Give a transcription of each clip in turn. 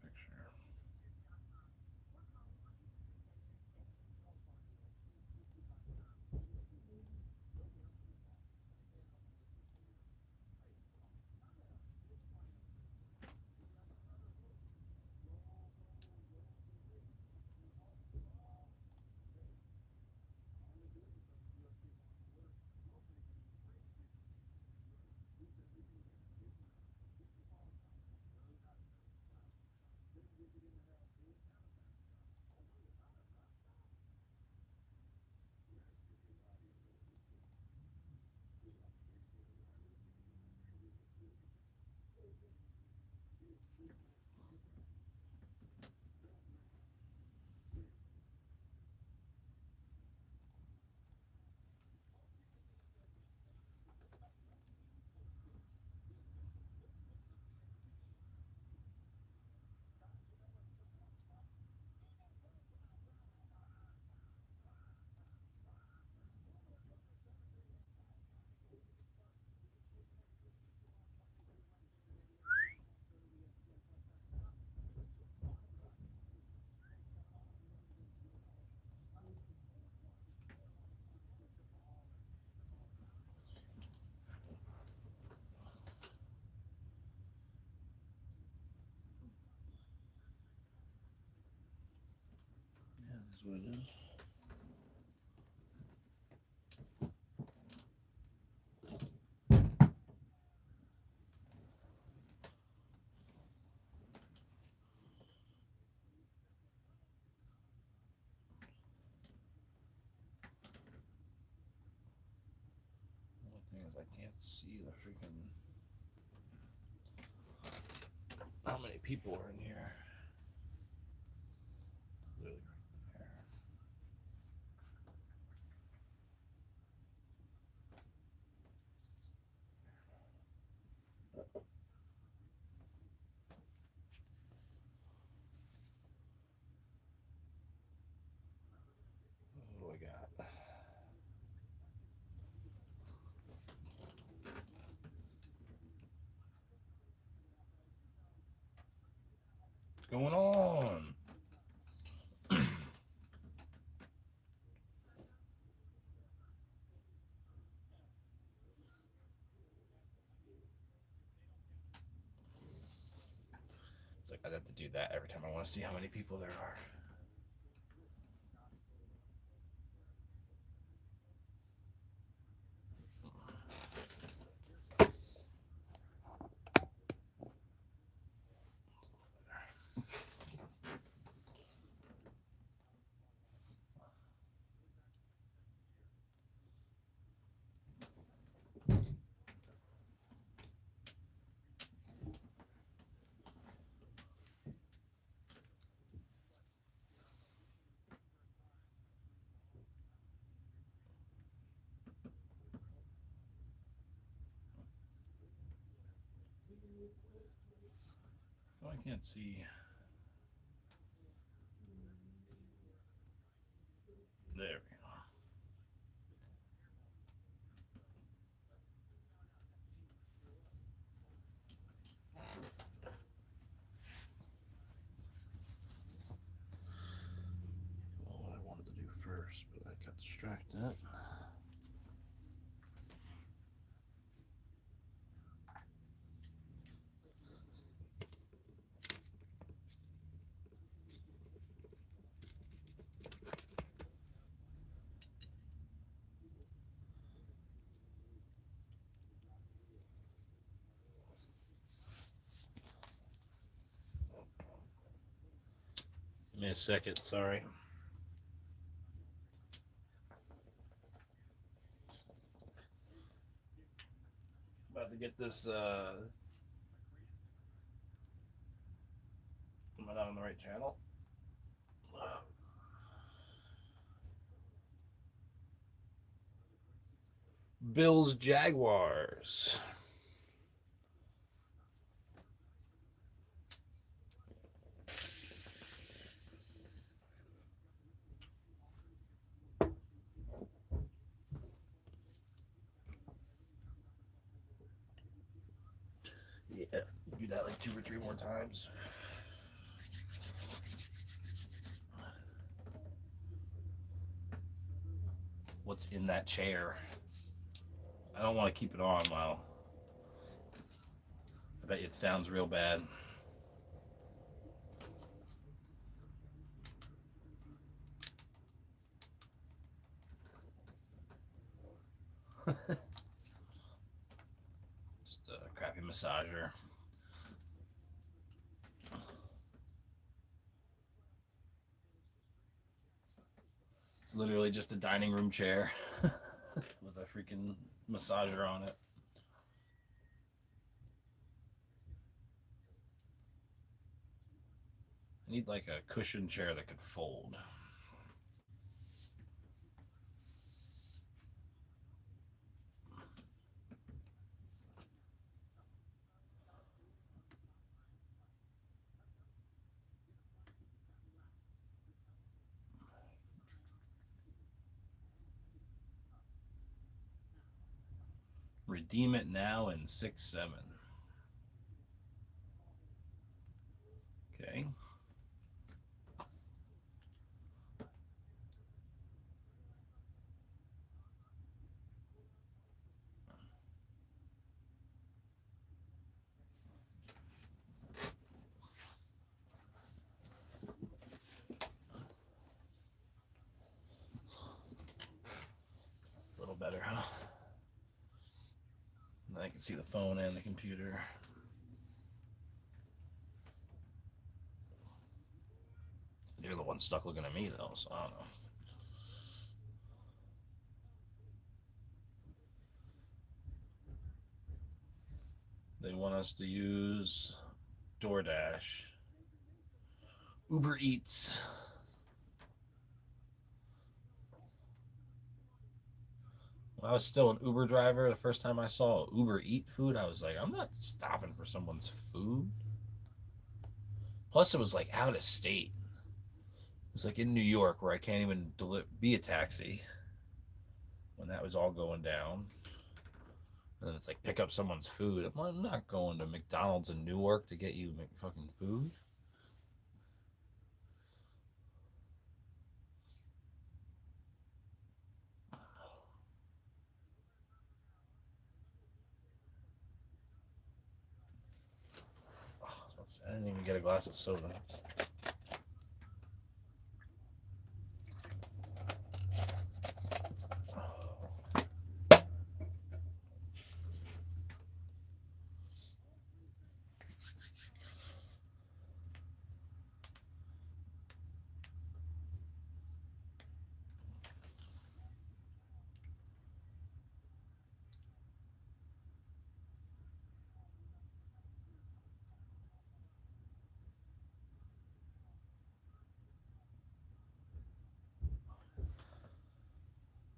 picture. Yeah, this is what it is. The only thing is I can't see the freaking how many people are in here. It's literally right there. What do I got? What's going on? It's like I'd have to do that every time I want to see how many people there are. Oh, I can't see. There we go. Well, what I wanted to do first, but I got distracted. Give me a second, sorry. About to get this am I not on the right channel? Bills Jaguars. Yeah, do that like 2 or 3 more times. what's in that chair. I don't want to keep it on while. I bet it sounds real bad. Just a crappy massager. It's literally just a dining room chair with a freaking massager on it. I need like a cushion chair that could fold. Redeem it now in 6-7. Okay. A little better, huh? And I can see the phone and the computer. You're the one stuck looking at me, though, so I don't know. They want us to use DoorDash, Uber Eats. When I was still an Uber driver, the first time I saw Uber Eat food, I was like, I'm not stopping for someone's food. Plus, it was like out of state. It was like in New York where I can't even be a taxi when that was all going down. And then it's like pick up someone's food. I'm not going to McDonald's in Newark to get you fucking food. Oh, I didn't even get a glass of soda.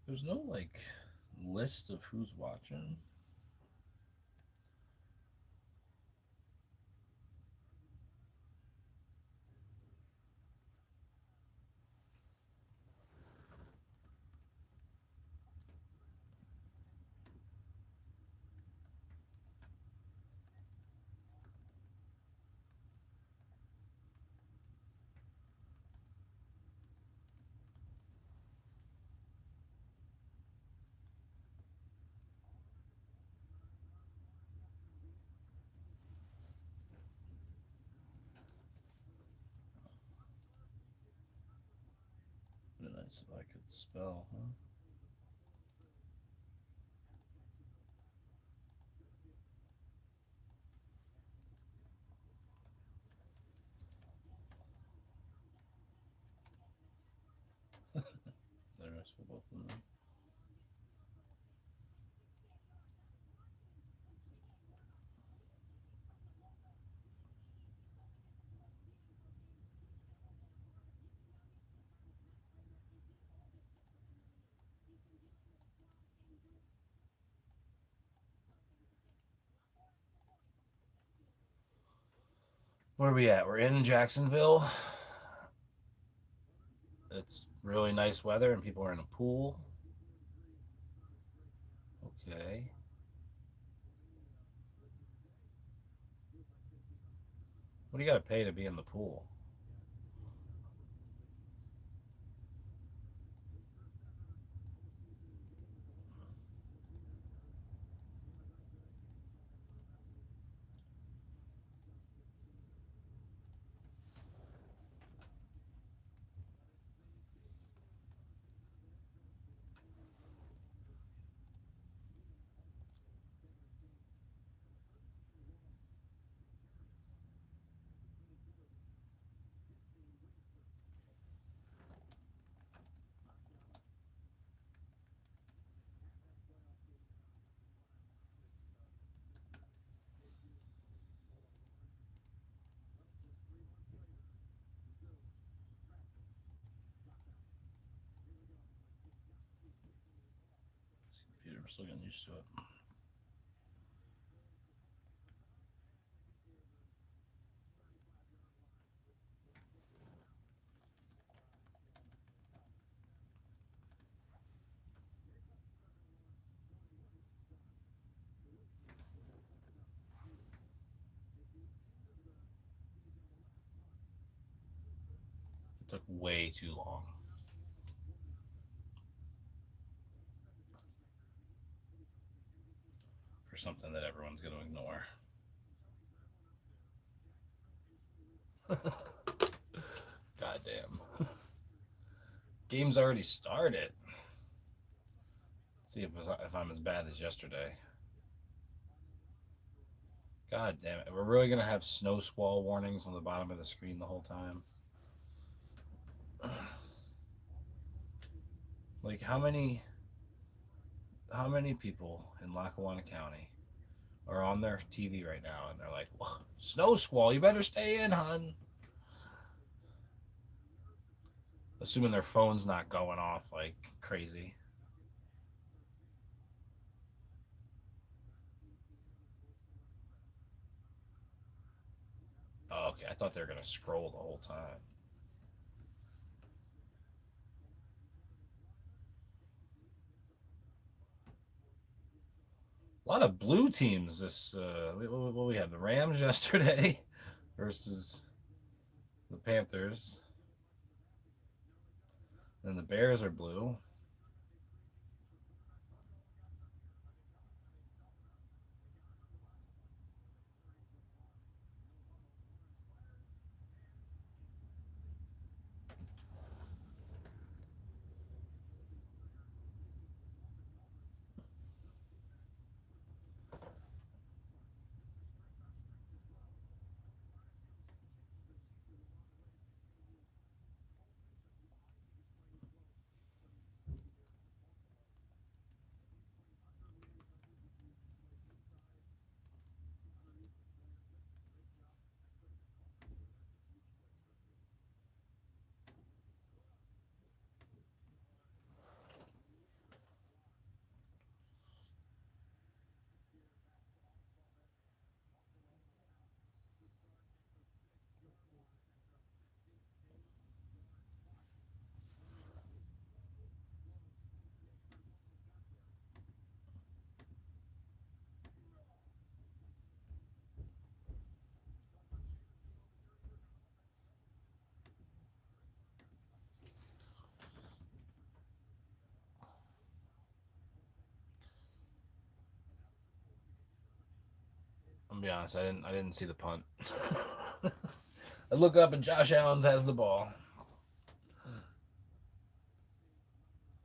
There's no like list of who's watching. Be nice if I could spell, huh? There's for both of them. Where are we at? We're in Jacksonville. It's really nice weather and people are in a pool. Okay. What do you got to pay to be in the pool? We're still getting used to it. It took way too long. For something that everyone's going to ignore. Goddamn. Game's already started. Let's see if I'm as bad as yesterday. God damn it. We're really going to have snow squall warnings on the bottom of the screen the whole time? Like, how many people in Lackawanna County are on their TV right now and they're like, well, snow squall, you better stay in, hun. Assuming their phone's not going off like crazy. Oh, okay. I thought they were going to scroll the whole time. A lot of blue teams this what we had the Rams yesterday versus the Panthers. And the Bears are blue. I'm gonna be honest, I didn't see the punt. I look up and Josh Allen has the ball.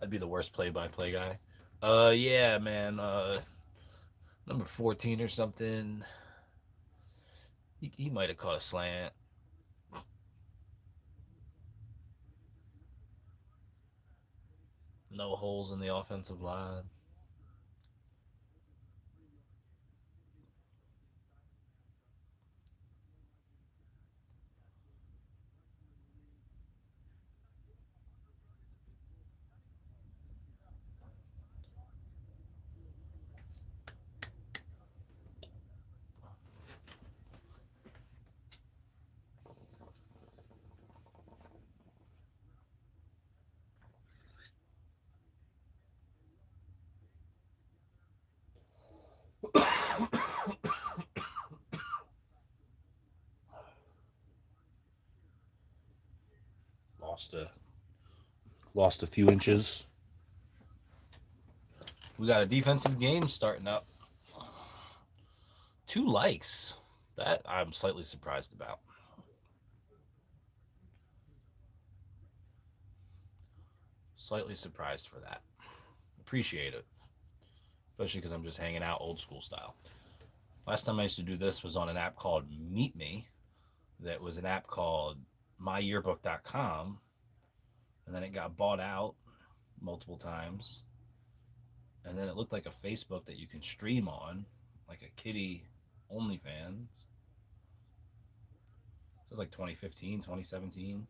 I'd be the worst play-by-play guy. Yeah, man. Number 14 or something. He might have caught a slant. No holes in the offensive line. Lost a few inches. We got a defensive game starting up. 2 likes. That I'm slightly surprised about. Slightly surprised for that. Appreciate it. Especially because I'm just hanging out old school style. Last time I used to do this was on an app called Meet Me. That was an app called myyearbook.com. And then it got bought out multiple times. And then it looked like a Facebook that you can stream on, like a kiddie OnlyFans. This was like 2015, 2017.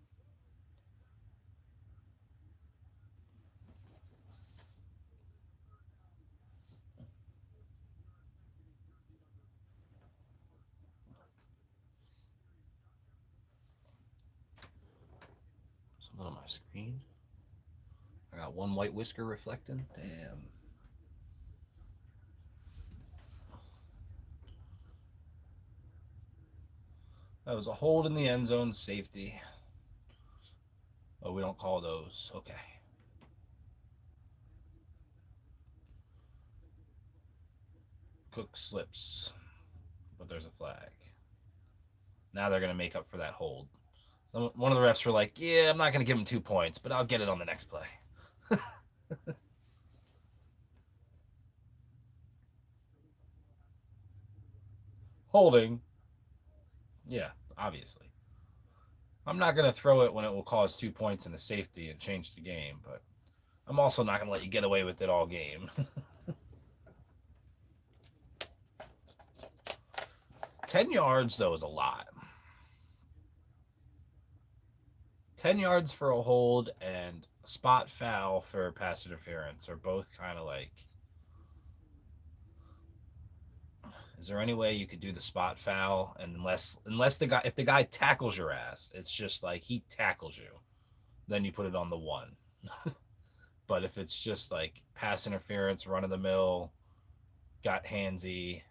my screen. I got one white whisker reflecting. Damn. That was a hold in the end zone, safety. Oh, we don't call those. Okay. Cook slips, but there's a flag. Now they're going to make up for that hold. So one of the refs were like, yeah, I'm not going to give him 2 points, but I'll get it on the next play. Holding. Yeah, obviously. I'm not going to throw it when it will cause 2 points in the safety and change the game, but I'm also not going to let you get away with it all game. 10 yards, though, is a lot. 10 yards for a hold and spot foul for pass interference are both kind of like, is there any way you could do the spot foul? And unless if the guy tackles your ass, it's just like he tackles you, then you put it on the 1. But if it's just like pass interference, run of the mill, got handsy,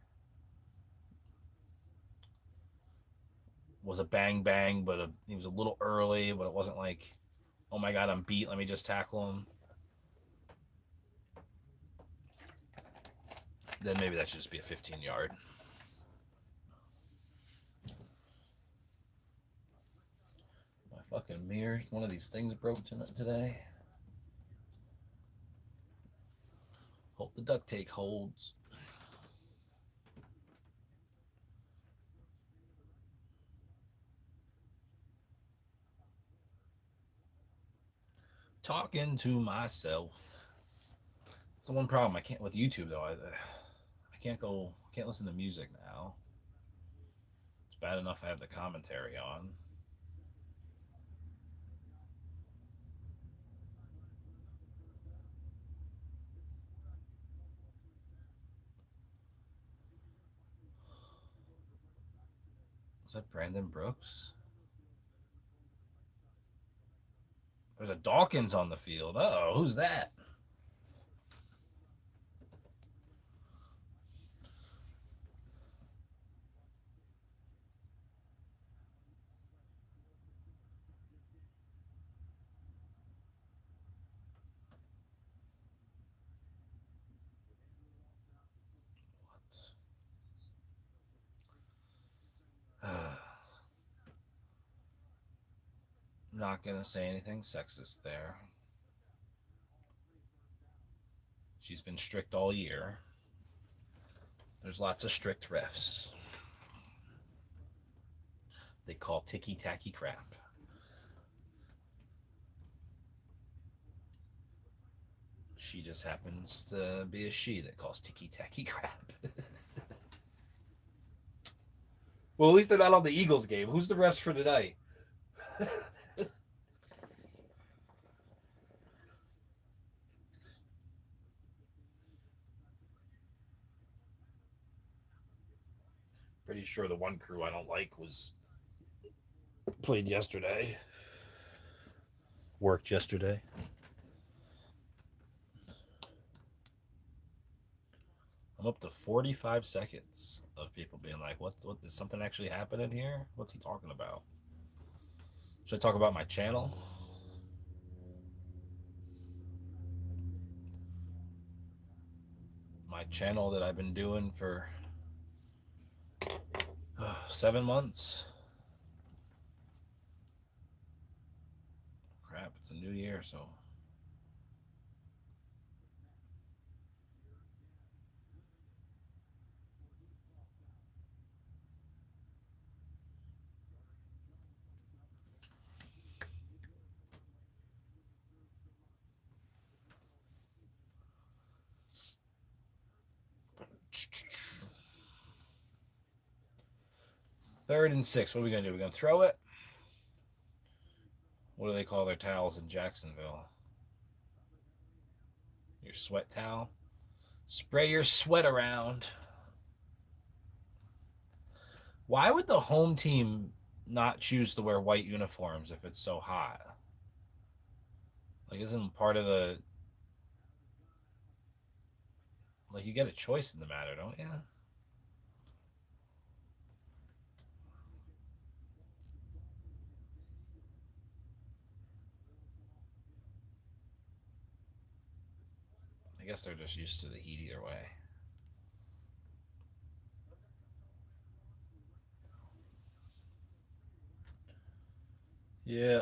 was a bang bang, but he was a little early, but it wasn't like, oh my God, I'm beat, let me just tackle him. Then maybe that should just be a 15-yard. My fucking mirror, one of these things broke today. Hope the duct tape holds. Talking to myself. It's the one problem I can't with YouTube though. I can't listen to music now. It's bad enough I have the commentary on. Is that Brandon Brooks? There's a Dawkins on the field. Uh-oh, who's that? I'm not gonna say anything sexist there. She's been strict all year. There's lots of strict refs. They call ticky-tacky crap. She just happens to be a she that calls ticky-tacky crap. Well, at least they're not on the Eagles game. Who's the refs for tonight? Pretty sure the one crew I don't like was played yesterday. Worked yesterday. I'm up to 45 seconds of people being like, what is something actually happening here? What's he talking about? Should I talk about my channel? My channel that I've been doing for 7 months. Crap, it's a new year, so. Third and 6. What are we going to do? We're going to throw it? What do they call their towels in Jacksonville? Your sweat towel? Spray your sweat around. Why would the home team not choose to wear white uniforms if it's so hot? Like, isn't part of the like you get a choice in the matter, don't you? I guess they're just used to the heat either way. Yeah,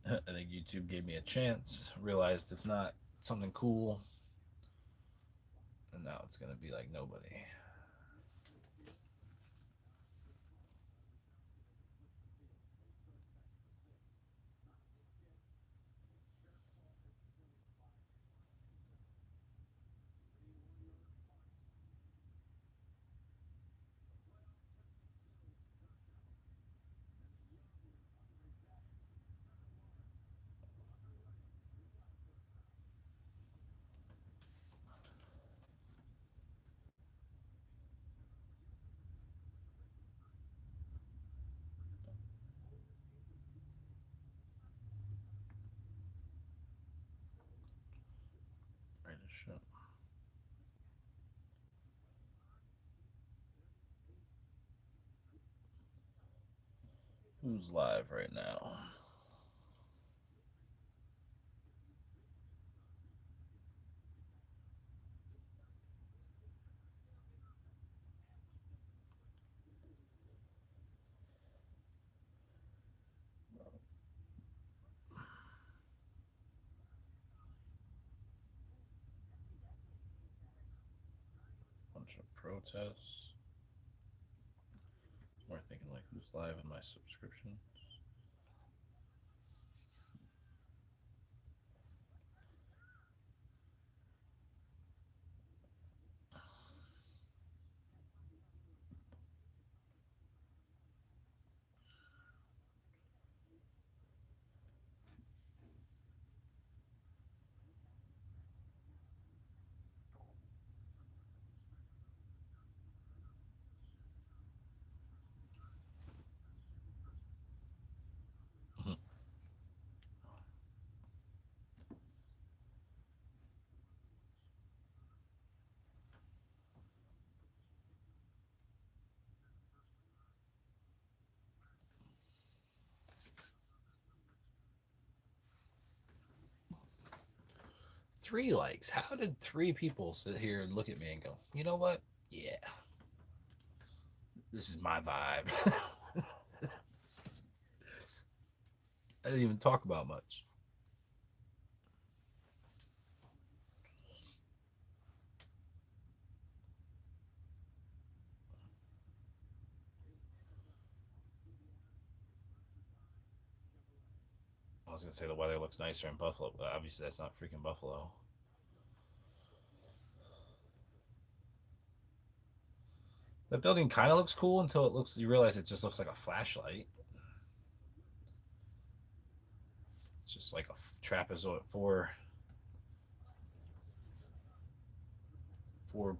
I think YouTube gave me a chance, realized it's not something cool, and now it's gonna be like nobody. Right, shit. Who's live right now? Bunch of protests. More thinking like who's live in my subscriptions. Three likes. How did three people sit here and look at me and go, you know what? Yeah, this is my vibe. I didn't even talk about much. I was gonna say the weather looks nicer in Buffalo, but obviously that's not freaking Buffalo. That building kind of looks cool until it looks. You realize it just looks like a flashlight. It's just like a trapezoid, four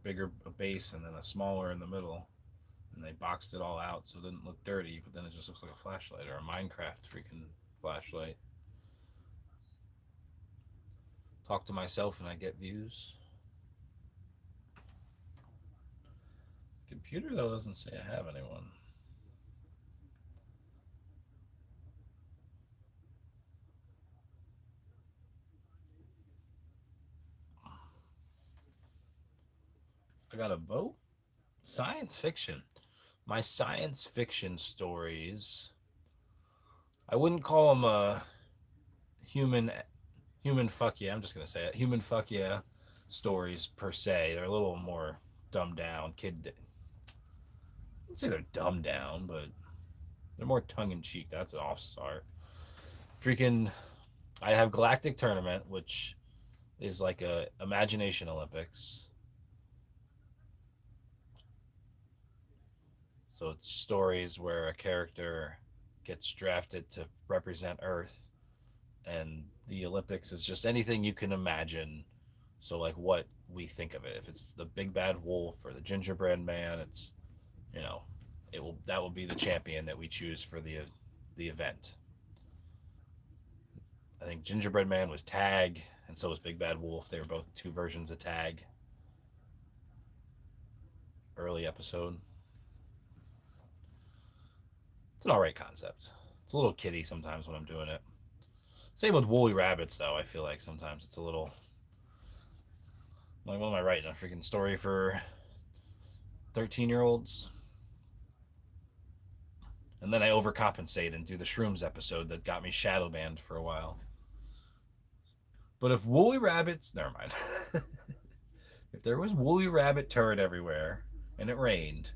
bigger base and then a smaller in the middle, and they boxed it all out so it didn't look dirty. But then it just looks like a flashlight or a Minecraft freaking flashlight. Talk to myself and I get views. Computer though doesn't say I have anyone. I got a vote. Science fiction. My science fiction stories. I wouldn't call them human human fuck yeah. I'm just gonna say it. Human fuck yeah stories per se. They're a little more dumbed down. I'd say they're dumbed down, but they're more tongue in cheek. That's an off start. Freaking, I have Galactic Tournament, which is like a imagination Olympics. So it's stories where a character gets drafted to represent Earth, and the Olympics is just anything you can imagine. So like what we think of it. If it's the big bad wolf or the gingerbread man, it's you know, that will be the champion that we choose for the event. I think Gingerbread Man was Tag, and so was Big Bad Wolf. They were both two versions of Tag. Early episode. It's an alright concept. It's a little kiddie sometimes when I'm doing it. Same with Woolly Rabbits, though. I feel like sometimes it's a little. Like, what am I writing? A freaking story for 13-year-olds? And then I overcompensate and do the Shrooms episode that got me shadow banned for a while. But if Woolly Rabbits. Never mind. If there was Woolly Rabbit turd everywhere and it rained,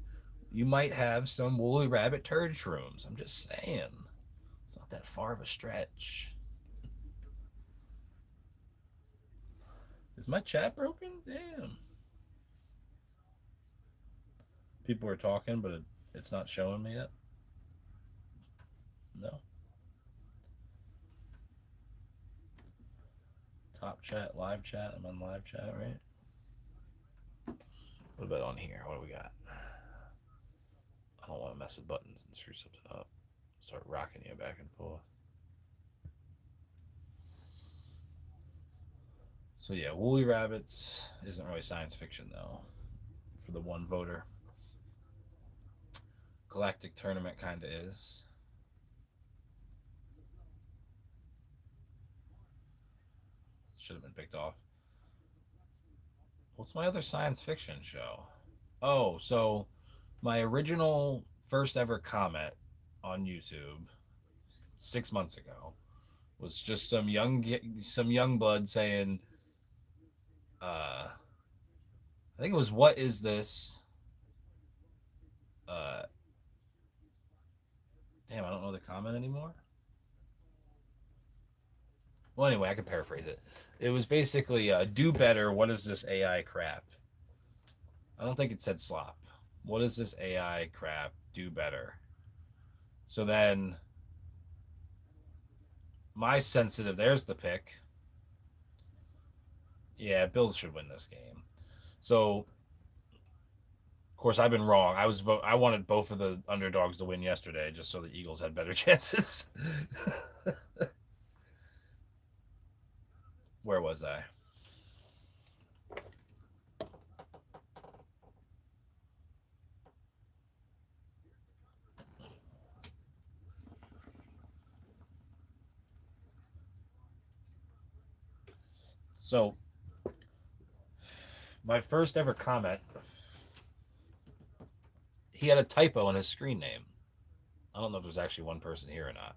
you might have some Woolly Rabbit turd shrooms. I'm just saying. It's not that far of a stretch. Is my chat broken? Damn. People are talking, but it's not showing me yet. No. Top chat, live chat. I'm on live chat, right? What about on here? What do we got? I don't want to mess with buttons and screw something up. Start rocking you back and forth. So yeah, Woolly Rabbits isn't really science fiction though, for the one voter. Galactic Tournament kind of is. Should have been picked off. What's my other science fiction show? Oh, so my original first ever comment on YouTube 6 months ago was just some young blood saying, I think it was, "What is this?" Damn, I don't know the comment anymore. Well, anyway, I can paraphrase it. It was basically, "Do better. What is this AI crap?" I don't think it said slop. What is this AI crap? Do better. So then, my sensitive. There's the pick. Yeah, Bills should win this game. So, of course, I've been wrong. I wanted both of the underdogs to win yesterday, just so the Eagles had better chances. Where was I? So, my first ever comment, he had a typo in his screen name. I don't know if there's actually one person here or not.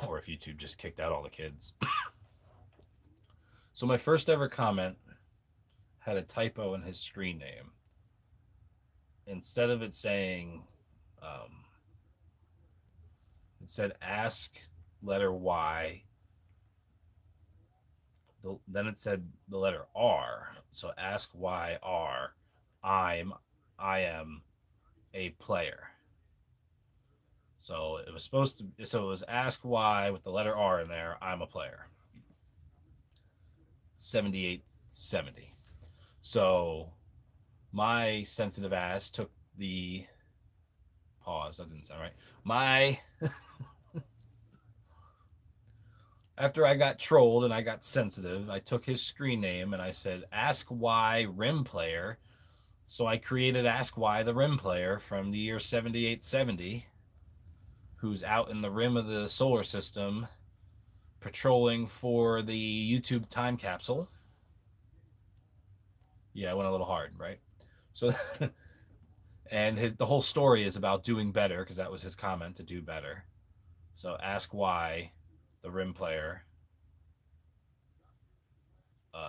Or if YouTube just kicked out all the kids. So my first ever comment had a typo in his screen name. Instead of it saying, it said ask letter Y. Then it said the letter R. So ask Y R. I am a player. So it was it was ask Y with the letter R in there. I'm a player. 7870. So my sensitive ass took the pause. That didn't sound right. After I got trolled and I got sensitive, I took his screen name and I said, "Ask Y Rim Player." So I created Ask Y the Rim Player from the year 7870, who's out in the rim of the solar system patrolling for the YouTube time capsule. Yeah, I went a little hard, right? So, and the whole story is about doing better, because that was his comment, to do better. So Ask Y the Rim Player.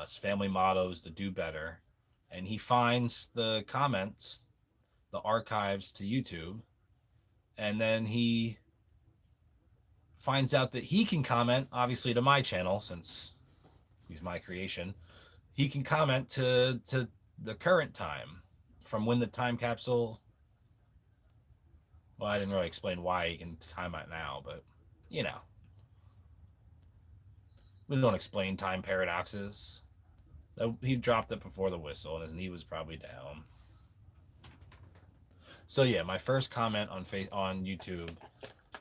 His family motto is to do better. And he finds the comments, the archives to YouTube, and then he finds out that he can comment, obviously, to my channel, since he's my creation. He can comment to the current time, from when the time capsule. Well, I didn't really explain why he can comment now, but you know, we don't explain time paradoxes. He dropped it before the whistle, and his knee was probably down. So yeah, my first comment on YouTube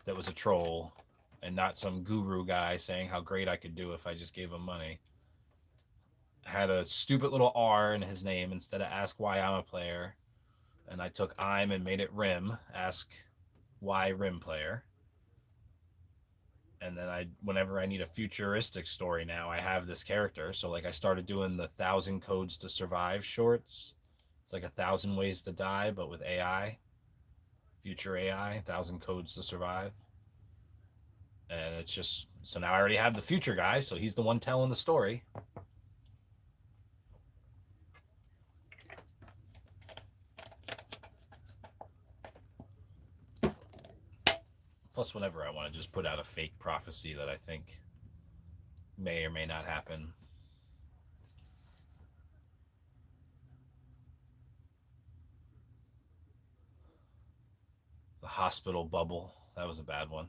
that was a troll and not some guru guy saying how great I could do if I just gave him money. Had a stupid little R in his name instead of ask why I'm a player. And I took I'm and made it Rim. Ask why Rim player. And then whenever I need a futuristic story now, I have this character. So like I started doing the 1,000 Codes to Survive shorts. It's like 1,000 Ways to Die, but with AI, future AI, 1,000 Codes to Survive. And it's just, so now I already have the future guy, so he's the one telling the story. Plus, whenever I want to just put out a fake prophecy that I think may or may not happen. The hospital bubble, that was a bad one.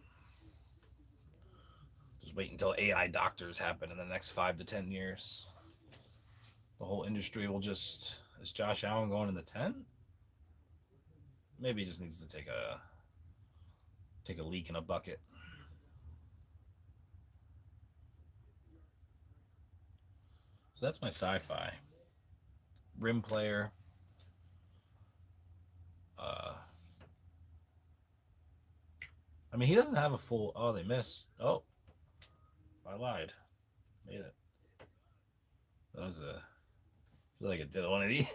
Just wait until AI doctors happen in the next 5 to 10 years. The whole industry will just. Is Josh Allen going in the tent? Maybe he just needs to take a leak in a bucket. So that's my sci-fi. Rim player. I mean, he doesn't have a full. Oh, they missed. Oh, I lied. Made it. That was a. I feel like I did one of these.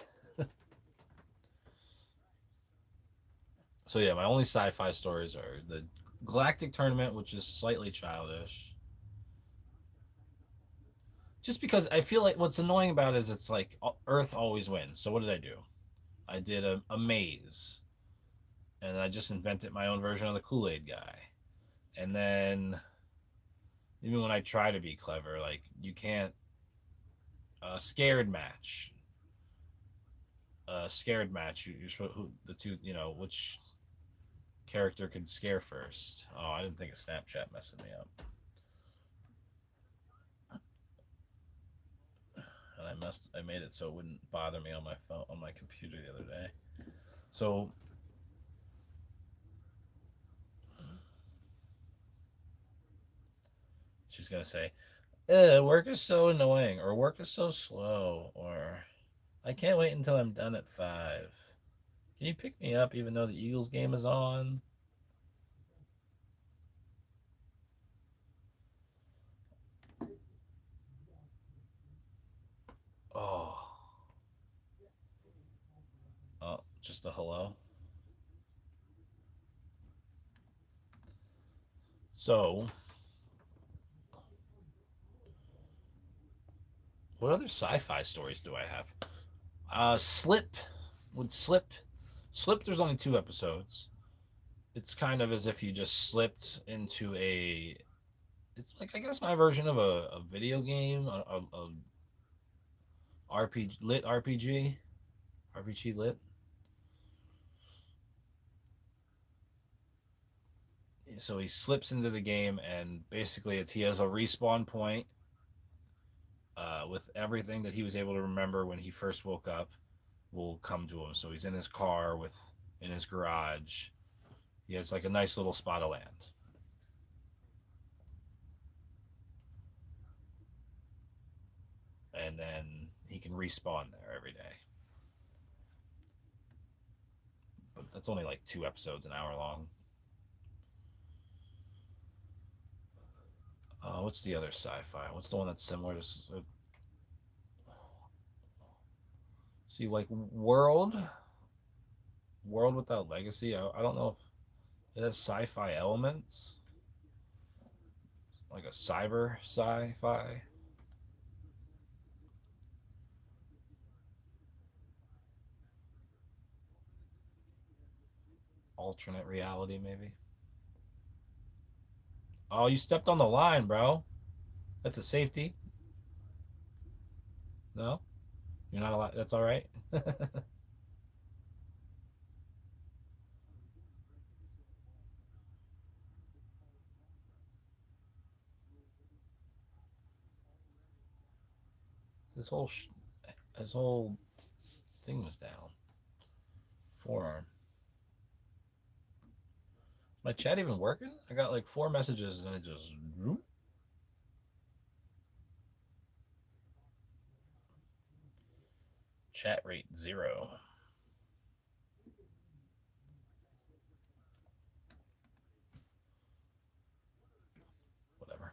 So yeah, my only sci-fi stories are the Galactic Tournament, which is slightly childish. Just because I feel like what's annoying about it is it's like Earth always wins. So what did I do? I did a maze, and I just invented my own version of the Kool-Aid guy. And then even when I try to be clever, like you can't scared match. Scared match. You're supposed the two. Which character could scare first. Oh, I didn't think of Snapchat messing me up. And I made it so it wouldn't bother me on my phone on my computer the other day. So she's gonna say, work is so annoying, or work is so slow, or I can't wait until I'm done at 5. Can you pick me up even though the Eagles game is on? Oh. Oh, just a hello. So, what other sci-fi stories do I have? Slip would slip. Slip. There's only 2 episodes. It's kind of as if you just slipped into a. It's like I guess my version of a video game, a RPG lit RPG lit. So he slips into the game, and basically he has a respawn point with everything that he was able to remember when he first woke up will come to him. So he's in his car in his garage. He has like a nice little spot of land. And then he can respawn there every day. But that's only like 2 episodes, an hour long. What's the other sci-fi? What's the one that's similar to? See, like World Without Legacy. I don't know if it has sci-fi elements, like a cyber sci-fi. Alternate reality, maybe. Oh, you stepped on the line, bro. That's a safety. No, you're not allowed. That's all right. His whole his whole thing was down. Forearm. My chat even working? I got like 4 messages and it just. Chat rate 0. Whatever.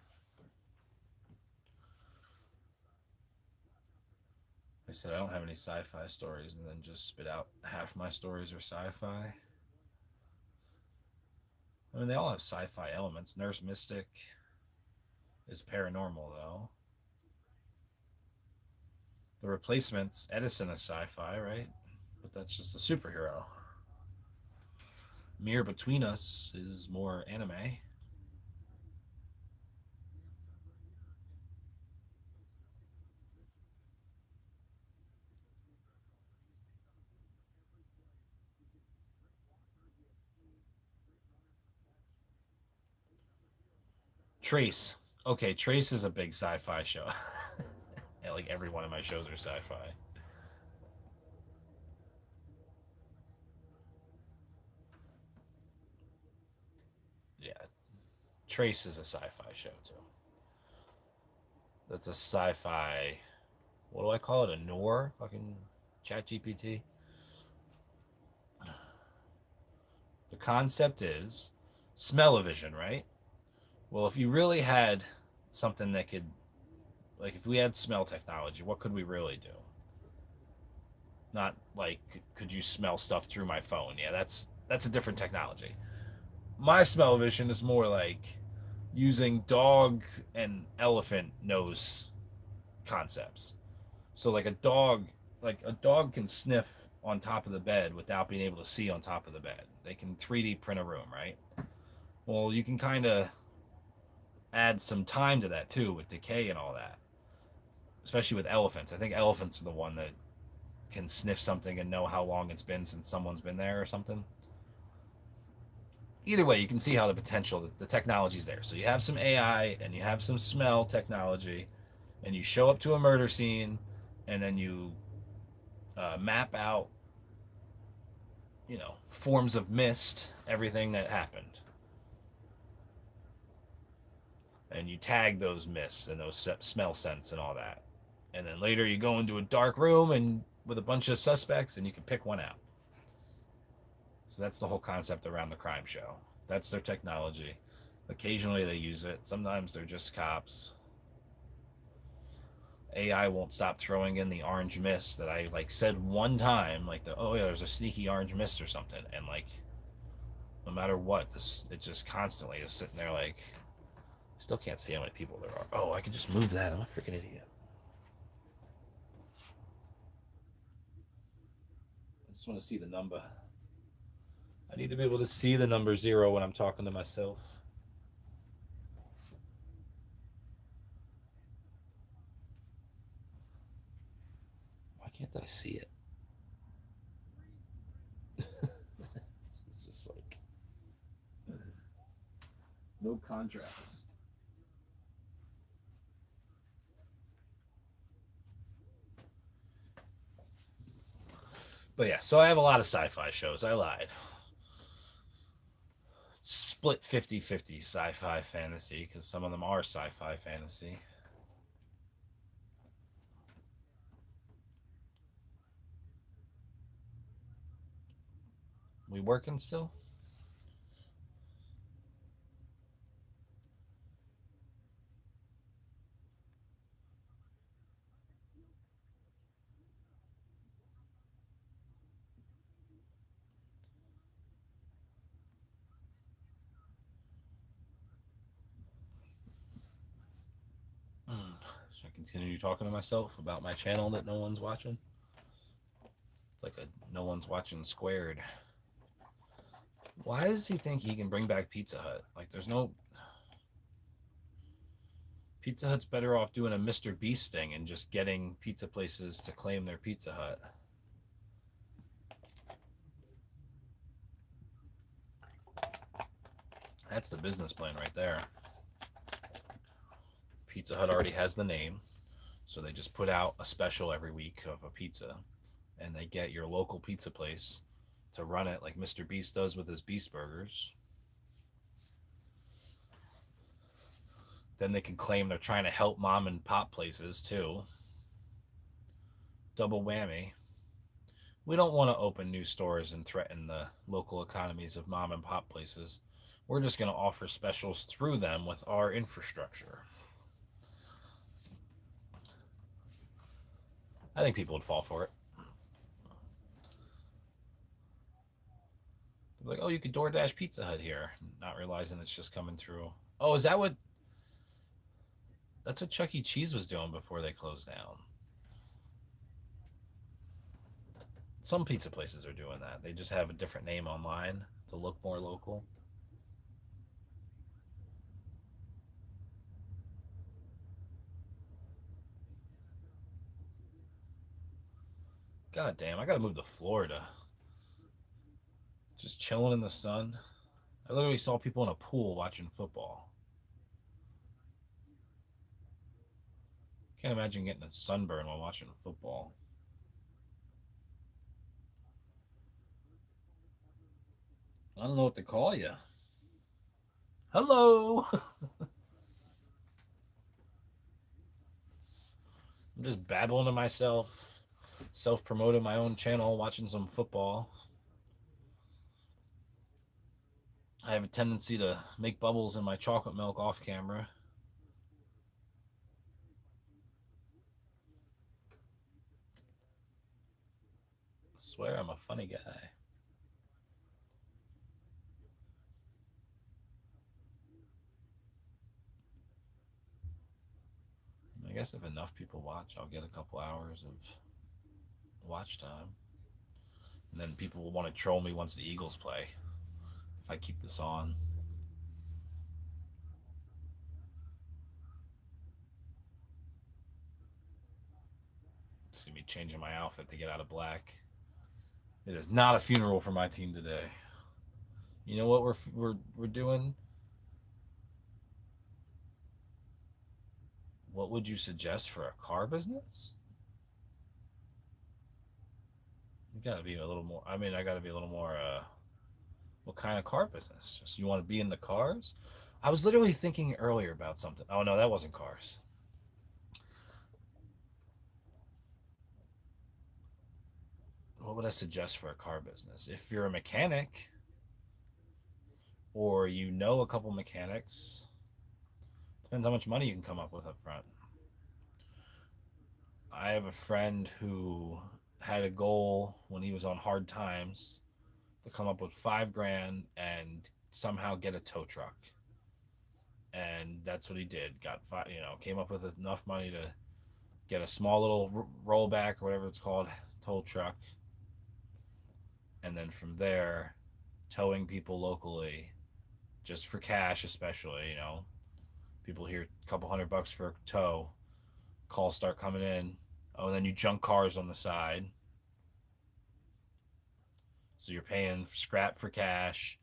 I said I don't have any sci-fi stories and then just spit out half my stories are sci-fi. I mean, they all have sci-fi elements. Nurse Mystic is paranormal, though. The Replacements, Edison is sci-fi, right? But that's just a superhero. Mirror Between Us is more anime. Trace. Okay, Trace is a big sci-fi show. Yeah, like every one of my shows are sci-fi. Yeah, Trace is a sci-fi show too. That's a sci-fi. What do I call it? A noir? Fucking Chat GPT. The concept is smell-o-vision, right? Well, if you really had something that could, like, if we had smell technology, what could we really do? Not like, could you smell stuff through my phone? Yeah, that's a different technology. My smell-o-vision is more like using dog and elephant nose concepts. So like a dog can sniff on top of the bed without being able to see on top of the bed. They can 3D print a room, right? Well, you can kind of add some time to that too with decay and all that. Especially with elephants. I think elephants are the one that can sniff something and know how long it's been since someone's been there or something. Either way, you can see how the potential, the technology's there. So you have some AI and you have some smell technology, and you show up to a murder scene, and then you map out, forms of mist, everything that happened, and you tag those mists and those smell scents and all that. And then later you go into a dark room and with a bunch of suspects, and you can pick one out. So that's the whole concept around the crime show. That's their technology. Occasionally they use it. Sometimes they're just cops. AI won't stop throwing in the orange mist that I said one time, oh yeah, there's a sneaky orange mist or something, and no matter what, it just constantly is sitting there still can't see how many people there are. Oh, I could just move that. I'm a freaking idiot. I just want to see the number. I need to be able to see the number 0 when I'm talking to myself. Why can't I see it? It's just no contrast. But yeah, so I have a lot of sci-fi shows. I lied. It's split 50-50 sci-fi fantasy because some of them are sci-fi fantasy. We working still? Should I continue talking to myself about my channel that no one's watching? It's like a no one's watching squared. Why does he think he can bring back Pizza Hut? There's no. Pizza Hut's better off doing a Mr. Beast thing and just getting pizza places to claim their Pizza Hut. That's the business plan right there. Pizza Hut already has the name, so they just put out a special every week of a pizza, and they get your local pizza place to run it like Mr. Beast does with his Beast Burgers. Then they can claim they're trying to help mom and pop places too. Double whammy. We don't want to open new stores and threaten the local economies of mom and pop places. We're just going to offer specials through them with our infrastructure. I think people would fall for it. They're like, oh, you could DoorDash Pizza Hut here, not realizing it's just coming through. Oh, is that what? That's what Chuck E. Cheese was doing before they closed down. Some pizza places are doing that. They just have a different name online to look more local. God damn, I gotta move to Florida. Just chilling in the sun. I literally saw people in a pool watching football. Can't imagine getting a sunburn while watching football. I don't know what to call you. Hello. I'm just babbling to myself, self promoting my own channel, watching some football. I have a tendency to make bubbles in my chocolate milk off camera. I swear I'm a funny guy. I guess if enough people watch, I'll get a couple hours of watch time. And then people will want to troll me once the Eagles play if I keep this on. See me changing my outfit to get out of black. It is not a funeral for my team today. You know what we're doing? What would you suggest for a car business? You gotta be a little more. I mean, I gotta be a little more. What kind of car business? So you want to be in the cars? I was literally thinking earlier about something. Oh no, that wasn't cars. What would I suggest for a car business? If you're a mechanic or you know a couple mechanics, depends how much money you can come up with up front. I have a friend who had a goal when he was on hard times to come up with 5 grand and somehow get a tow truck. And that's what he did. Got five, came up with enough money to get a small little rollback or whatever it's called, tow truck. And then from there, towing people locally just for cash, especially, people hear a couple $100 for a tow, calls start coming in. Oh, and then you junk cars on the side. So you're paying scrap for cash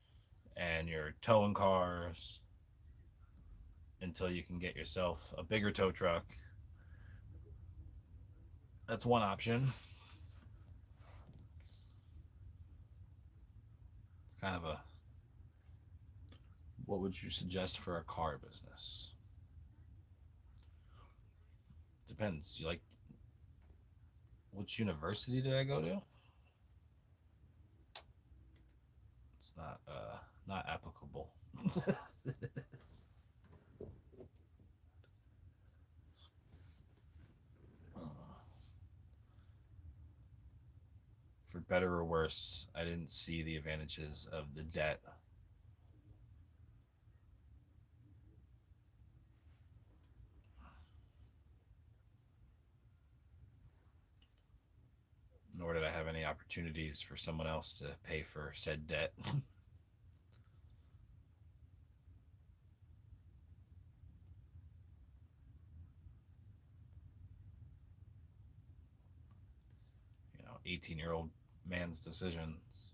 and you're towing cars until you can get yourself a bigger tow truck. That's one option. It's kind of a what would you suggest for a car business? Depends. You like which university did I go to? It's not applicable. For better or worse, I didn't see the advantages of the debt. Nor did I have any opportunities for someone else to pay for said debt. You know, 18-year-old man's decisions.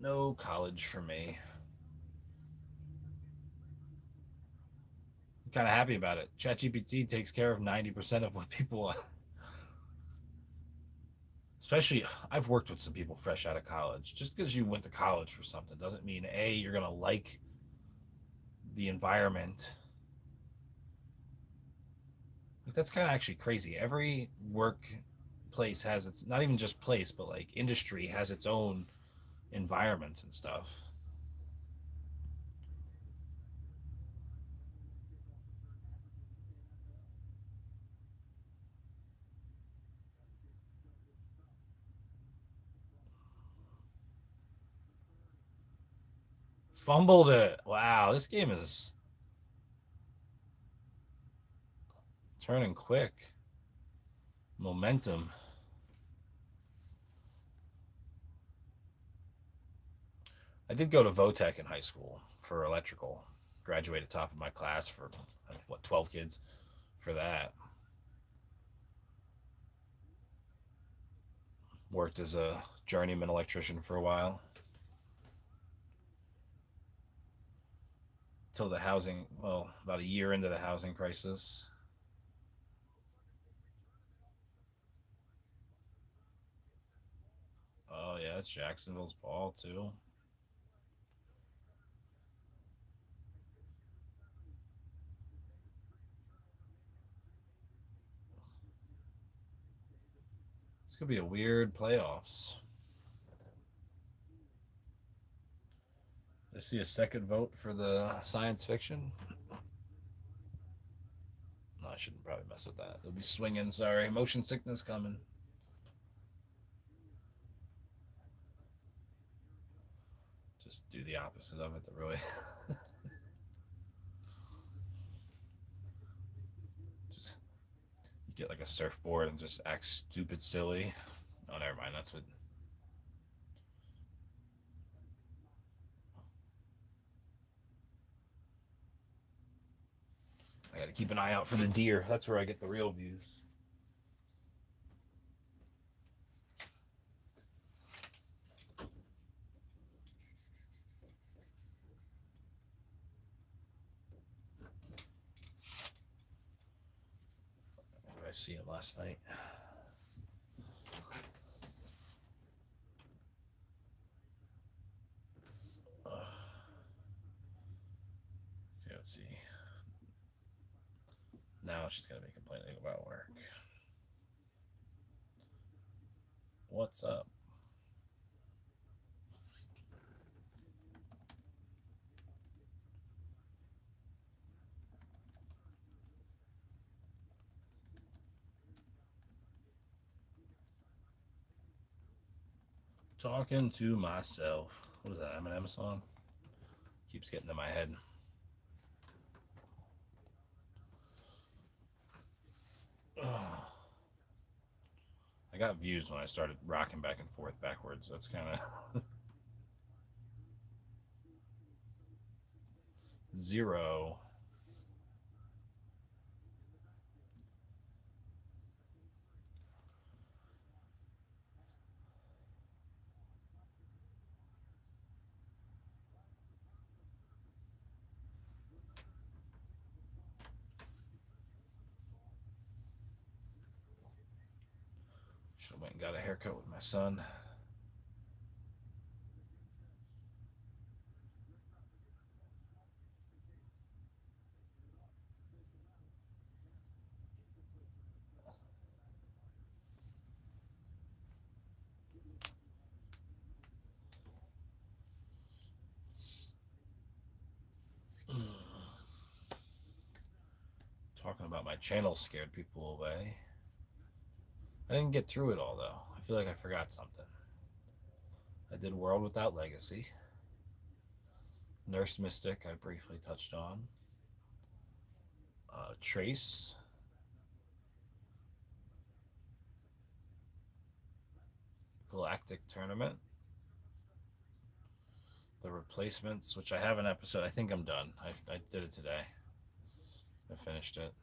No college for me. kind of happy about it. ChatGPT takes care of 90% of what people want. Especially, I've worked with some people fresh out of college. Just because you went to college for something doesn't mean A, you're going to like the environment. Like, that's kind of actually crazy. Every workplace has its, not even just place, but like industry has its own environments and stuff. Fumbled it. Wow, this game is turning quick. Momentum. I did go to Votech in high school for electrical. Graduated top of my class for, what, 12 kids for that. Worked as a journeyman electrician for a while. Till the housing, well, about a year into the housing crisis. Oh, yeah, it's Jacksonville's ball, too. It's going to be a weird playoffs. I see a second vote for the science fiction. No, I shouldn't probably mess with that. They'll be swinging. Sorry. Motion sickness coming. Just do the opposite of it. Really. Just you get like a surfboard and just act stupid silly. Oh, never mind. That's what. I got to keep an eye out for the deer. That's where I get the real views. Where did I see him last night? Okay, let's see. Now she's gonna be complaining about work. What's up? Talking to myself. What is that, Eminem song? Keeps getting in my head. I got views when I started rocking back and forth backwards. That's kind of zero. Should have went and got a haircut with my son. Talking about my channel scared people away. I didn't get through it all though. I feel like I forgot something. I did World Without Legacy. Nurse Mystic, I briefly touched on. Trace. Galactic Tournament. The Replacements, which I have an episode. I think I'm done. I did it today. I finished it.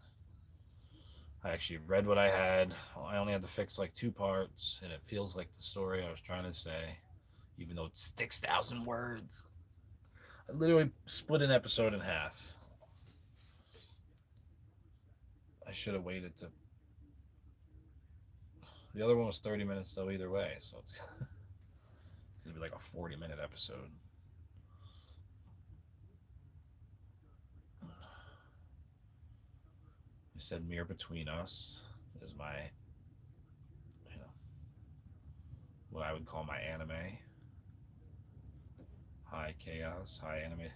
I actually read what I had. I only had to fix like 2 parts, and it feels like the story I was trying to say, even though it's 6,000 words. I literally split an episode in half. I should have waited to. The other one was 30 minutes though either way, so it's gonna be like a 40-minute episode. You said Mirror Between Us is my, you know, what I would call my anime. High chaos, high animated.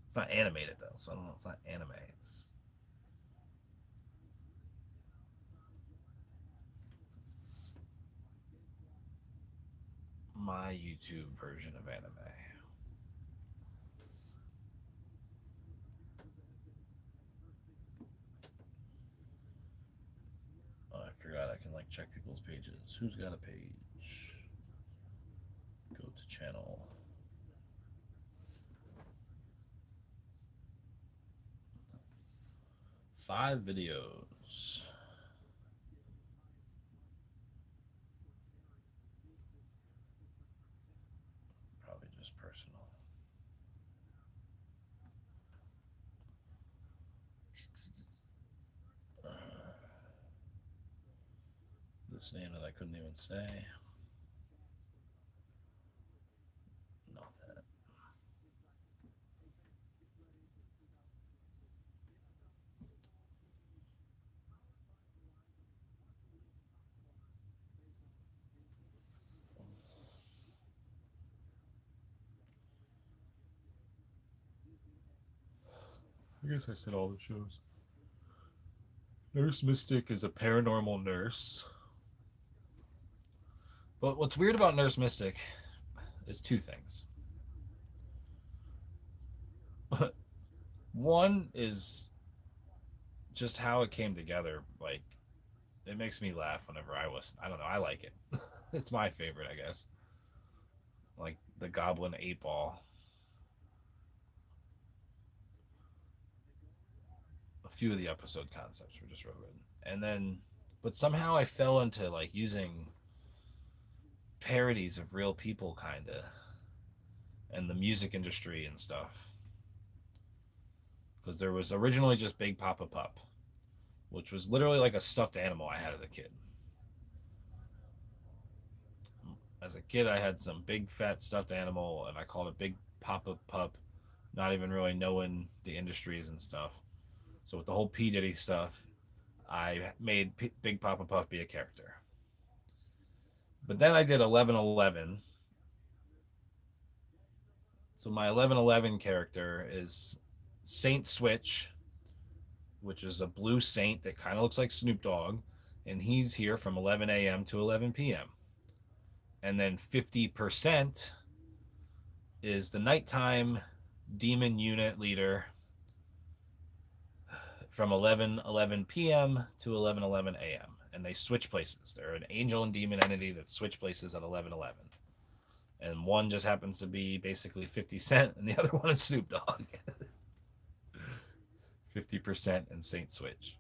It's not animated though, so I don't know. It's not anime. It's my YouTube version of anime. Oh, I forgot I can like check people's pages. Who's got a page? Go to channel. Five videos. Probably just personal. This name that I couldn't even say. Nothing. I guess I said all the shows. Nurse Mystic is a paranormal nurse. But what's weird about Nurse Mystic is two things. One is just how it came together. Like, it makes me laugh whenever I listen. I don't know. I like it. It's my favorite, I guess. Like the Goblin 8 Ball. A few of the episode concepts were just real good. And then, but somehow I fell into like using parodies of real people, kind of, and the music industry and stuff. Because there was originally just Big Papa Pup, which was literally like a stuffed animal I had as a kid. As a kid, I had some big fat stuffed animal, and I called it Big Papa Pup, not even really knowing the industries and stuff. So with the whole P Diddy stuff, I made Big Papa Puff be a character. But then I did 1111. So my 1111 character is Saint Switch, which is a blue saint that kind of looks like Snoop Dogg, and he's here from 11 a.m. to 11 p.m. And then 50% is the nighttime demon unit leader from 11:11 p.m. to 11:11 a.m. And they switch places. They're an angel and demon entity that switch places at 11:11. And one just happens to be basically 50 Cent, and the other one is Snoop Dogg. 50% and Saint Switch.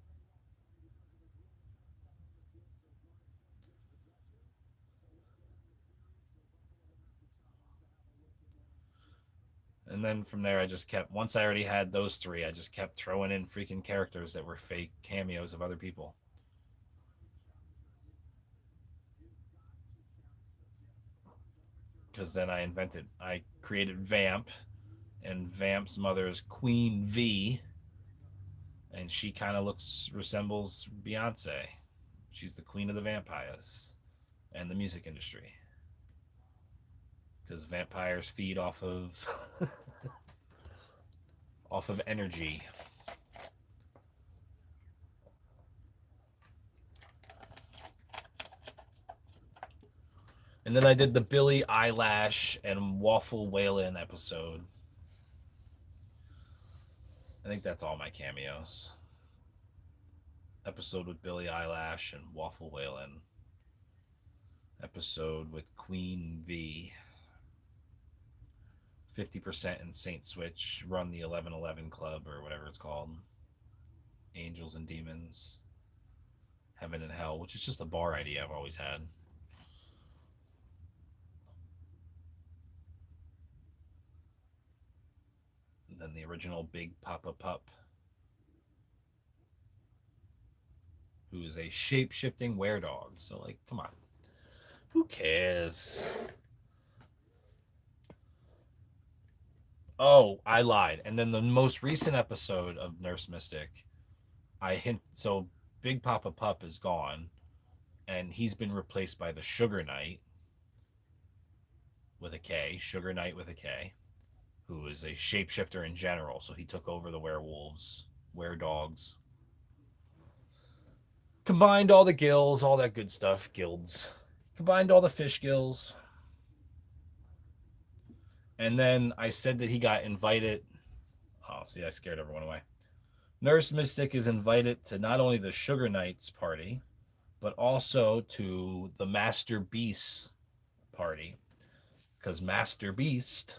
And then from there, I just kept, once I already had those three, I just kept throwing in freaking characters that were fake cameos of other people. Because then I created Vamp, and Vamp's mother is Queen V, and she kind of resembles Beyonce. She's the queen of the vampires and the music industry. Because vampires feed off of off of energy. And then I did the Billie Eyelash and Waffle Whalen episode. I think that's all my cameos. Episode with Billie Eyelash and Waffle Whalen. Episode with Queen V. 50% in Saint Switch. Run the 1111 Club or whatever it's called. Angels and Demons. Heaven and Hell, which is just a bar idea I've always had. And then the original Big Papa Pup. who is a shape-shifting were-dog. So, like, come on. Who cares? Oh, I lied. And then the most recent episode of Nurse Mystic, I hint. So, Big Papa Pup is gone, and he's been replaced by the Sugar Knight with a K, Sugar Knight with a K, who is a shapeshifter in general. So he took over the werewolves, were-dogs, combined all the gills, all that good stuff, guilds, combined all the fish gills. And then I said that he got invited. Oh, see, I scared everyone away. Nurse Mystic is invited to not only the Sugar Knights party, but also to the Master Beast party. Because Master Beast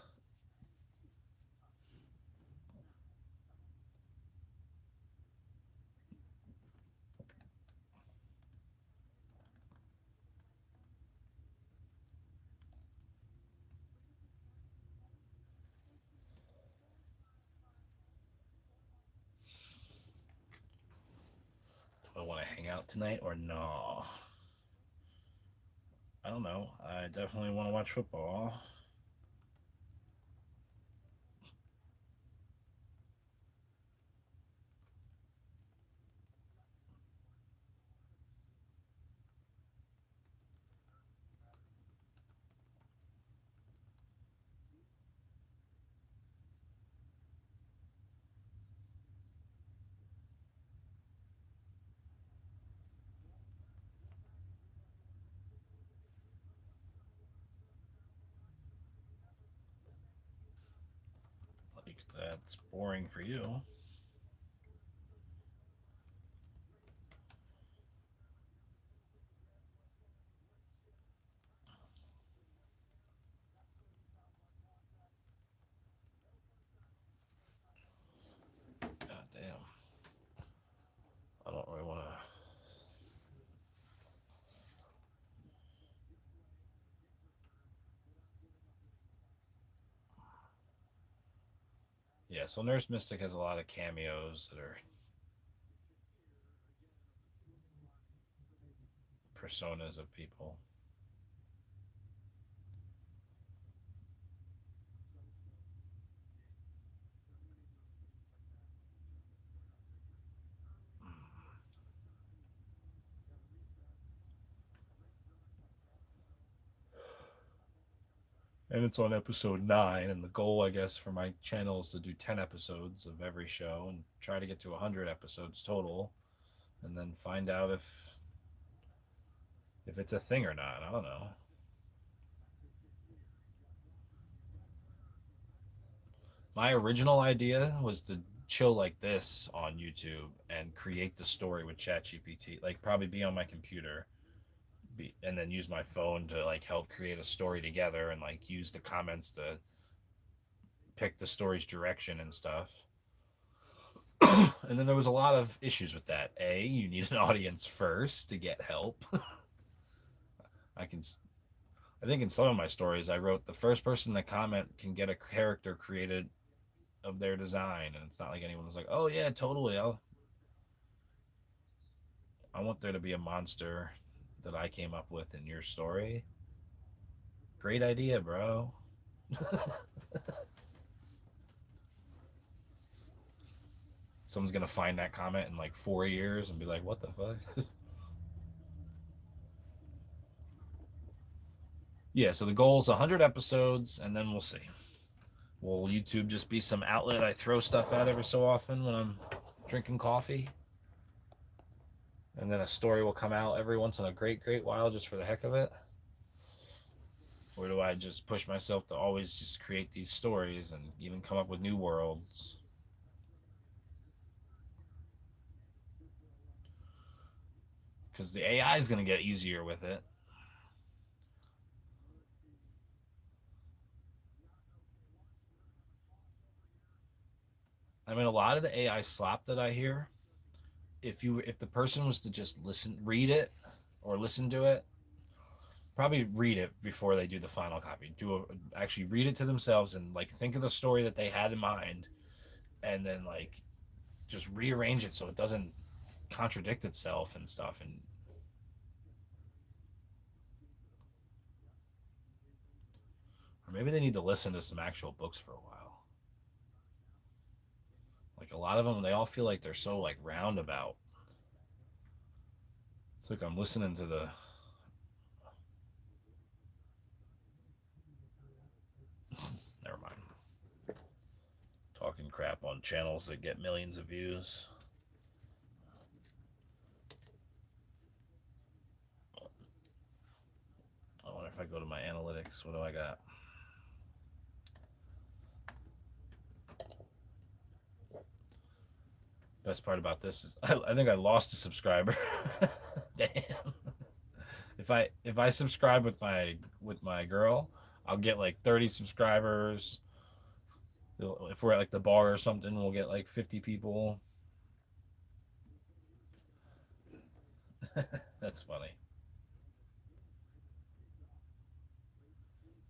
do I want to hang out tonight or no? I don't know. I definitely want to watch football. Like, that's boring for you. God damn. I don't really want to. Yeah, so Nurse Mystic has a lot of cameos that are personas of people. And it's on episode 9, and the goal, I guess, for my channel is to do 10 episodes of every show and try to get to 100 episodes total, and then find out if it's a thing or not. I don't know. My original idea was to chill like this on YouTube and create the story with ChatGPT, like probably be on my computer, and then use my phone to like help create a story together and like use the comments to pick the story's direction and stuff. And then there was a lot of issues with that. You need an audience first to get help. I can I think in some of my stories I wrote the first person to comment can get a character created of their design, and it's not like anyone was like, "Oh yeah, totally. I want there to be a monster that I came up with in your story." Great idea, bro. Someone's gonna find that comment in like 4 years and be like, "What the fuck?" Yeah. So the goal is 100 episodes, and then we'll see. Will YouTube just be some outlet I throw stuff at every so often when I'm drinking coffee? And then a story will come out every once in a great while just for the heck of it? Or do I just push myself to always just create these stories and even come up with new worlds? Because the AI is going to get easier with it. I mean, a lot of the AI slop that I hear, if the person was to just read it or listen to it, probably read it before they do the final copy. Actually read it to themselves and like think of the story that they had in mind, and then like just rearrange it so it doesn't contradict itself and stuff. And or maybe they need to listen to some actual books for a while. Like a lot of them, they all feel like they're so like roundabout. It's like I'm listening to the. Never mind. Talking crap on channels that get millions of views. I wonder if I go to my analytics, what do I got? Best part about this is I think I lost a subscriber. Damn. If I subscribe with my girl, I'll get like 30 subscribers. If we're at like the bar or something, we'll get like 50 people. That's funny.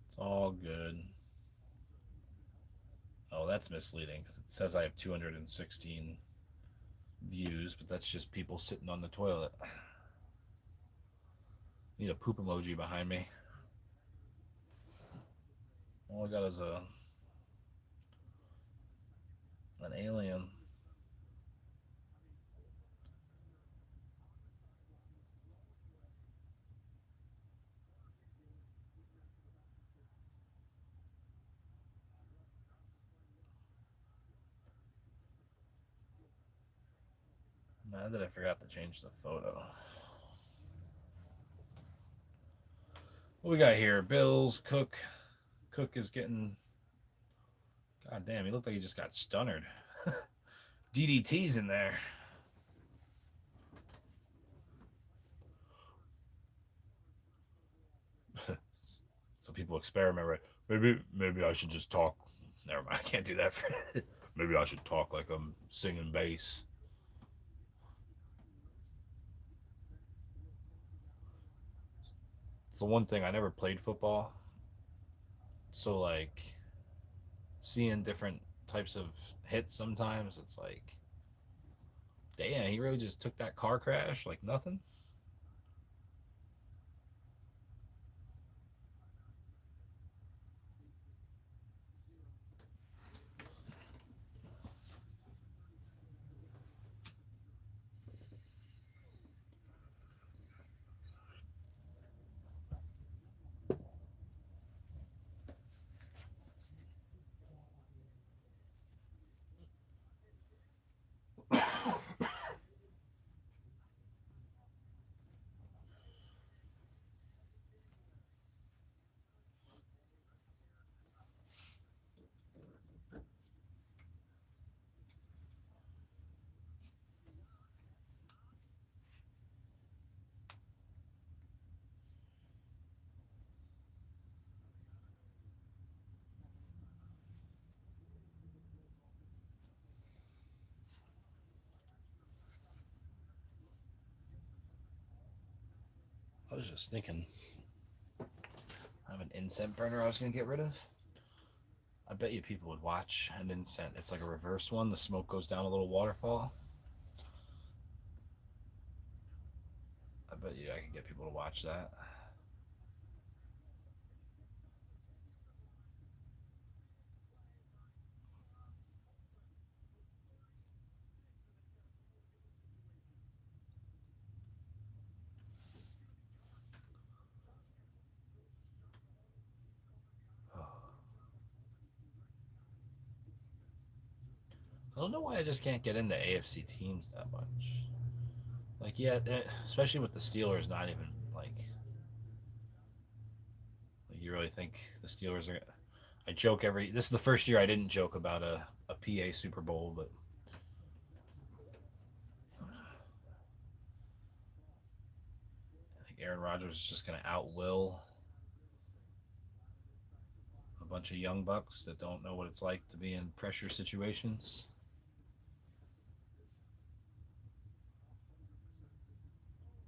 It's all good. Oh, that's misleading because it says I have 216 views, but that's just people sitting on the toilet. Need a poop emoji behind me. All I got is an alien. Mad that I forgot to change the photo. What we got here? Bills, Cook. Cook is getting. God damn, he looked like he just got stunnered. DDT's in there. So people experiment, right? Maybe I should just talk. Never mind, I can't do that. Maybe I should talk like I'm singing bass. It's the one thing I never played football, so like seeing different types of hits sometimes it's like, damn, he really just took that car crash like nothing. I was just thinking, I have an incense burner I was gonna get rid of. I bet you people would watch an incense. It's like a reverse one. The smoke goes down a little waterfall. I bet you I could get people to watch that. I don't know why I just can't get into AFC teams that much. Like, yeah, especially with the Steelers not even like you really think the Steelers are. I joke every. This is the first year I didn't joke about a PA Super Bowl, but I think Aaron Rodgers is just going to outwill a bunch of young bucks that don't know what it's like to be in pressure situations.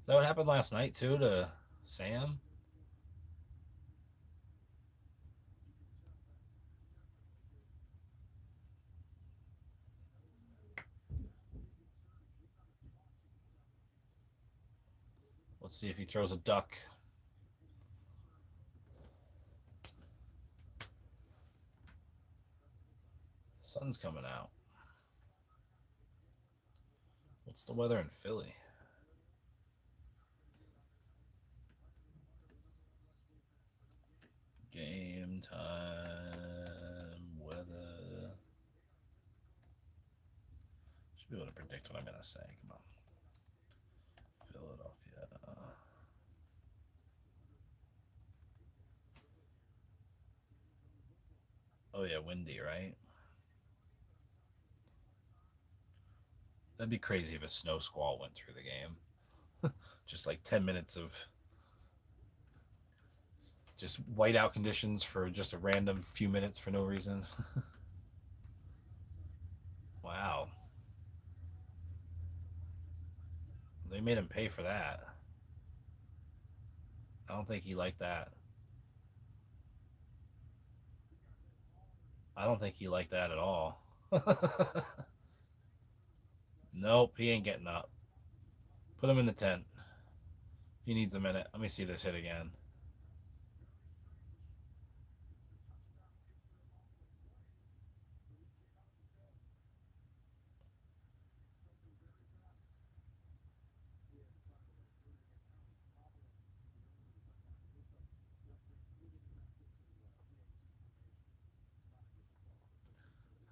Is that what happened last night too to Sam? Let's see if he throws a duck. Sun's coming out. What's the weather in Philly? Game time weather. Should be able to predict what I'm gonna say. Come on. Philadelphia. Oh yeah, windy, right? That'd be crazy if a snow squall went through the game. Just like 10 minutes of just whiteout conditions for just a random few minutes for no reason. Wow. They made him pay for that. I don't think he liked that. I don't think he liked that at all. Nope, he ain't getting up. Put him in the tent. He needs a minute. Let me see this hit again.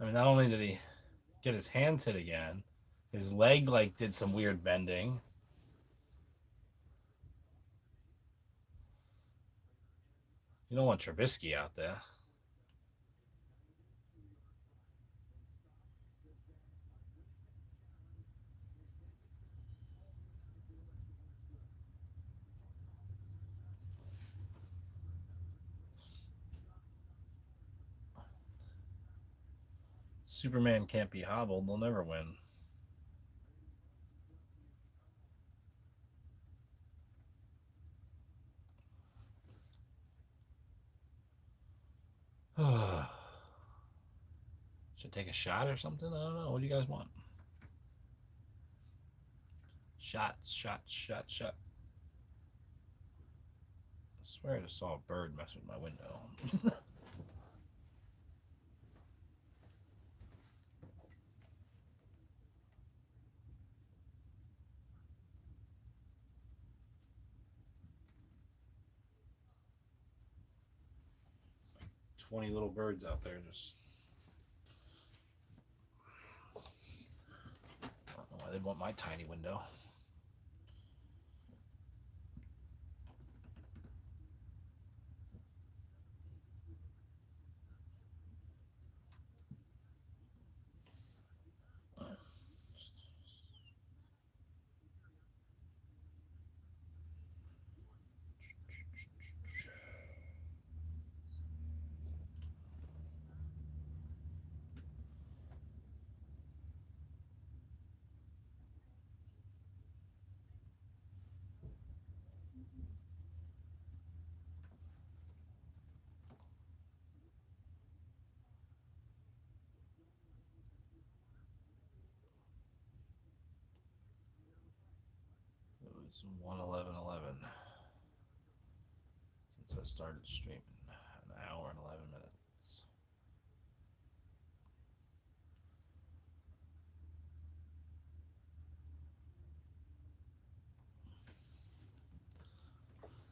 I mean, not only did he get his hands hit again, his leg like did some weird bending. You don't want Trubisky out there. Superman can't be hobbled. They'll never win. Should take a shot or something? I don't know. What do you guys want? Shots, shots, shot, shot. I swear I just saw a bird mess with my window. 20 little birds out there just. I don't know why they'd want my tiny window. It was 1:11:11 since I started streaming. An hour and 11 minutes.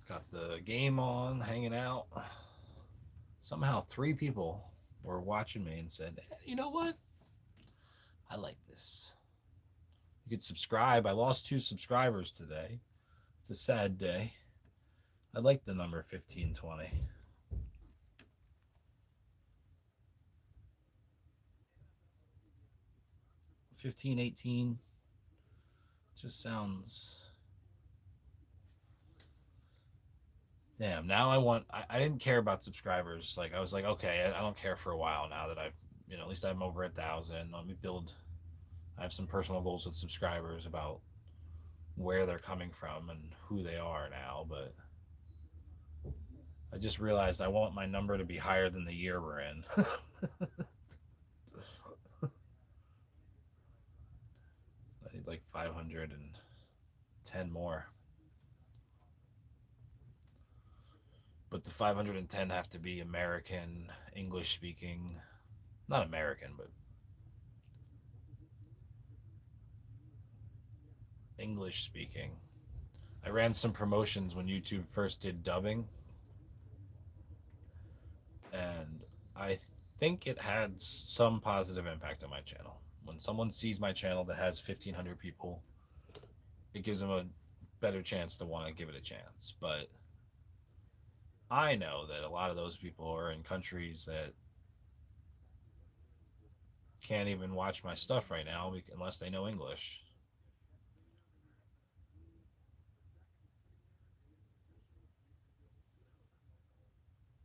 Got the game on, hanging out. Somehow 3 people were watching me and said, hey, you know what? I like this. You could subscribe. I lost 2 subscribers today. It's a sad day. I like the number 1520. $15.18 just sounds. Damn, now I didn't care about subscribers. Like I was like, okay, I don't care for a while now that I've, at least I'm over 1,000. Let me build. I have some personal goals with subscribers about where they're coming from and who they are now, but I just realized I want my number to be higher than the year we're in. I need like 510 more. But the 510 have to be American, English speaking. Not American, but English speaking. I ran some promotions when YouTube first did dubbing, and I think it had some positive impact on my channel. When someone sees my channel that has 1,500 people, it gives them a better chance to want to give it a chance. But I know that a lot of those people are in countries that can't even watch my stuff right now unless they know English.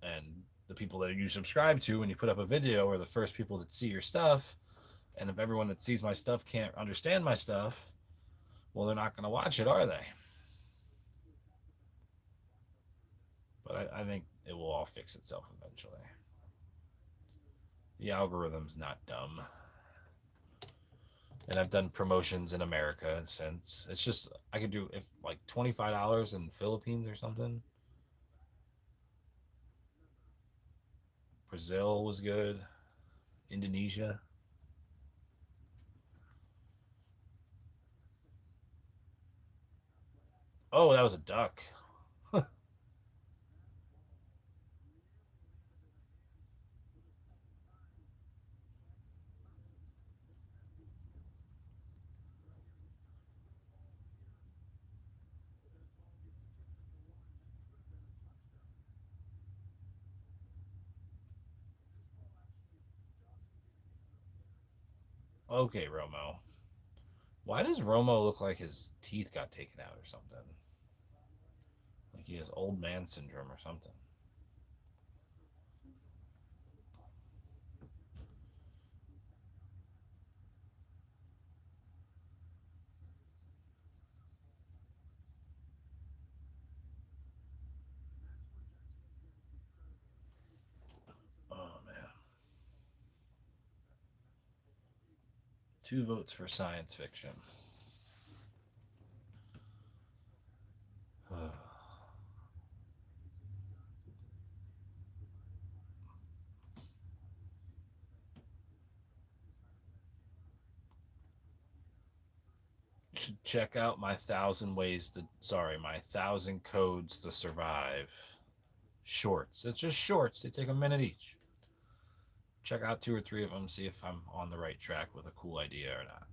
And the people that you subscribe to when you put up a video are the first people that see your stuff. And if everyone that sees my stuff can't understand my stuff, well, they're not going to watch it, are they? But I think it will all fix itself eventually. The algorithm's not dumb. And I've done promotions in America since. It's just, I could do if like $25 in Philippines or something. Brazil was good. Indonesia. Oh, that was a duck. Okay, Romo. Why does Romo look like his teeth got taken out or something? Like he has old man syndrome or something. Oh, man. 2 votes for science fiction. Should check out my 1,000 codes to survive shorts. It's just shorts. They take a minute each. Check out 2 or 3 of them, see if I'm on the right track with a cool idea or not.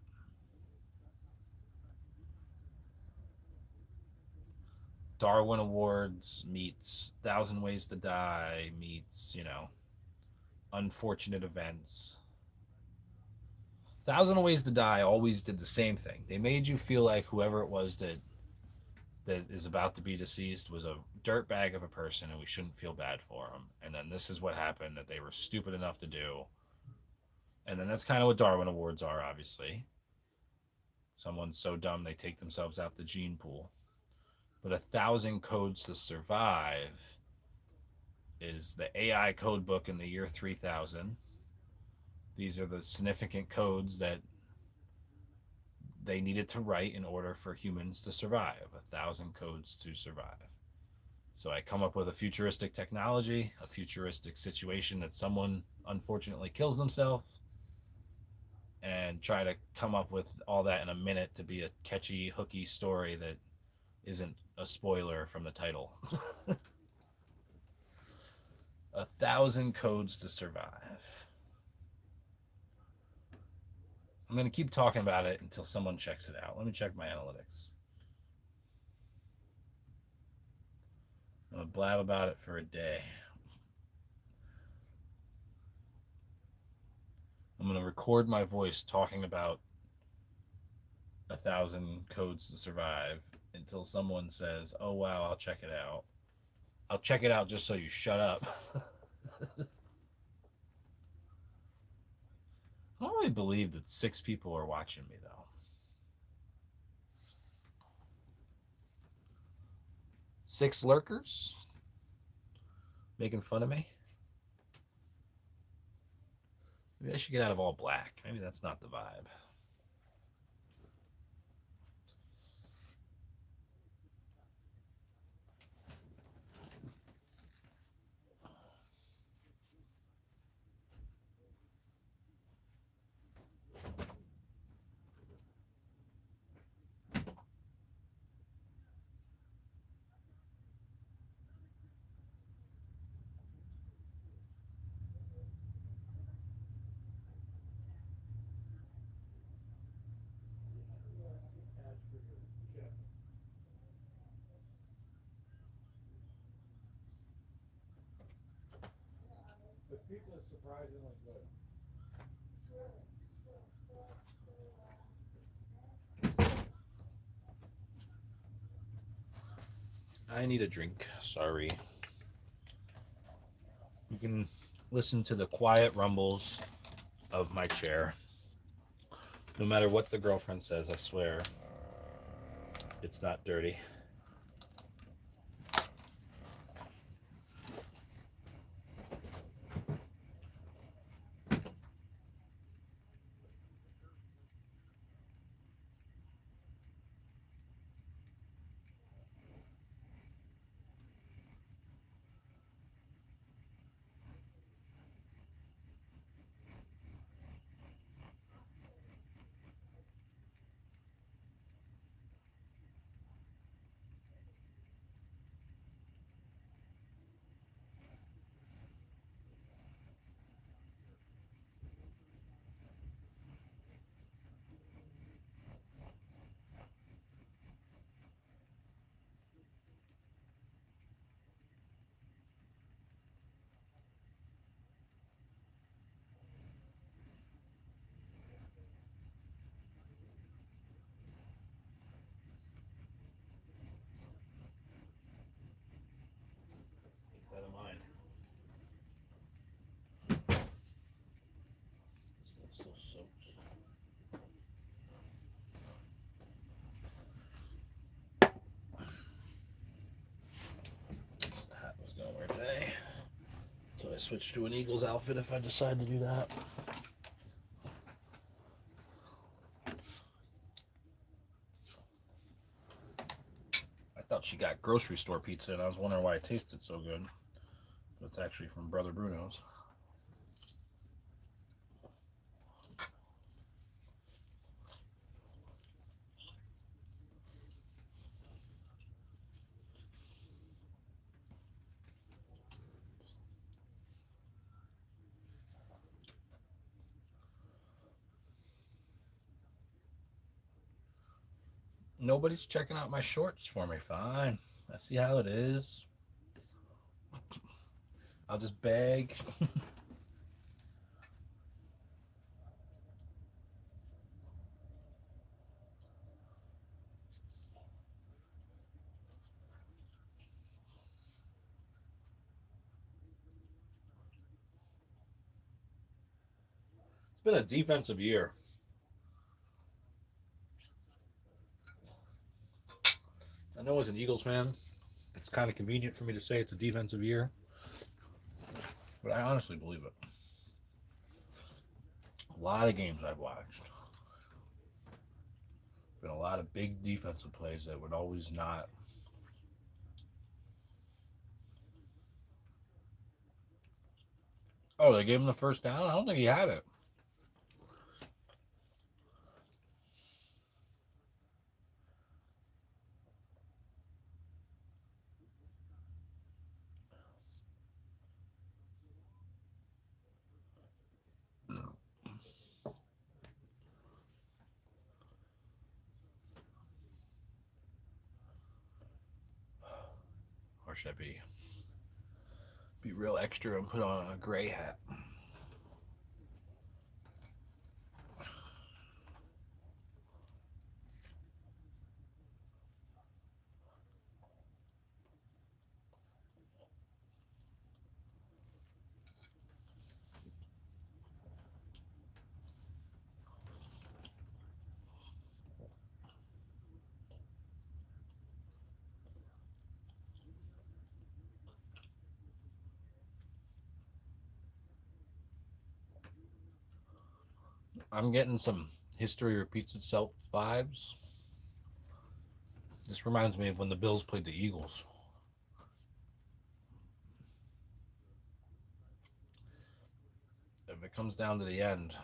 Darwin Awards meets 1,000 Ways to Die meets, unfortunate events. 1,000 Ways to Die always did the same thing. They made you feel like whoever it was that is about to be deceased was a dirtbag of a person and we shouldn't feel bad for him. And then this is what happened that they were stupid enough to do. And then that's kind of what Darwin Awards are, obviously. Someone's so dumb they take themselves out the gene pool. But 1,000 Codes to Survive is the AI code book in the year 3000. These are the significant codes that they needed to write in order for humans to survive. 1,000 Codes to Survive. So I come up with a futuristic technology, a futuristic situation that someone unfortunately kills themselves, and try to come up with all that in a minute to be a catchy, hooky story that isn't a spoiler from the title. 1,000 Codes to Survive. I'm going to keep talking about it until someone checks it out. Let me check my analytics. I'm going to blab about it for a day. I'm going to record my voice talking about 1,000 Codes to Survive until someone says, oh, wow, I'll check it out. I'll check it out just so you shut up. I don't really believe that 6 people are watching me, though. 6 lurkers making fun of me. Maybe I should get out of all black. Maybe that's not the vibe. pizza is surprisingly good. I need a drink. Sorry. You can listen to the quiet rumbles of my chair. No matter what the girlfriend says, I swear, it's not dirty. Keep that in mind. This thing's still soaked. This hat was gonna wear today. So I switched to an Eagles outfit if I decide to do that. I thought she got grocery store pizza and I was wondering why it tasted so good. But it's actually from Brother Bruno's. Nobody's checking out my shorts for me. Fine. I see how it is. I'll just beg. It's been a defensive year. I know as an Eagles fan, it's kind of convenient for me to say it's a defensive year, but I honestly believe it. A lot of games I've watched. Been a lot of big defensive plays that would always not. Oh, they gave him the first down? I don't think he had it. Or should I be real extra and put on a gray hat? I'm getting some history repeats itself vibes. This reminds me of when the Bills played the Eagles. If it comes down to the end,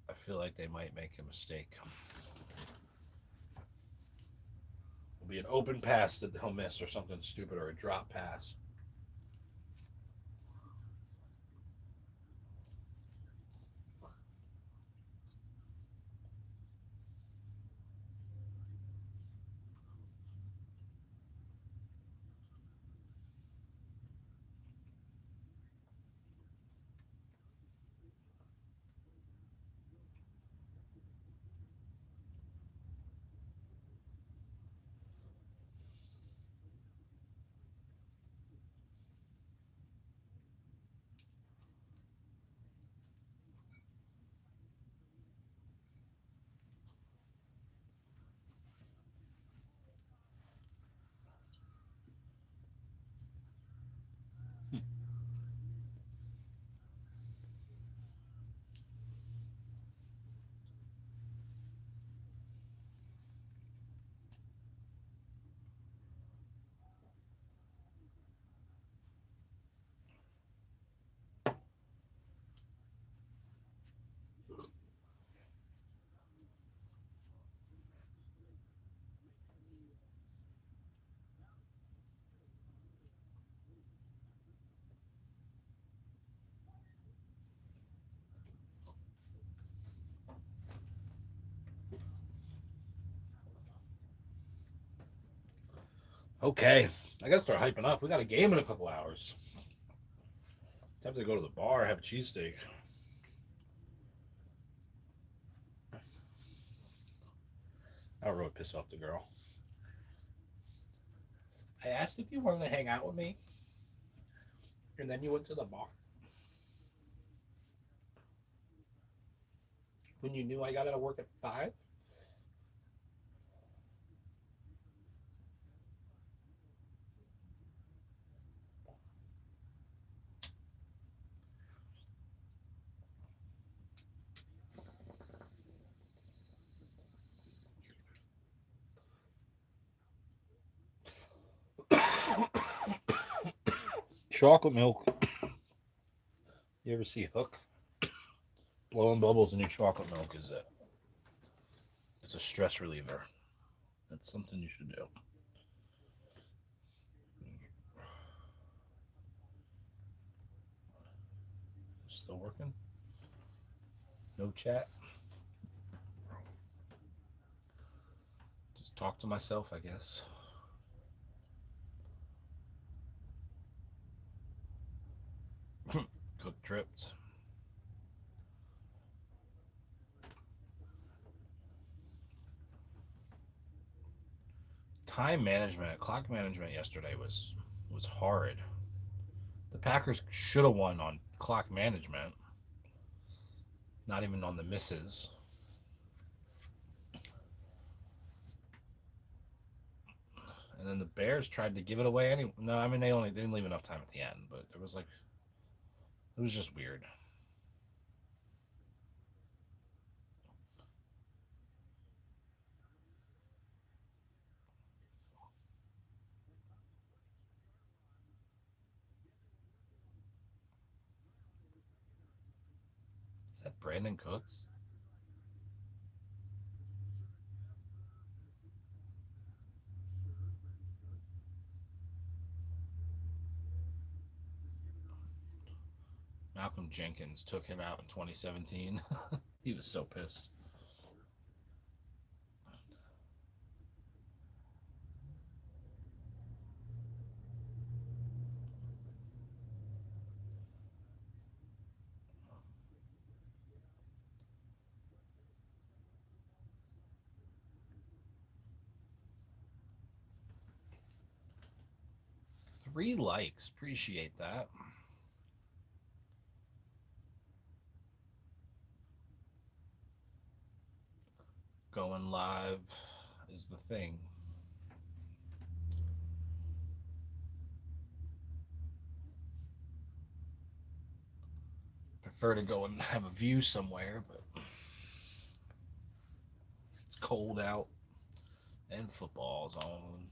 I feel like they might make a mistake. It'll be an open pass that they'll miss or something stupid, or a drop pass. Okay, I gotta start hyping up. We got a game in a couple hours. Time to go to the bar, have a cheesesteak. That'll really piss off the girl. I asked if you wanted to hang out with me, and then you went to the bar. When you knew I got out of work at 5? Chocolate milk. You ever see Hook? Blowing bubbles in your chocolate milk is it? It's a stress reliever. That's something you should do. Still working? No chat? Just talk to myself, I guess. Cook tripped. Time management, clock management yesterday was horrid. The Packers should have won on clock management, not even on the misses. And then the Bears tried to give it away anyway. No, I mean they didn't leave enough time at the end, but it was just weird. Is that Brandon Cooks? Malcolm Jenkins took him out in 2017. He was so pissed. Three likes. Appreciate that. Going live is the thing. Prefer to go and have a view somewhere, but it's cold out and football's on.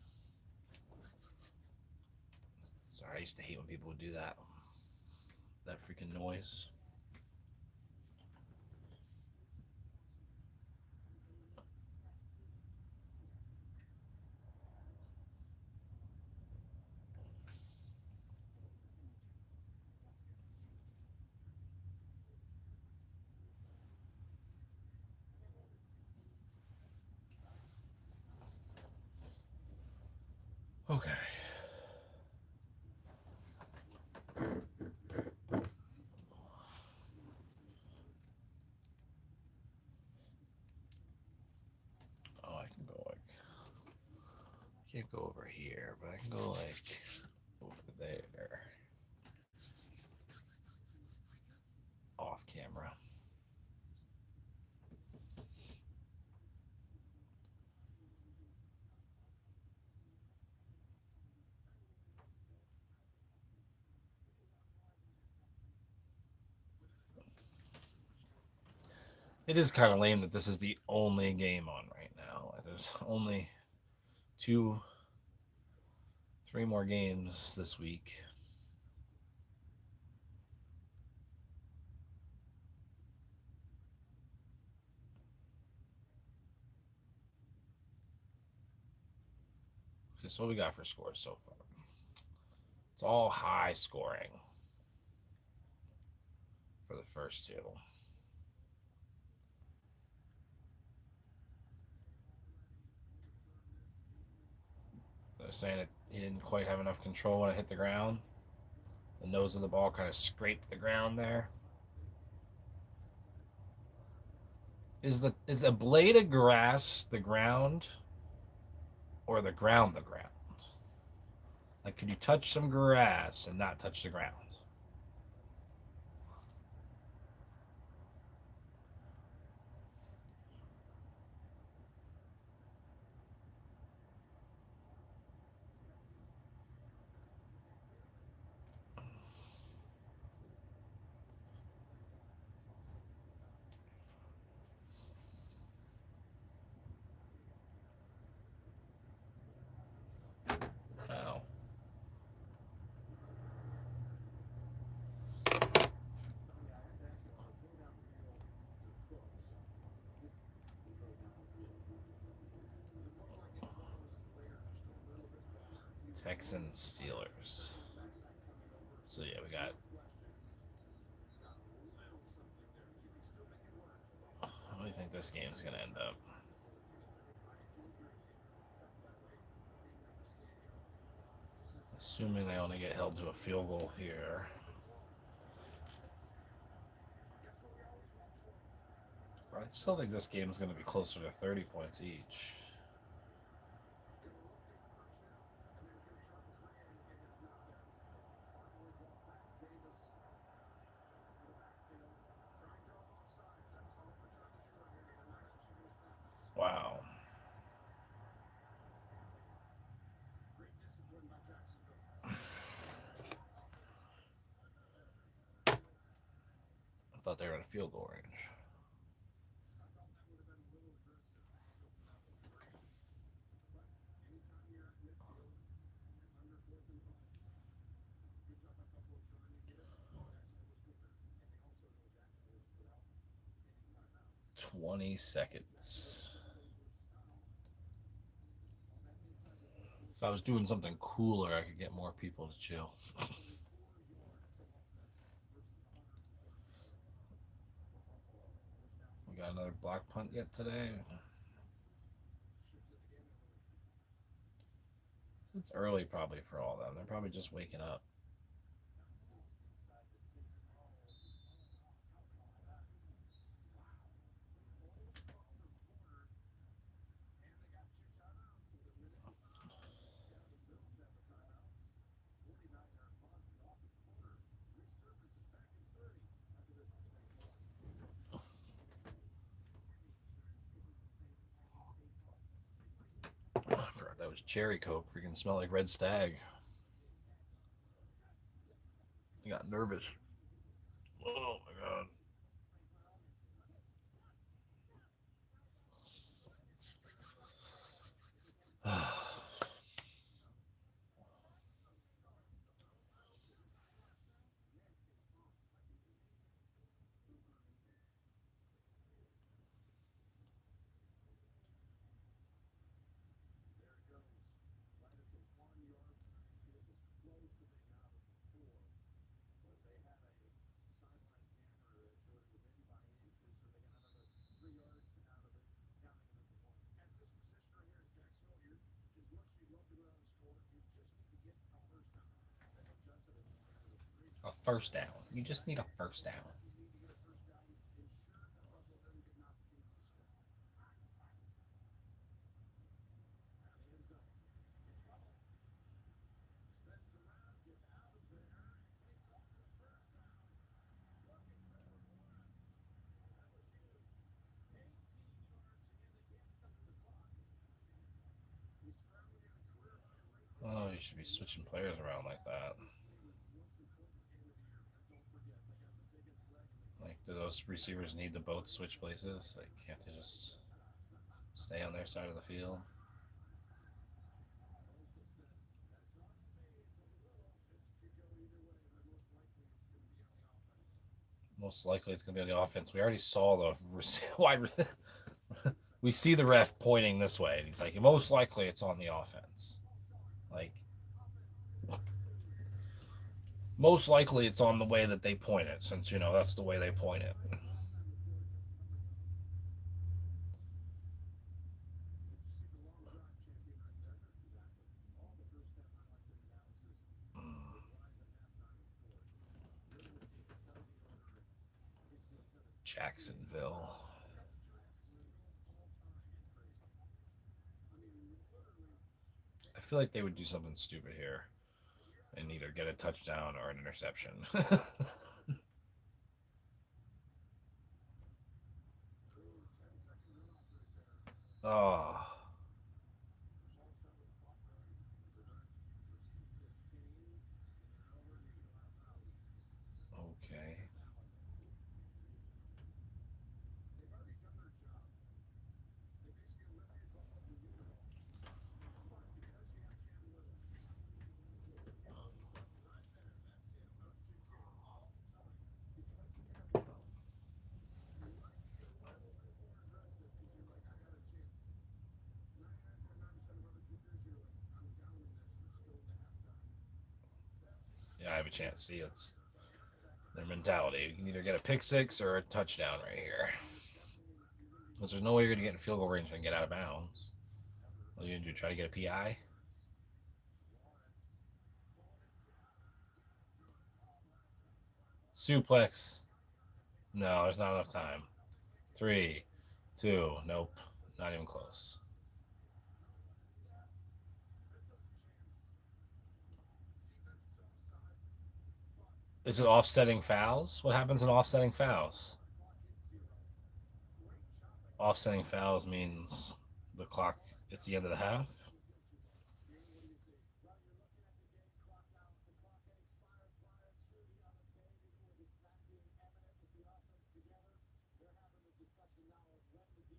Sorry, I used to hate when people would do that. That freaking noise. Okay. Oh, I can go I can't go over here, but I can go over there. Off camera. It is kind of lame that this is the only game on right now. There's only 3 more games this week. Okay, so what we got for scores so far? It's all high scoring for the first 2. was saying it, he didn't quite have enough control when it hit the ground. The nose of the ball kind of scraped the ground there. Is the blade of grass the ground, or the ground the ground? Like, could you touch some grass and not touch the ground? Wow. Texans, Steelers. So yeah, we got. How do you think this game's gonna end up? Assuming they only get held to a field goal here. I still think this game is going to be closer to 30 points each. Wow. I thought they were in a field goal range. $20. If I was doing something cooler, I could get more people to chill. We got another block punt yet today. It's early probably for all of them. They're probably just waking up. I forgot that was cherry coke. Freaking smell like red stag. I got nervous. Oh my god. 1st down. You just need a 1st down. Oh, you should be switching players around like that. Like, do those receivers need to both switch places? Like, can't they just stay on their side of the field? Most likely it's going to be on the offense. We already saw the wide. We see the ref pointing this way, and he's like, most likely it's on the offense. Like, most likely it's on the way that they point it, since, that's the way they point it. Jacksonville. I feel like they would do something stupid here and either get a touchdown or an interception. Oh, okay. Yeah, I have a chance. See, it's their mentality. You can either get a pick six or a touchdown right here. Because there's no way you're going to get in field goal range and get out of bounds. What are you going to do? Try to get a PI? Suplex. No, there's not enough time. 3, 2, nope. Not even close. Is it offsetting fouls? What happens in offsetting fouls? Offsetting fouls means the clock, it's the end of the half.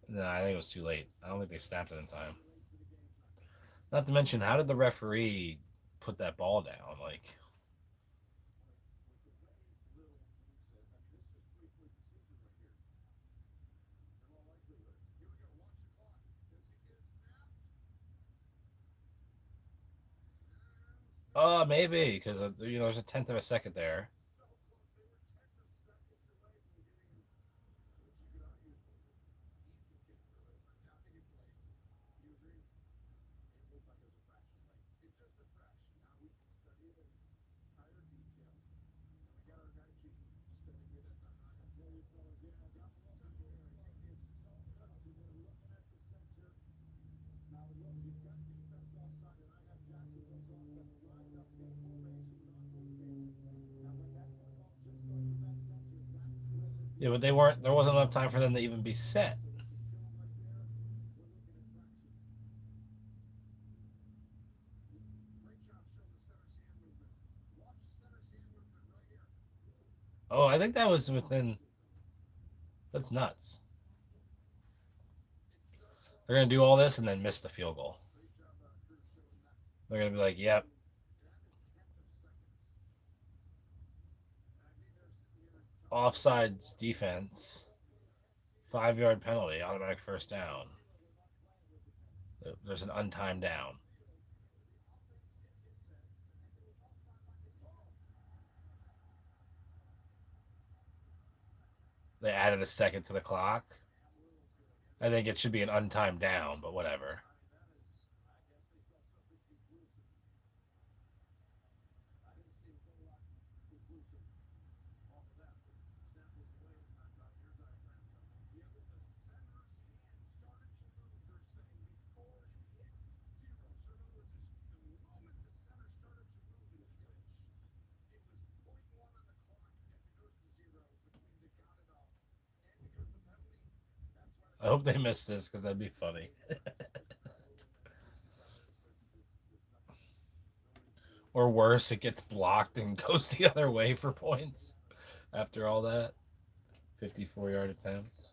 No, I think it was too late. I don't think they snapped it in time. Not to mention, how did the referee put that ball down? Like, maybe because there's a tenth of a second there. Yeah, but they weren't. There wasn't enough time for them to even be set. Oh, I think that was within. That's nuts. They're gonna do all this and then miss the field goal. They're gonna be like, "Yep, offsides defense, 5-yard penalty, automatic first down." There's an untimed down. They added a second to the clock. I think it should be an untimed down, but whatever. I hope they miss this because that'd be funny. Or worse, it gets blocked and goes the other way for points after all that. 54-yard attempts.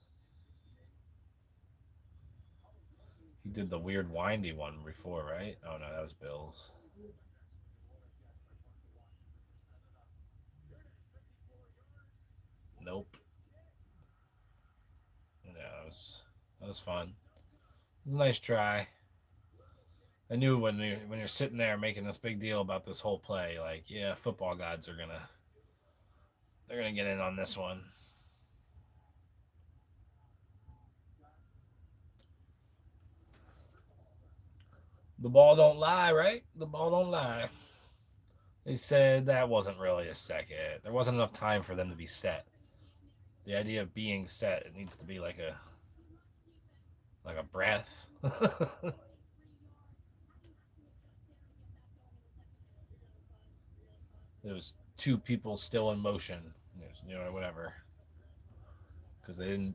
He did the weird windy one before, right? Oh no, that was Bills. Nope. Yeah, that was fun. It was a nice try. I knew when you're sitting there making this big deal about this whole play, like, yeah, football gods they're gonna get in on this one. The ball don't lie, right? The ball don't lie. They said that wasn't really a second. There wasn't enough time for them to be set. The idea of being set, it needs to be like a breath. There was two people still in motion. There's, whatever, because they didn't.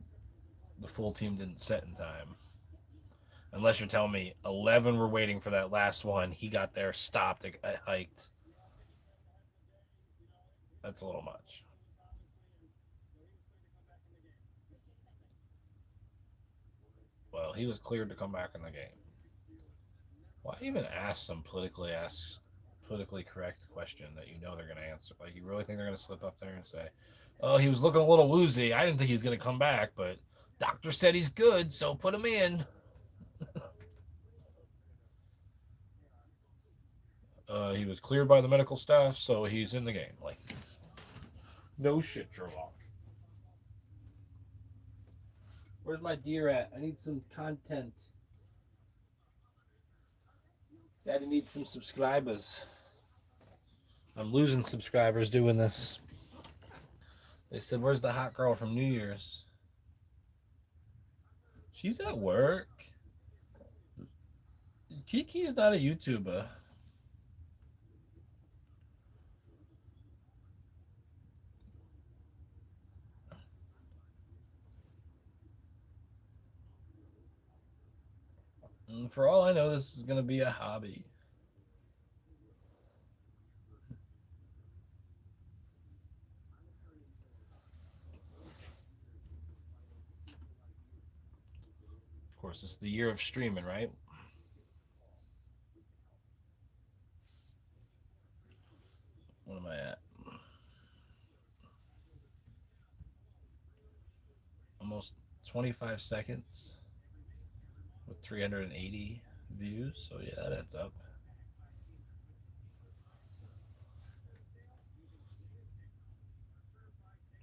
The full team didn't set in time. Unless you're telling me 11 were waiting for that last one. He got there, stopped, hiked. That's a little much. Well, he was cleared to come back in the game. Why even ask some politically correct question that you know they're going to answer? Like, you really think they're going to slip up there and say, "Oh, he was looking a little woozy. I didn't think he was going to come back, but doctor said he's good, so put him in." He was cleared by the medical staff, so he's in the game. Like, no shit, Sherlock. Where's my deer at? I need some content. Daddy needs some subscribers. I'm losing subscribers doing this. They said, "Where's the hot girl from New Year's?" She's at work. Kiki's not a YouTuber. And for all I know, this is going to be a hobby. Of course, it's the year of streaming, right? What am I at? Almost 25 seconds with 380 views. So, yeah, that adds up.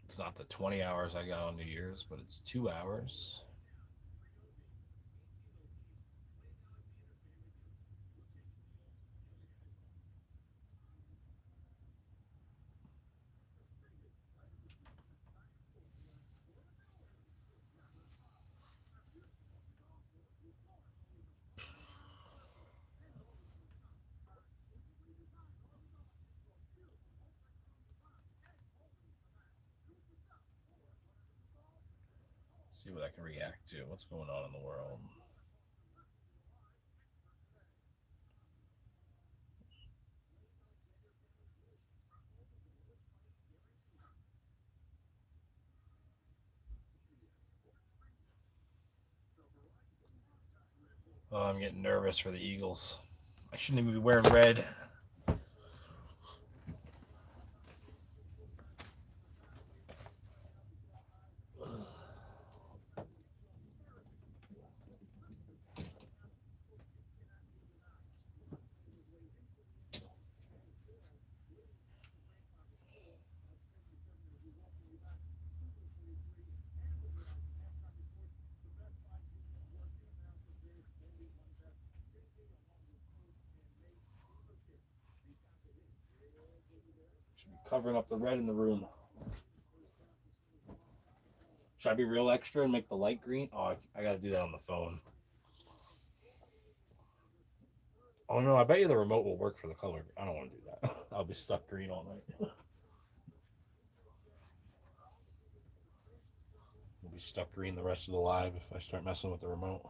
It's not the 20 hours I got on New Year's, but it's 2 hours. See what I can react to. What's going on in the world? Oh, I'm getting nervous for the Eagles. I shouldn't even be wearing red. Should be covering up the red in the room. Should I be real extra and make the light green? Oh, I gotta do that on the phone. Oh no, I bet you the remote will work for the color. I don't want to do that. I'll be stuck green all night. We'll be stuck green the rest of the live if I start messing with the remote.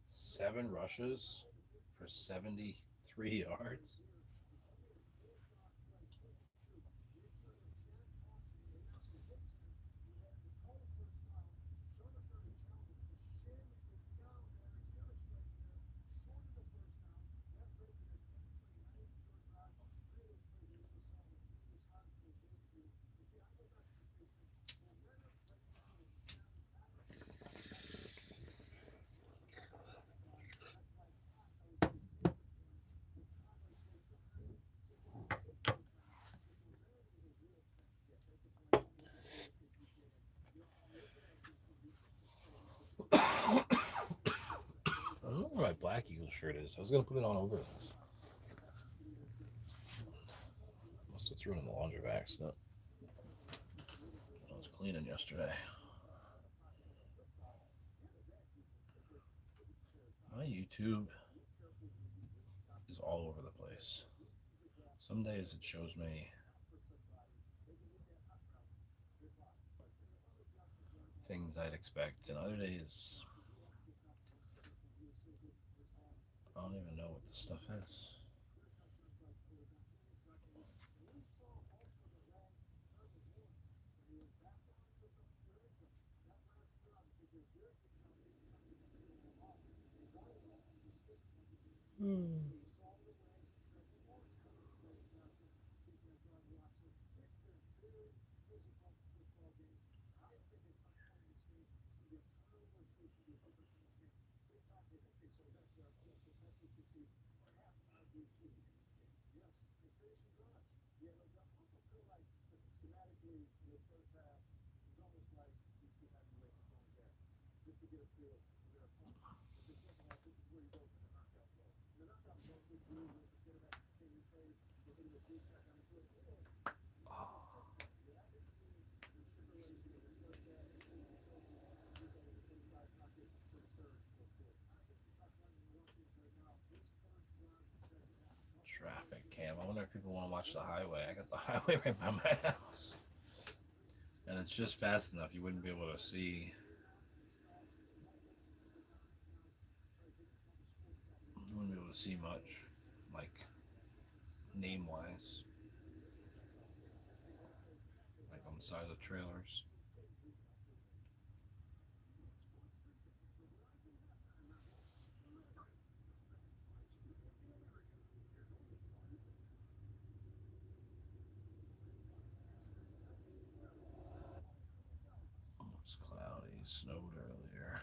7 rushes for 73 yards. Black Eagle shirt is. I was gonna put it on over this. Must have thrown it in the laundry by accident. I was cleaning yesterday. My YouTube is all over the place. Some days it shows me things I'd expect, and other days I don't even know what this stuff is. Traffic cam. I wonder if people want to watch the highway. I got the highway right by my house. And it's just fast enough you wouldn't be able to see. You wouldn't be able to see much. Like, name wise. Like on the side of the trailers. It's cloudy, snowed earlier.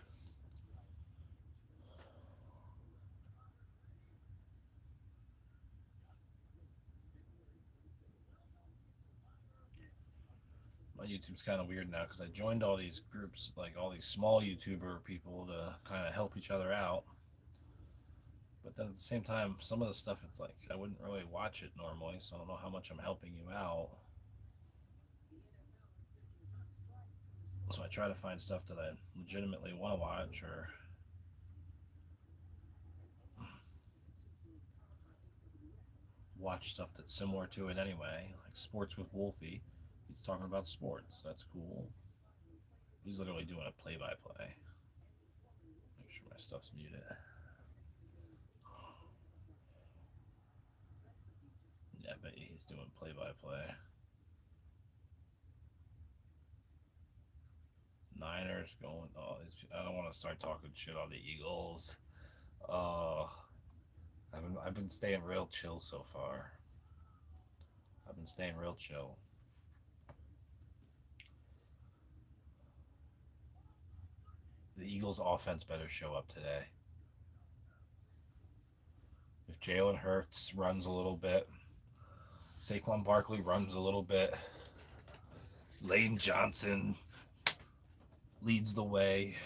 My YouTube's kind of weird now because I joined all these groups, like all these small YouTuber people to kind of help each other out. But then at the same time, some of the stuff, it's like I wouldn't really watch it normally, so I don't know how much I'm helping you out. So I try to find stuff that I legitimately want to watch, or watch stuff that's similar to it anyway, like Sports with Wolfie. He's talking about sports. That's cool. He's literally doing a play-by-play. Make sure my stuff's muted. Yeah, I bet he's doing play-by-play. Niners going. Oh, I don't want to start talking shit on the Eagles. I've been staying real chill so far. I've been staying real chill. The Eagles' offense better show up today. If Jalen Hurts runs a little bit, Saquon Barkley runs a little bit, Lane Johnson leads the way.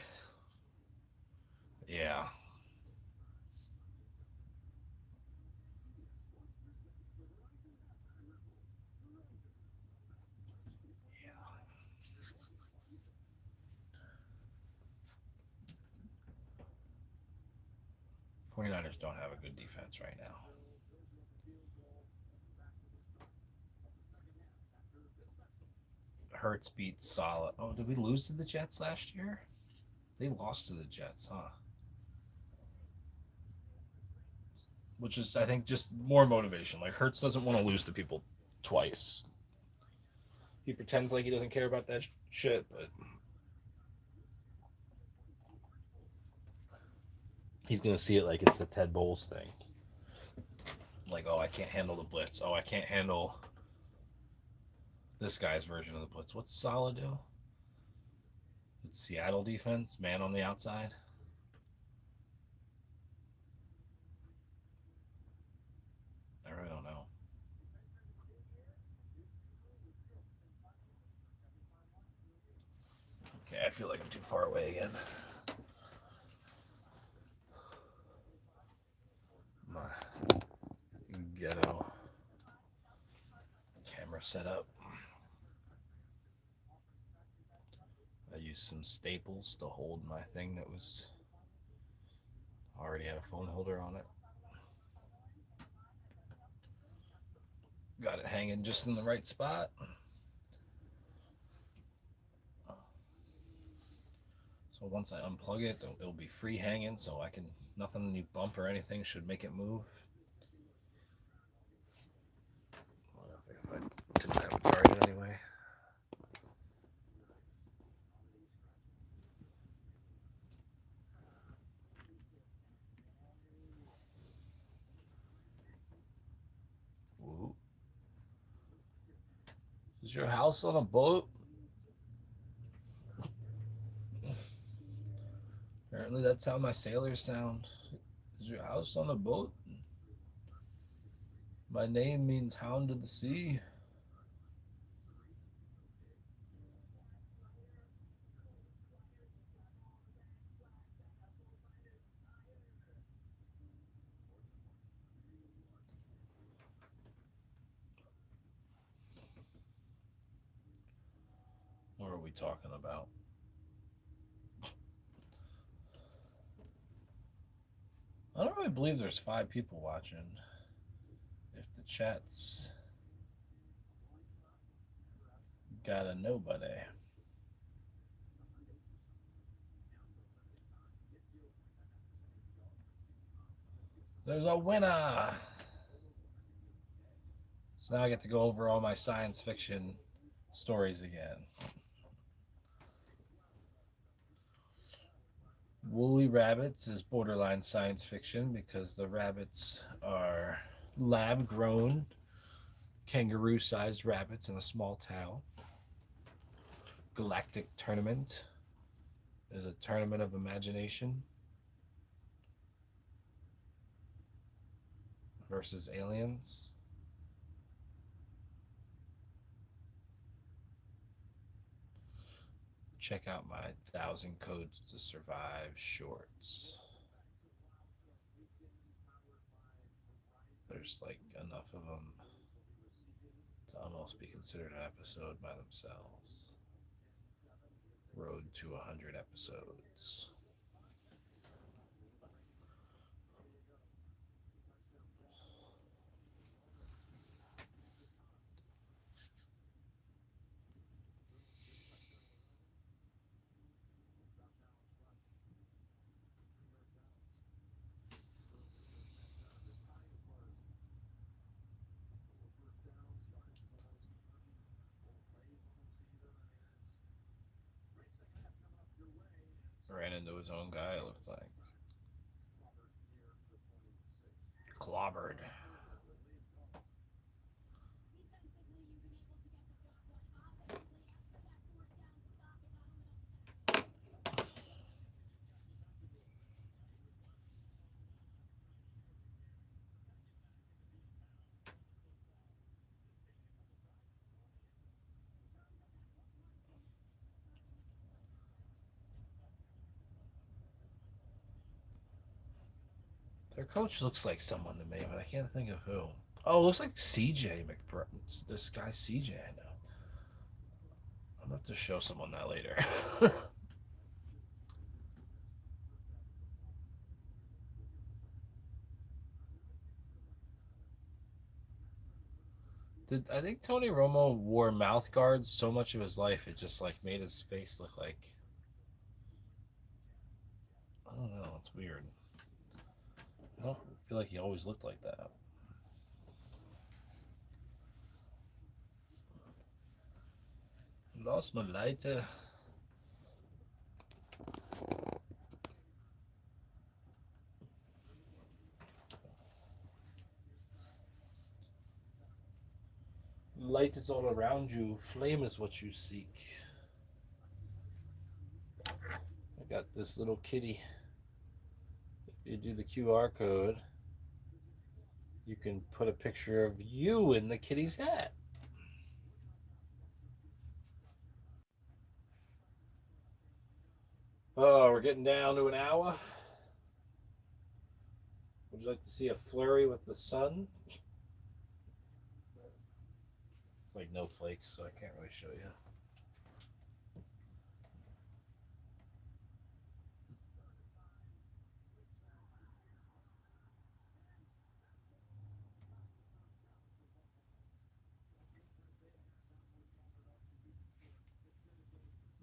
Yeah. Yeah. 49ers don't have a good defense right now. Hurts beats solid. Oh, did we lose to the Jets last year? They lost to the Jets, huh? Which is, I think, just more motivation. Like, Hurts doesn't want to lose to people twice. He pretends like he doesn't care about that shit, but he's going to see it like it's the Ted Bowles thing. Like, oh, I can't handle the blitz. Oh, I can't handle this guy's version of the blitz. What's Saleh do? It's Seattle defense, man on the outside. I really don't know. Okay, I feel like I'm too far away again. set up. I used some staples to hold my thing that was already had a phone holder on it. Got it hanging just in the right spot. So once I unplug it, it'll be free hanging, so I can, nothing any bump or anything should make it move. If I didn't have it charged anyway. Ooh. Is your house on a boat? Apparently that's how my sailors sound. Is your house on a boat? My name means hound of the sea. What are we talking about? I don't really believe there's 5 people watching. If the chat's got a nobody. There's a winner! So now I get to go over all my science fiction stories again. Woolly Rabbits is borderline science fiction because the rabbits are lab-grown, kangaroo-sized rabbits in a small town. Galactic Tournament is a tournament of imagination versus aliens. Check out my 1,000 Codes to Survive shorts. There's like enough of them to almost be considered an episode by themselves. Road to 100 episodes. Ran into his own guy, it looked like. Clobbered. Their coach looks like someone to me, but I can't think of who. Oh, it looks like CJ McBride. This guy CJ I know. I'll have to show someone that later. I think Tony Romo wore mouth guards so much of his life it just like made his face look like, I don't know, it's weird. I don't feel like he always looked like that. Lost my lighter. Light is all around you. Flame is what you seek. I got this little kitty. If you do the QR code, you can put a picture of you in the kitty's hat. Oh, we're getting down to an hour. Would you like to see a flurry with the sun? It's like no flakes, so I can't really show you.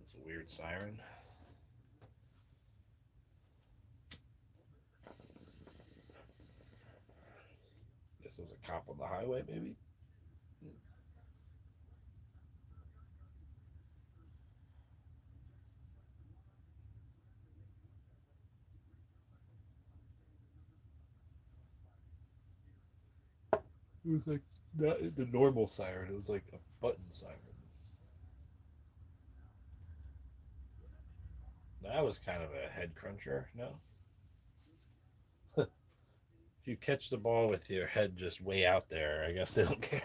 It's a weird siren. Guess there's a cop on the highway, maybe. It was like not the normal siren. It was like a button siren. That was kind of a head cruncher. No, if you catch the ball with your head just way out there, I guess they don't care.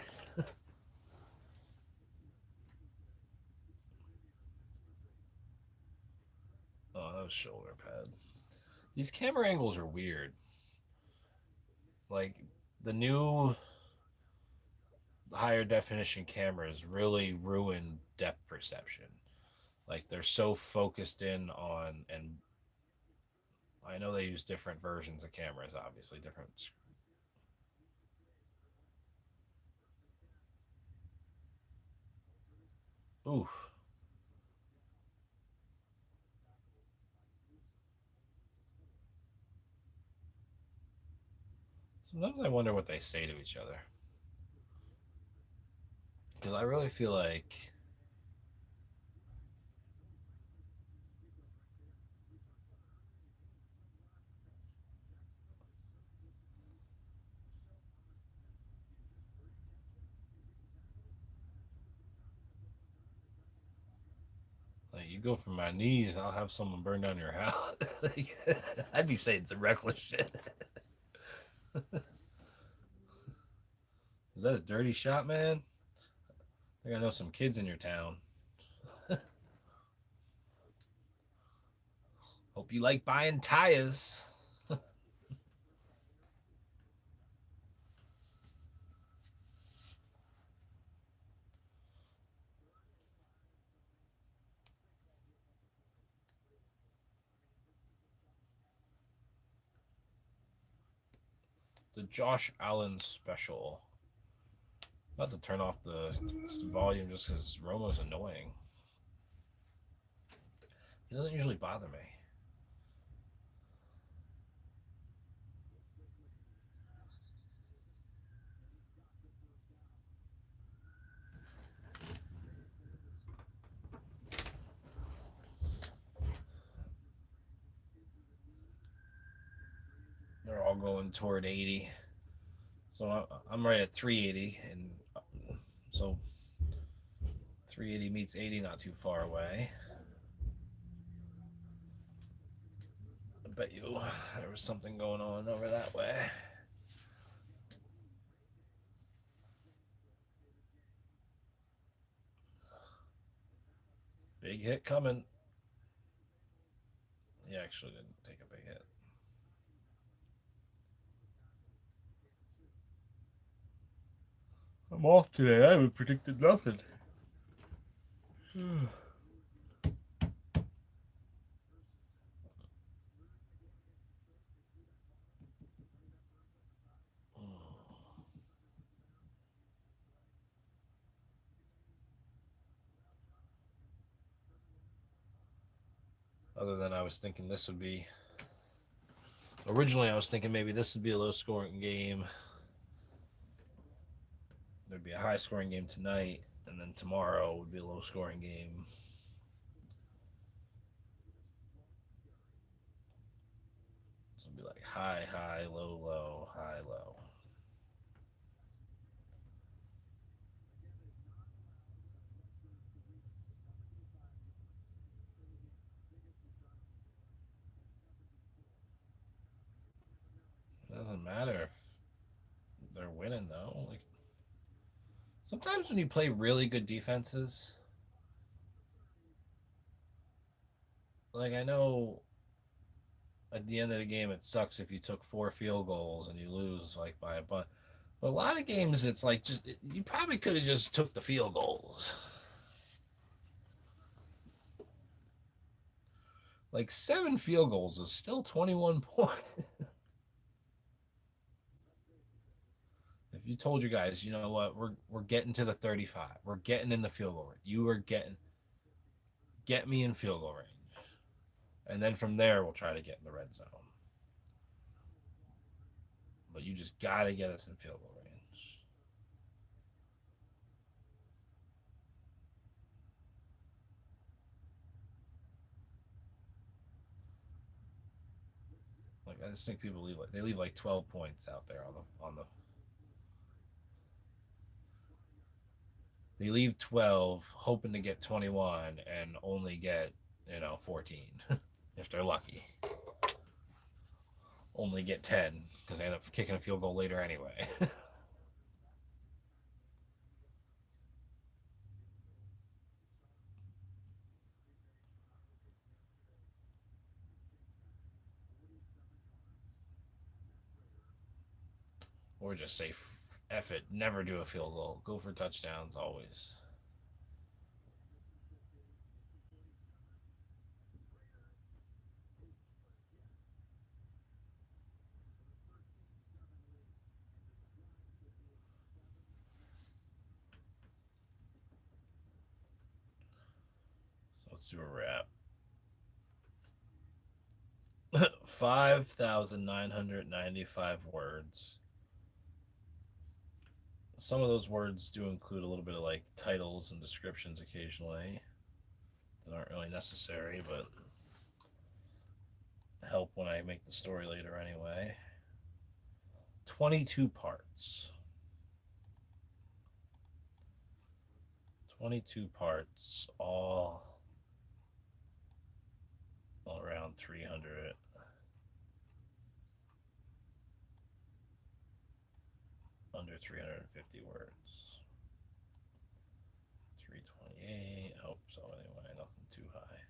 Oh, that was shoulder pad. These camera angles are weird. Like the new higher definition cameras really ruin depth perception. Like they're so focused in on, and I know they use different versions of cameras, obviously different. Ooh, sometimes I wonder what they say to each other because I really feel like you go for my knees, I'll have someone burn down your house. Like, I'd be saying some reckless shit. Is that a dirty shot, man? I think I know some kids in your town. Hope you like buying tires. The Josh Allen special. About to turn off the volume just because Romo's annoying. He doesn't usually bother me. They're all going toward 80. So I'm right at 380. And so 380 meets 80, not too far away. I bet you there was something going on over that way. Big hit coming. He actually didn't take a big hit. I'm off today. I haven't predicted nothing. Other than I was thinking this would be. Originally, I was thinking maybe this would be a low scoring game. There'd be a high scoring game tonight, and then tomorrow would be a low scoring game. So it'd be like high, high, low, low, high, low. It doesn't matter if they're winning though. Like sometimes when you play really good defenses, like I know at the end of the game it sucks if you took 4 field goals and you lose like by a bunch. But a lot of games, it's like you probably could have just took the field goals. Like 7 field goals is still 21 points. If you told your guys, you know what, we're getting to the 35, we're getting in the field goal range. You are get me in field goal range, and then from there we'll try to get in the red zone. But you just gotta get us in field goal range. Like I just think people leave like 12 points out there on the they leave 12 hoping to get 21 and only get 14 if they're lucky. Only get 10 because they end up kicking a field goal later anyway. Or just say F it, never do a field goal, go for touchdowns always. So let's do a wrap. 5,995 words. Some of those words do include a little bit of like titles and descriptions occasionally that aren't really necessary, but help when I make the story later anyway. 22 parts. 22 parts, all around 300, under 350 words. 328. Hope so anyway, nothing too high.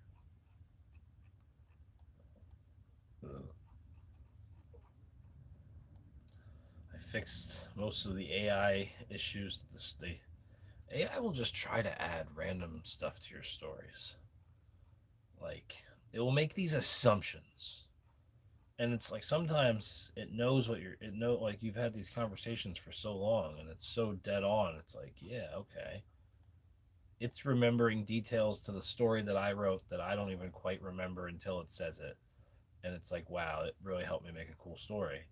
I fixed most of the AI issues. The AI will just try to add random stuff to your stories. Like it will make these assumptions, and it's like sometimes it knows what like you've had these conversations for so long, and it's so dead on. It's like, yeah, okay. It's remembering details to the story that I wrote that I don't even quite remember until it says it, and it's like, wow, it really helped me make a cool story.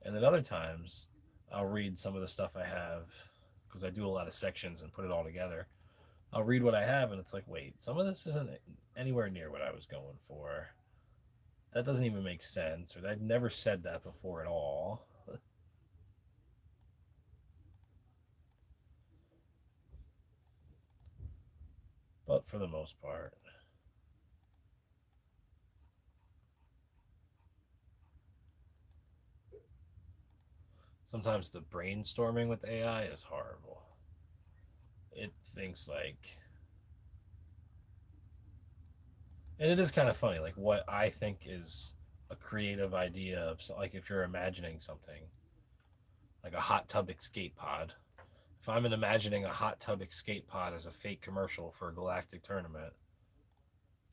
And then other times, I'll read some of the stuff I have because I do a lot of sections and put it all together. I'll read what I have, and it's like, wait, some of this isn't anywhere near what I was going for. That doesn't even make sense, or I've never said that before at all. But for the most part, sometimes the brainstorming with AI is horrible. It thinks like, and it is kind of funny, like what I think is a creative idea of, like if you're imagining something, like a hot tub escape pod. If I'm imagining a hot tub escape pod as a fake commercial for a galactic tournament,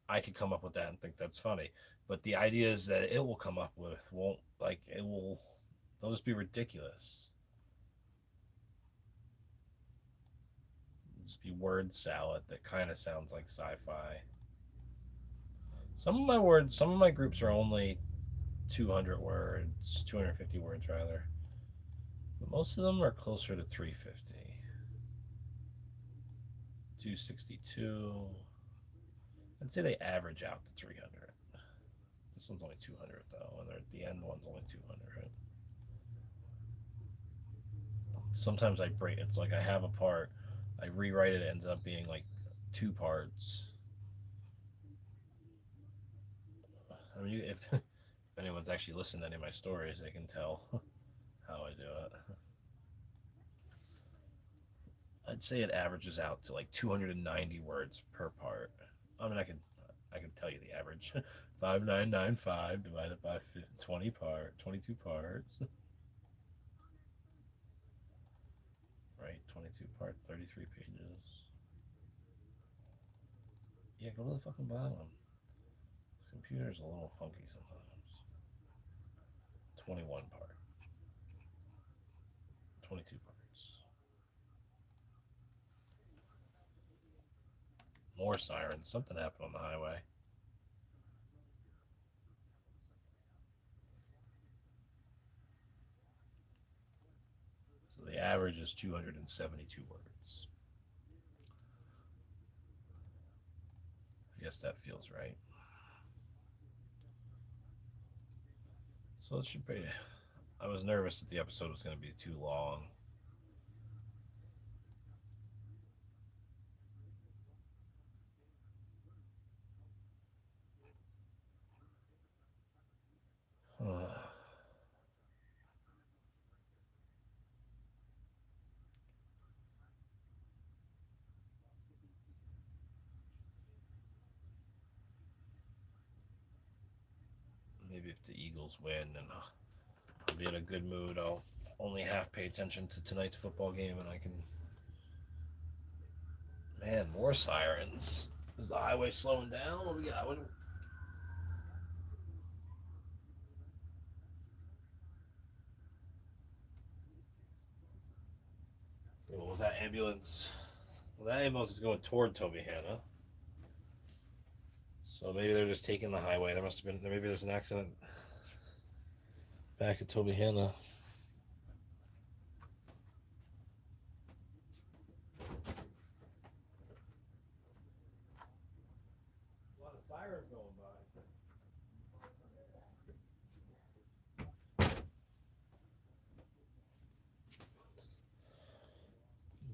I could come up with that and think that's funny. But the ideas that it will come up with won't, like, it will, they'll just be ridiculous. It'll just be word salad that kind of sounds like sci-fi. Some of my groups are only 200 words, 250 words rather. But most of them are closer to 350. 262. I'd say they average out to 300. This one's only 200 though, and the end one's only 200. Sometimes I break. It's like I have a part, I rewrite it. It ends up being like 2 parts. I mean, if anyone's actually listened to any of my stories, they can tell how I do it. I'd say it averages out to like 290 words per part. I mean, I can tell you the average. 5995 divided by 22 parts. Right, 22 part, 33 pages. Yeah, go to the fucking bottom. This computer's a little funky sometimes. 21 part. 22 parts. More sirens. Something happened on the highway. So the average is 272 words. I guess that feels right. So it should be. I was nervous that the episode was going to be too long. Maybe if the Eagles win and I'll be in a good mood, I'll only half pay attention to tonight's football game and I can. Man, more sirens. Is the highway slowing down? What do we got? What was that ambulance? Well, that ambulance is going toward Toby Hanna. So maybe they're just taking the highway. There must have been. Maybe there's an accident back at Toby Hanna. A lot of sirens going by.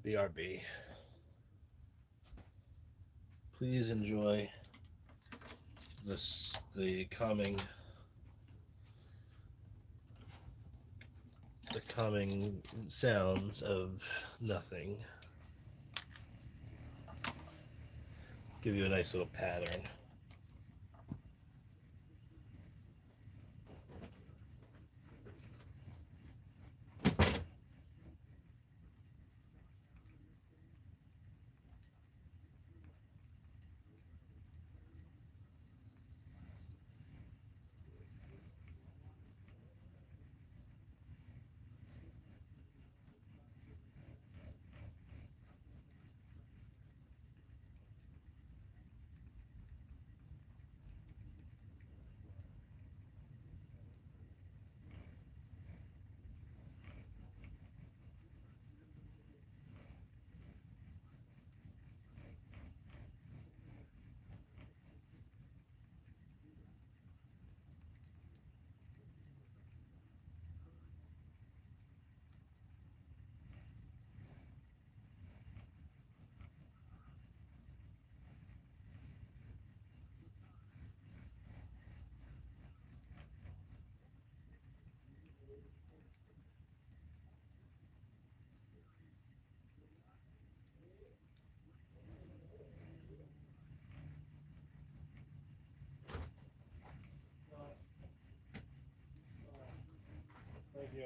BRB. Please enjoy the calming sounds of nothing. Give you a nice little pattern. Thank you.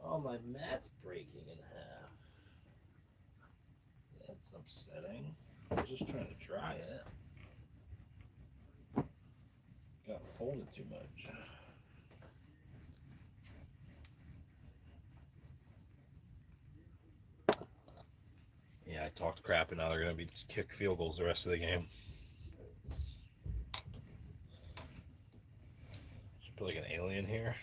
Oh, my mat's breaking in half. That's upsetting. I'm just trying to dry it. Got folded too much. Yeah, I talked crap and now they're going to be kick field goals the rest of the game. Should put like an alien here.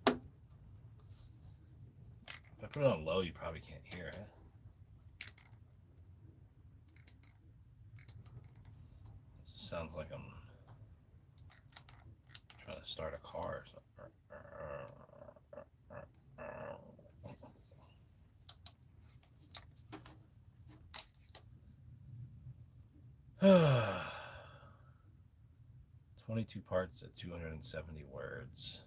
If I put it on low, you probably can't hear it. It just sounds like I'm trying to start a car or something. 22 parts at 270 words.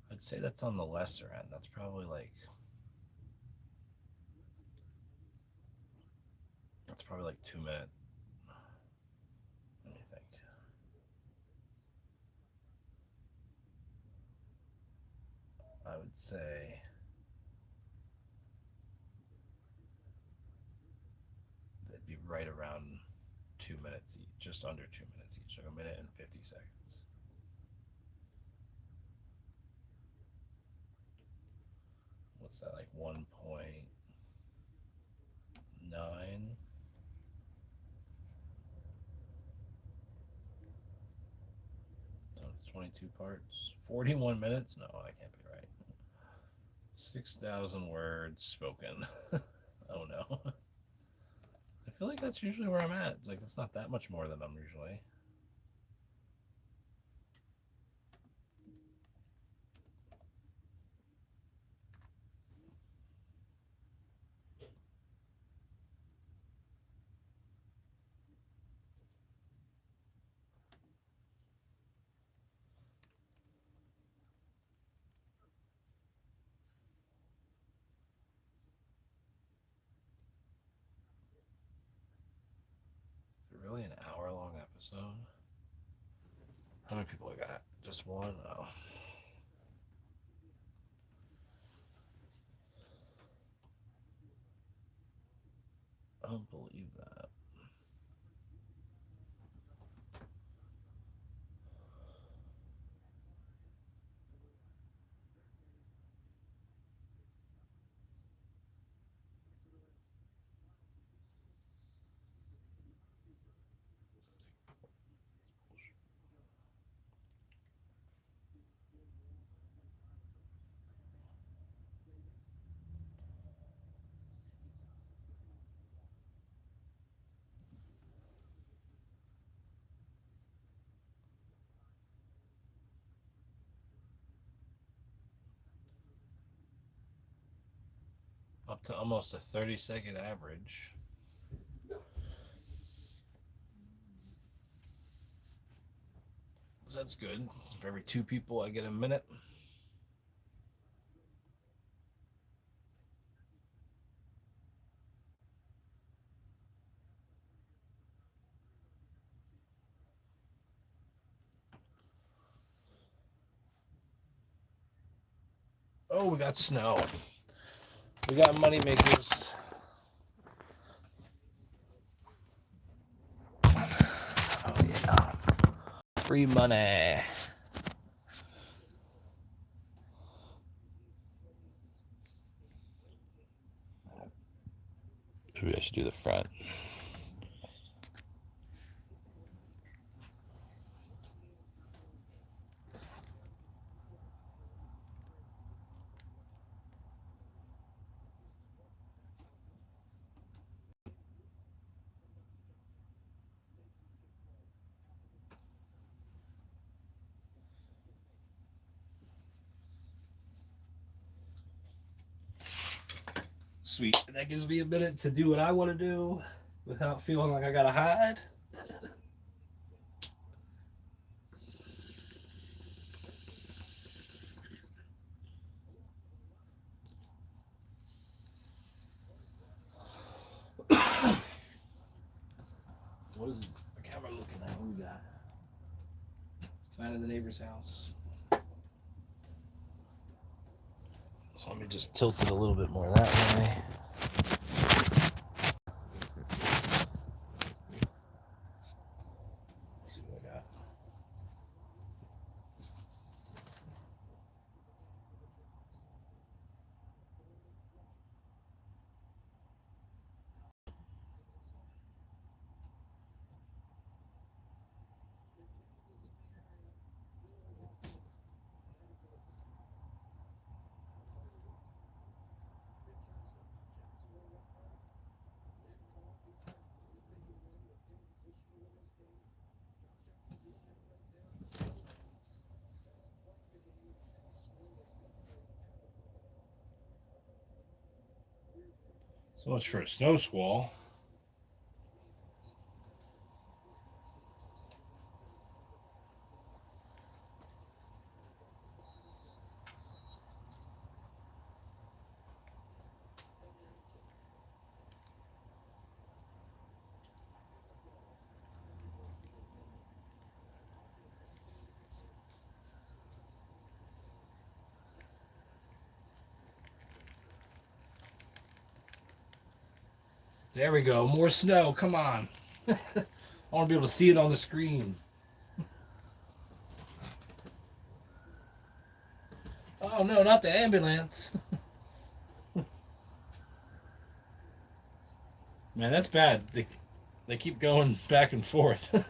I'd say that's on the lesser end. That's probably like 2 minutes. Let me think. I would say they'd be right around 2 minutes each, just under 2 minutes each, like a minute and 50 seconds. What's that, like 1.9? 22 parts, 41 minutes? No, I can't be right. 6,000 words spoken. Oh no. I feel like that's usually where I'm at. Like, it's not that much more than I'm usually. Is it really an hour-long episode? How many people I got? Just one? Oh. I don't believe that. Up to almost a 30-second average. So that's good. For every two people, I get a minute. Oh, we got snow. We got money makers. Oh yeah. Free money. Maybe I should do the front. Sweet. That gives me a minute to do what I want to do without feeling like I gotta hide. What is the camera looking at? What we got? It's kind of the neighbor's house. So let me just tilt it a little bit more that way. Let's see what I got. So much for a snow squall. There we go. More snow. Come on. I want to be able to see it on the screen. Oh no, not the ambulance. Man, that's bad. They keep going back and forth.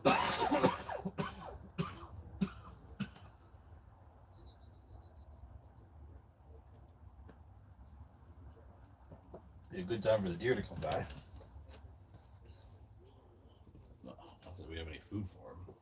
Be a good time for the deer to come by. No, not that we have any food for them.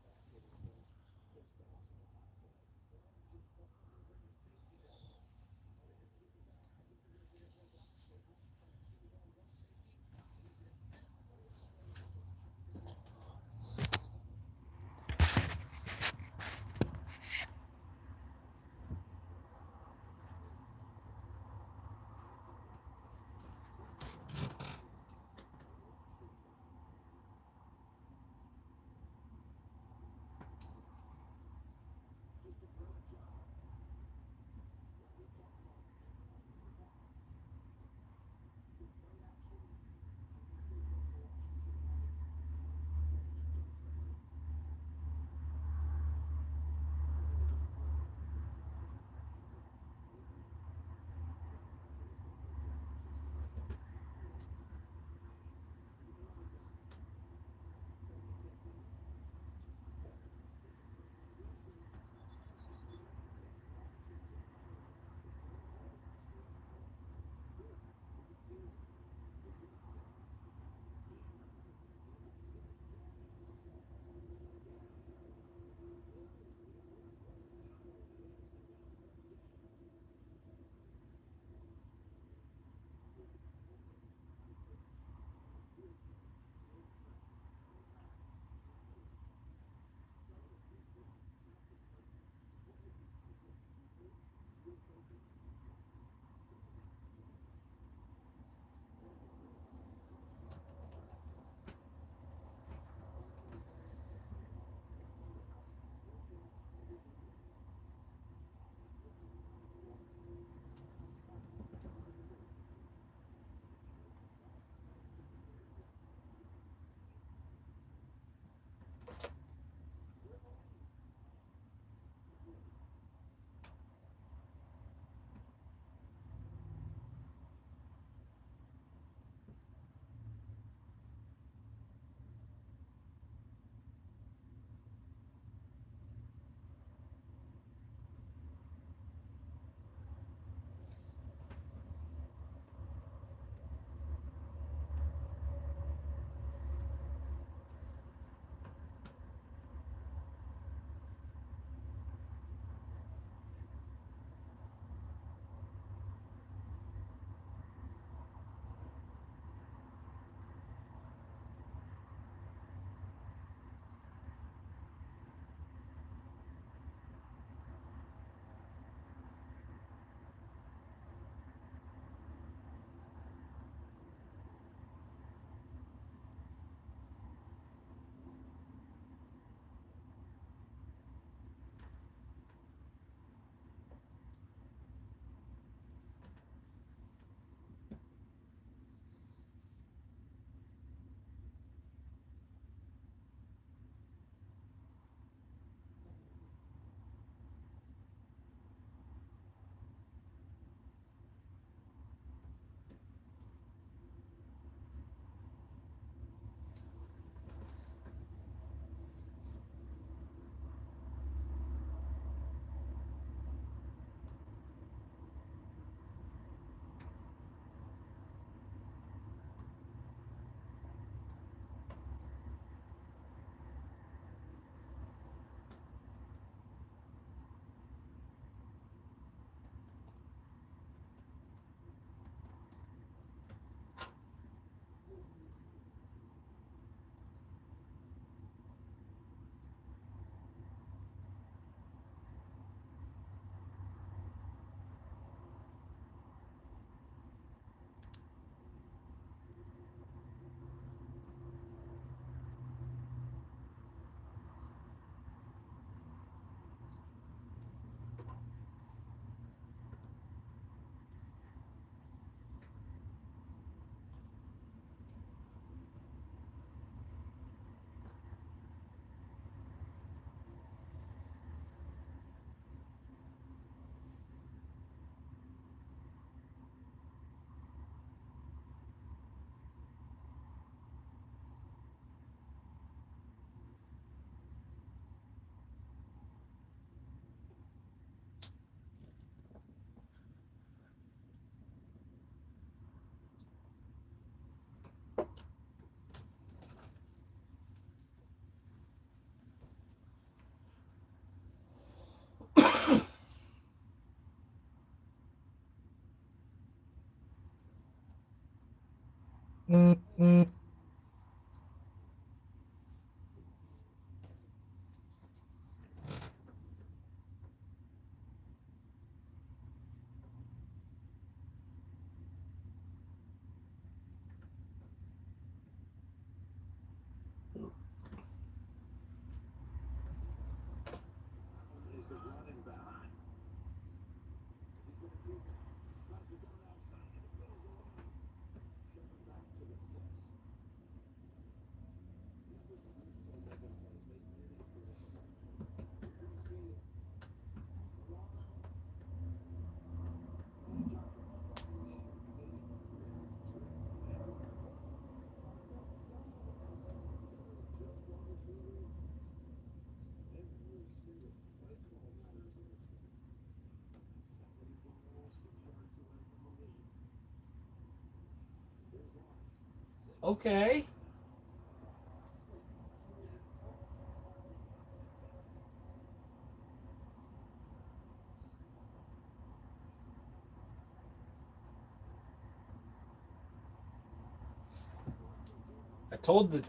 Okay.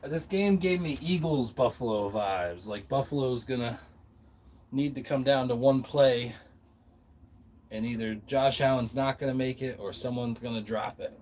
This game gave me Eagles Buffalo vibes. Like Buffalo's gonna need to come down to one play, and either Josh Allen's not gonna make it or someone's gonna drop it.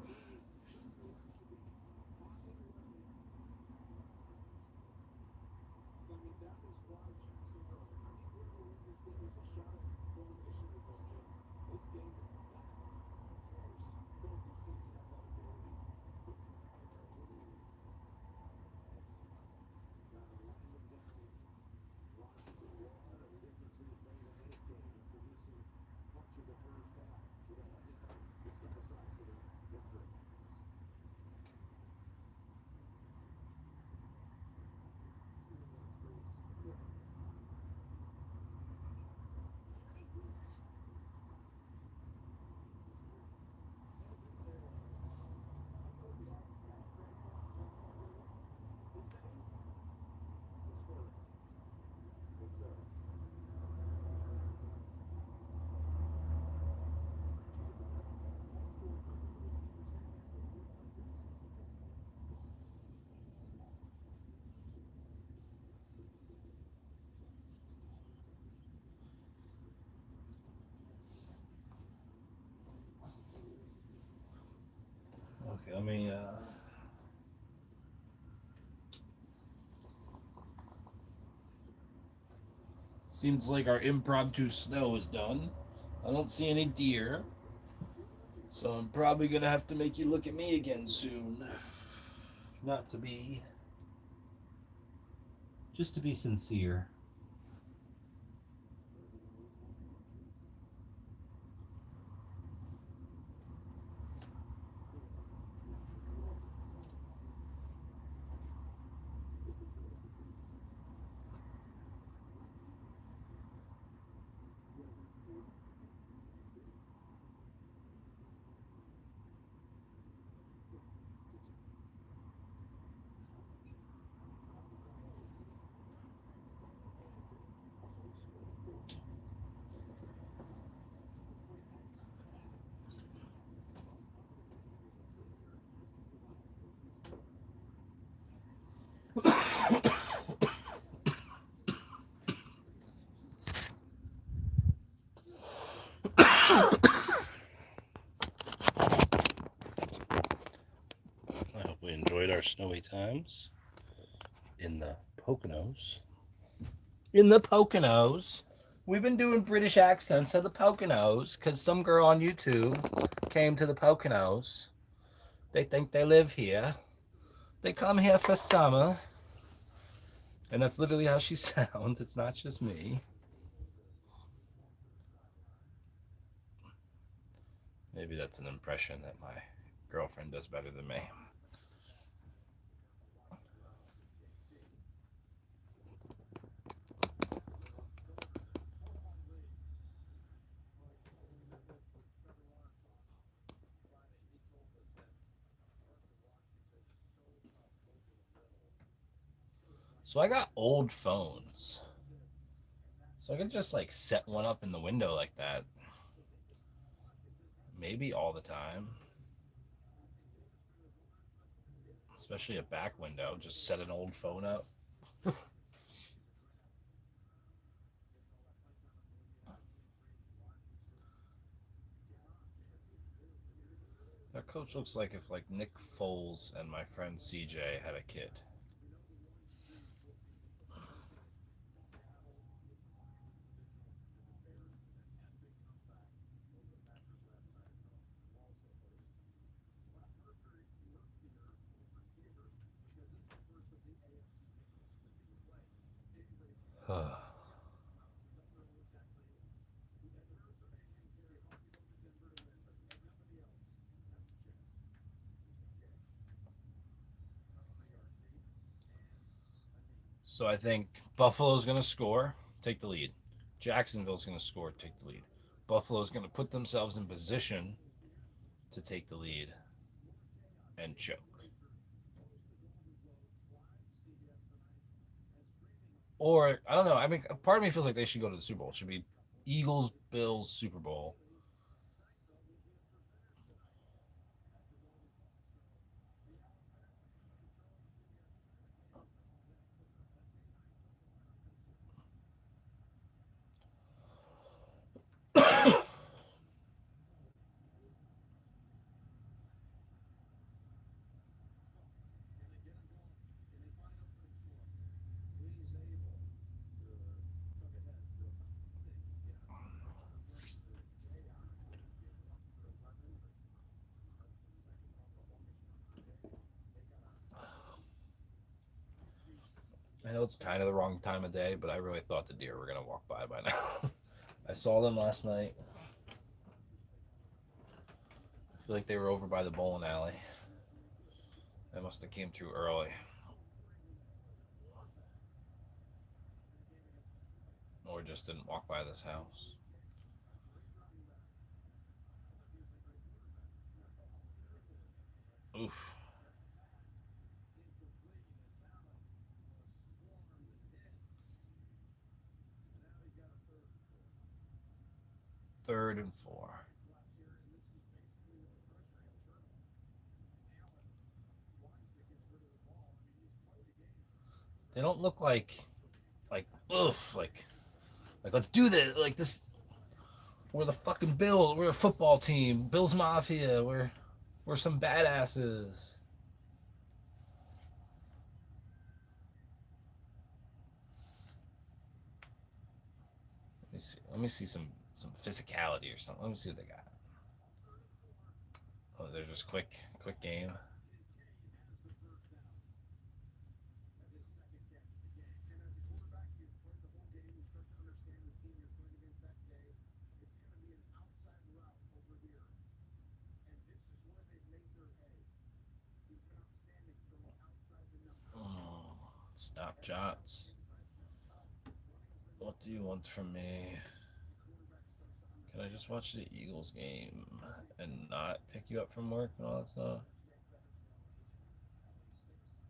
Okay, let me. Seems like our impromptu snow is done. I don't see any deer, so I'm probably gonna have to make you look at me again soon. Not to be. Just to be sincere. I hope we enjoyed our snowy times in the Poconos. In the Poconos. We've been doing British accents of the Poconos because some girl on YouTube came to the Poconos. They think they live here. They come here for summer. And that's literally how she sounds. It's not just me. Maybe that's an impression that my girlfriend does better than me. So I got old phones. So I could just like set one up in the window like that. Maybe all the time. especially a back window. Just set an old phone up. That coach looks like if like Nick Foles and my friend CJ had a kid. So I think Buffalo's going to score, take the lead. Jacksonville's going to score, take the lead. Buffalo's going to put themselves in position to take the lead and choke. Or I don't know. I mean, part of me feels like they should go to the Super Bowl. It should be Eagles Bills Super Bowl. I know it's kind of the wrong time of day, but I really thought the deer were going to walk by now. I saw them last night. I feel like they were over by the bowling alley. They must have came through early. Or just didn't walk by this house. Oof. Third and 4. They don't look like oof, like let's do this. Like this, we're the fucking Bills. We're a football team. Bills Mafia. We're some badasses. Let me see some physicality or something. Let me see what they got. Oh, they're just quick game. Oh, stop Jots. What do you want from me? Can I just watch the Eagles game and not pick you up from work and all that stuff?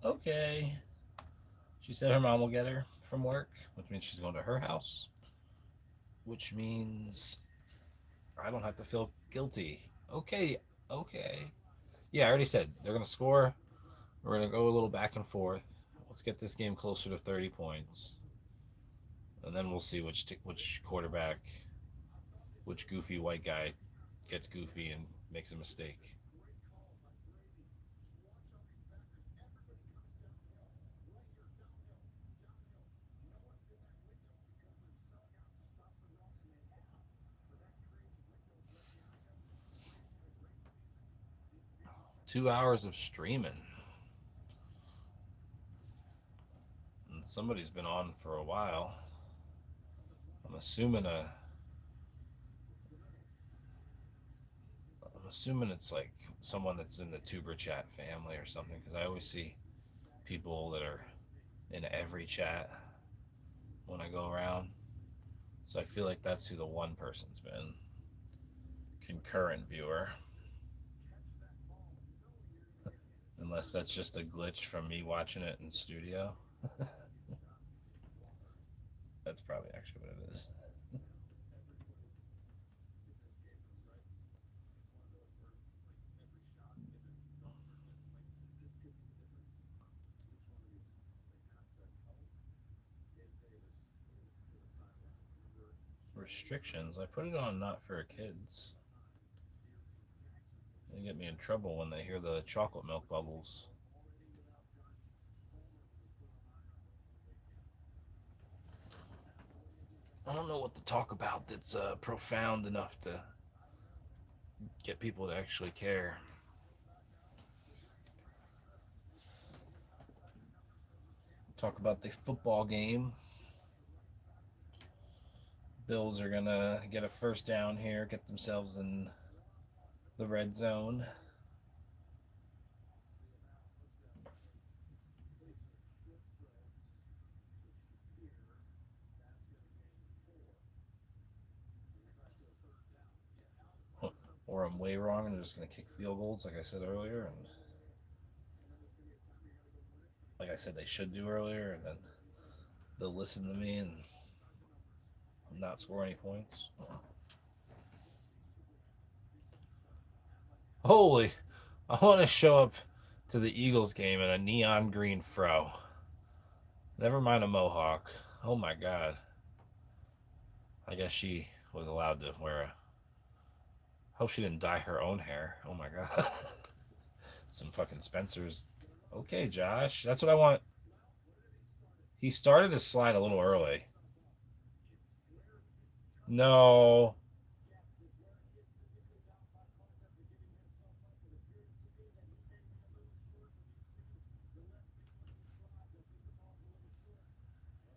Okay. She said her mom will get her from work, which means she's going to her house, which means I don't have to feel guilty. Okay, okay. Yeah, I already said they're going to score. We're going to go a little back and forth. Let's get this game closer to 30 points. And then we'll see which quarterback, which goofy white guy gets goofy and makes a mistake. Two hours of streaming. And somebody's been on for a while. I'm assuming it's like someone that's in the Tuber chat family or something, because I always see people that are in every chat when I go around. So I feel like that's who the one person's been. Concurrent viewer. Unless that's just a glitch from me watching it in studio. That's probably actually what it is. restrictions. I put it on not for kids. They get me in trouble when they hear the chocolate milk bubbles. I don't know what to talk about that's profound enough to get people to actually care. Talk about the football game. Bills are going to get a first down here, get themselves in the red zone. Or I'm way wrong and they're just going to kick field goals, like I said earlier, and like I said they should do earlier, and then they'll listen to me and not score any points. Holy, I want to show up to the Eagles game in a neon green fro. Never mind a mohawk. Oh my god. I guess she was allowed to wear a... Hope she didn't dye her own hair. Oh my god. Some fucking Spencer's. Okay, Josh. That's what I want. He started his slide a little early. No.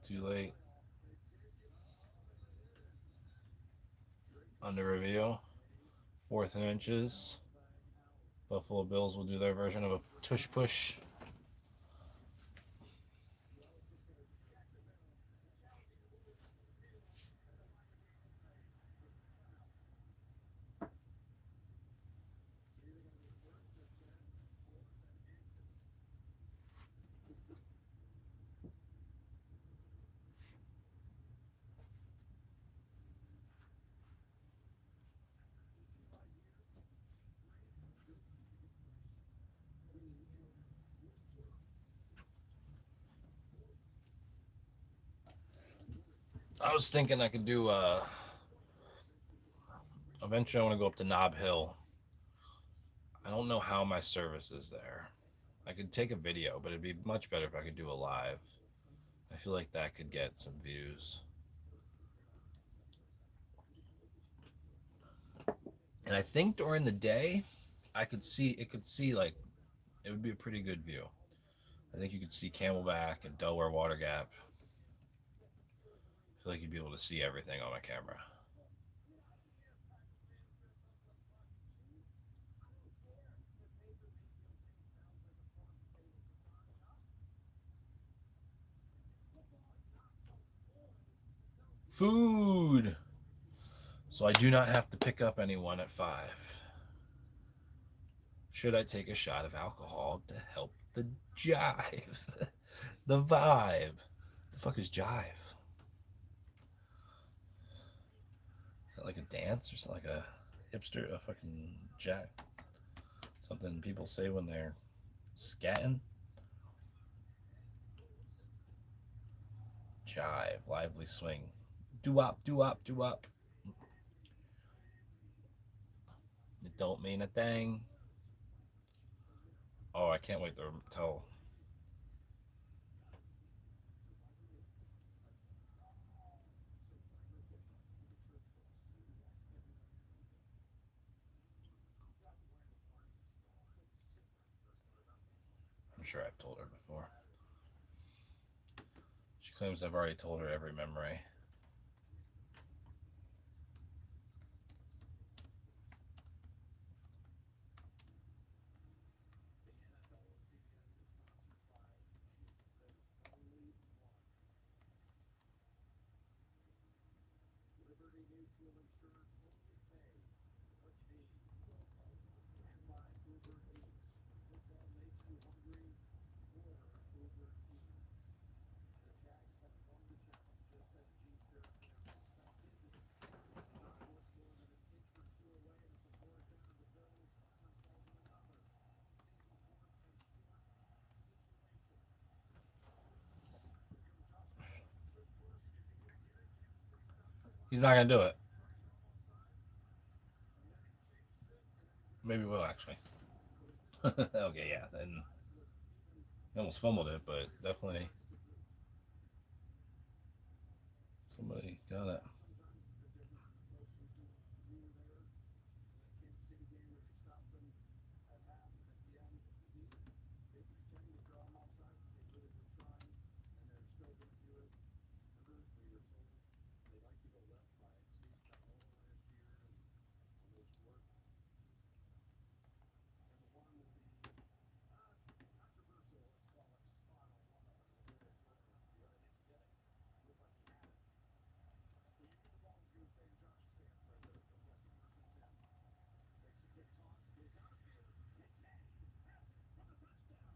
Too late. Under review. 4th and inches. Buffalo Bills will do their version of a tush push. I was thinking I could do eventually I want to go up to Nob Hill. I don't know how my service is there. I could take a video, but it'd be much better if I could do a live. I feel like that could get some views. And I think during the day, it could see like, it would be a pretty good view. I think you could see Camelback and Delaware Water Gap. I feel like you'd be able to see everything on my camera. Food! So I do not have to pick up anyone at 5. Should I take a shot of alcohol to help the jive? The vibe. The fuck is jive? Is that like a dance or something, like a hipster, a fucking jack? Something people say when they're scatting? Jive, lively swing. Doo-wop, doo-wop, doo-wop. It don't mean a thing. Oh, I can't wait to tell. I'm sure I've told her before. She claims I've already told her every memory. He's not gonna do it. Maybe we'll actually. Okay, yeah. Then he almost fumbled it, but definitely somebody got it.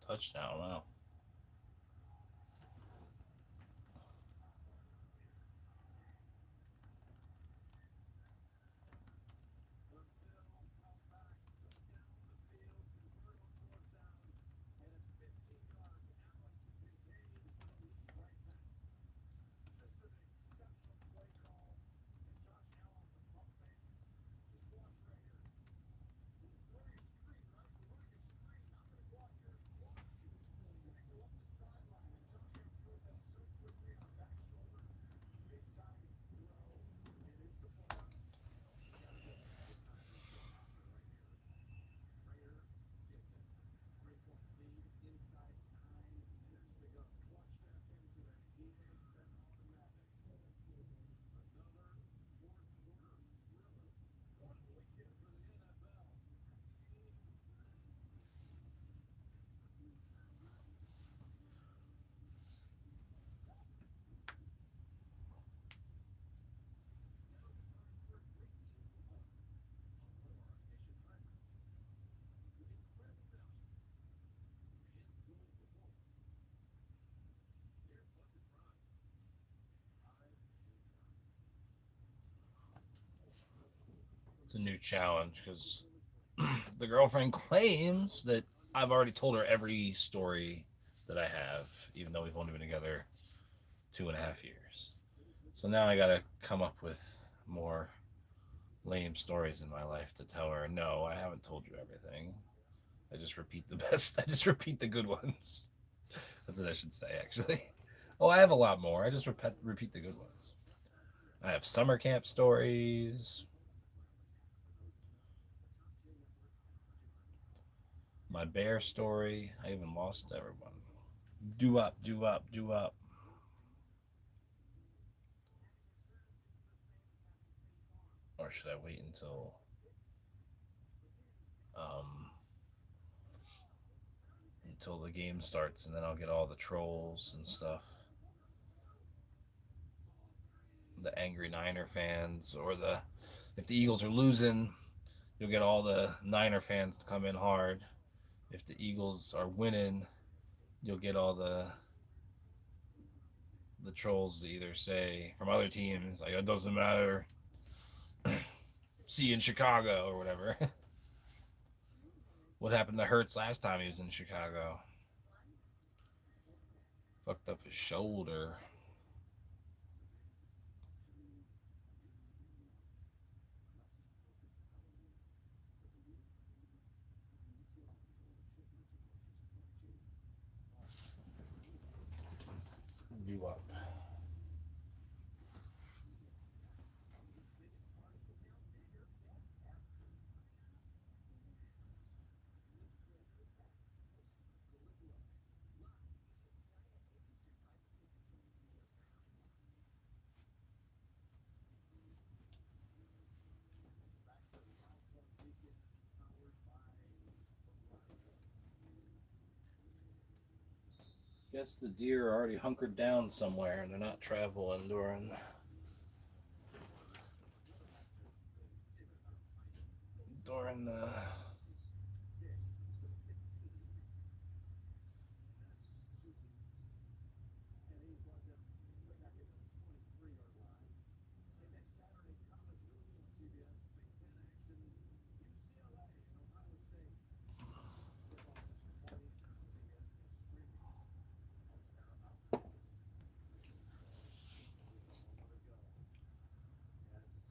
Touchdown! Wow. It's a new challenge because the girlfriend claims that I've already told her every story that I have, even though we've only been together 2.5 years. So now I gotta come up with more lame stories in my life to tell her, no, I haven't told you everything. I just repeat the best. I just repeat the good ones. That's what I should say, actually. Oh, I have a lot more. I just repeat the good ones. I have summer camp stories, my bear story. I even lost everyone. Do up, do up, do up. Or should I wait um until the game starts and then I'll get all the trolls and stuff? The angry Niner fans, or the if the Eagles are losing, you'll get all the Niner fans to come in hard. If the Eagles are winning, you'll get all the trolls to either say from other teams like it doesn't matter, see you in Chicago or whatever. What happened to Hurts last time he was in Chicago? Fucked up his shoulder. Do up. Guess the deer are already hunkered down somewhere and they're not traveling during the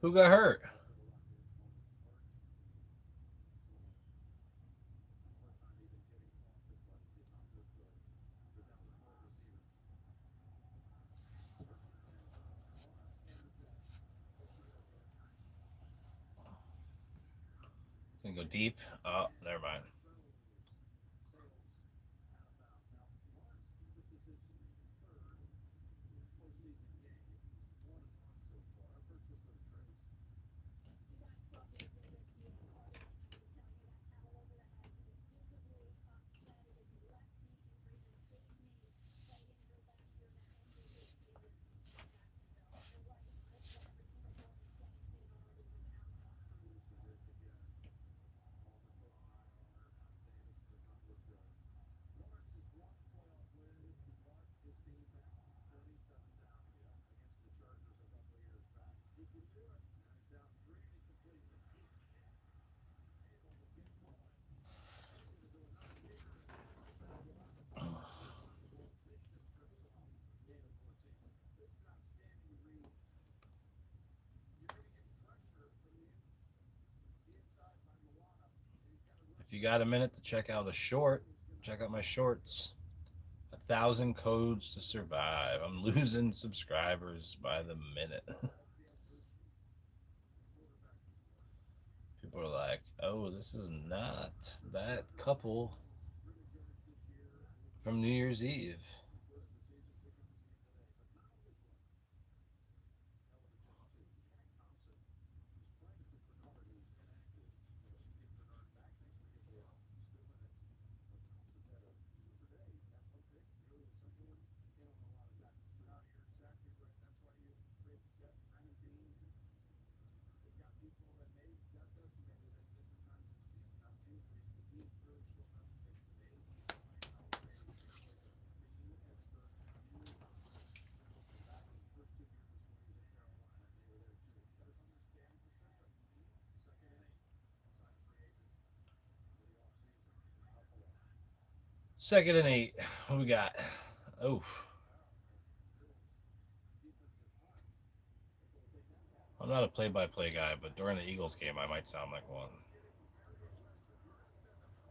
Who got hurt? Gonna go deep. Oh, never mind. If you got a minute to check out a short, check out my shorts. 1,000 codes to survive. I'm losing subscribers by the minute. People are like, oh, this is not that couple from New Year's Eve. Second and 8. What we got? Oh. I'm not a play-by-play guy, but during the Eagles game, I might sound like one.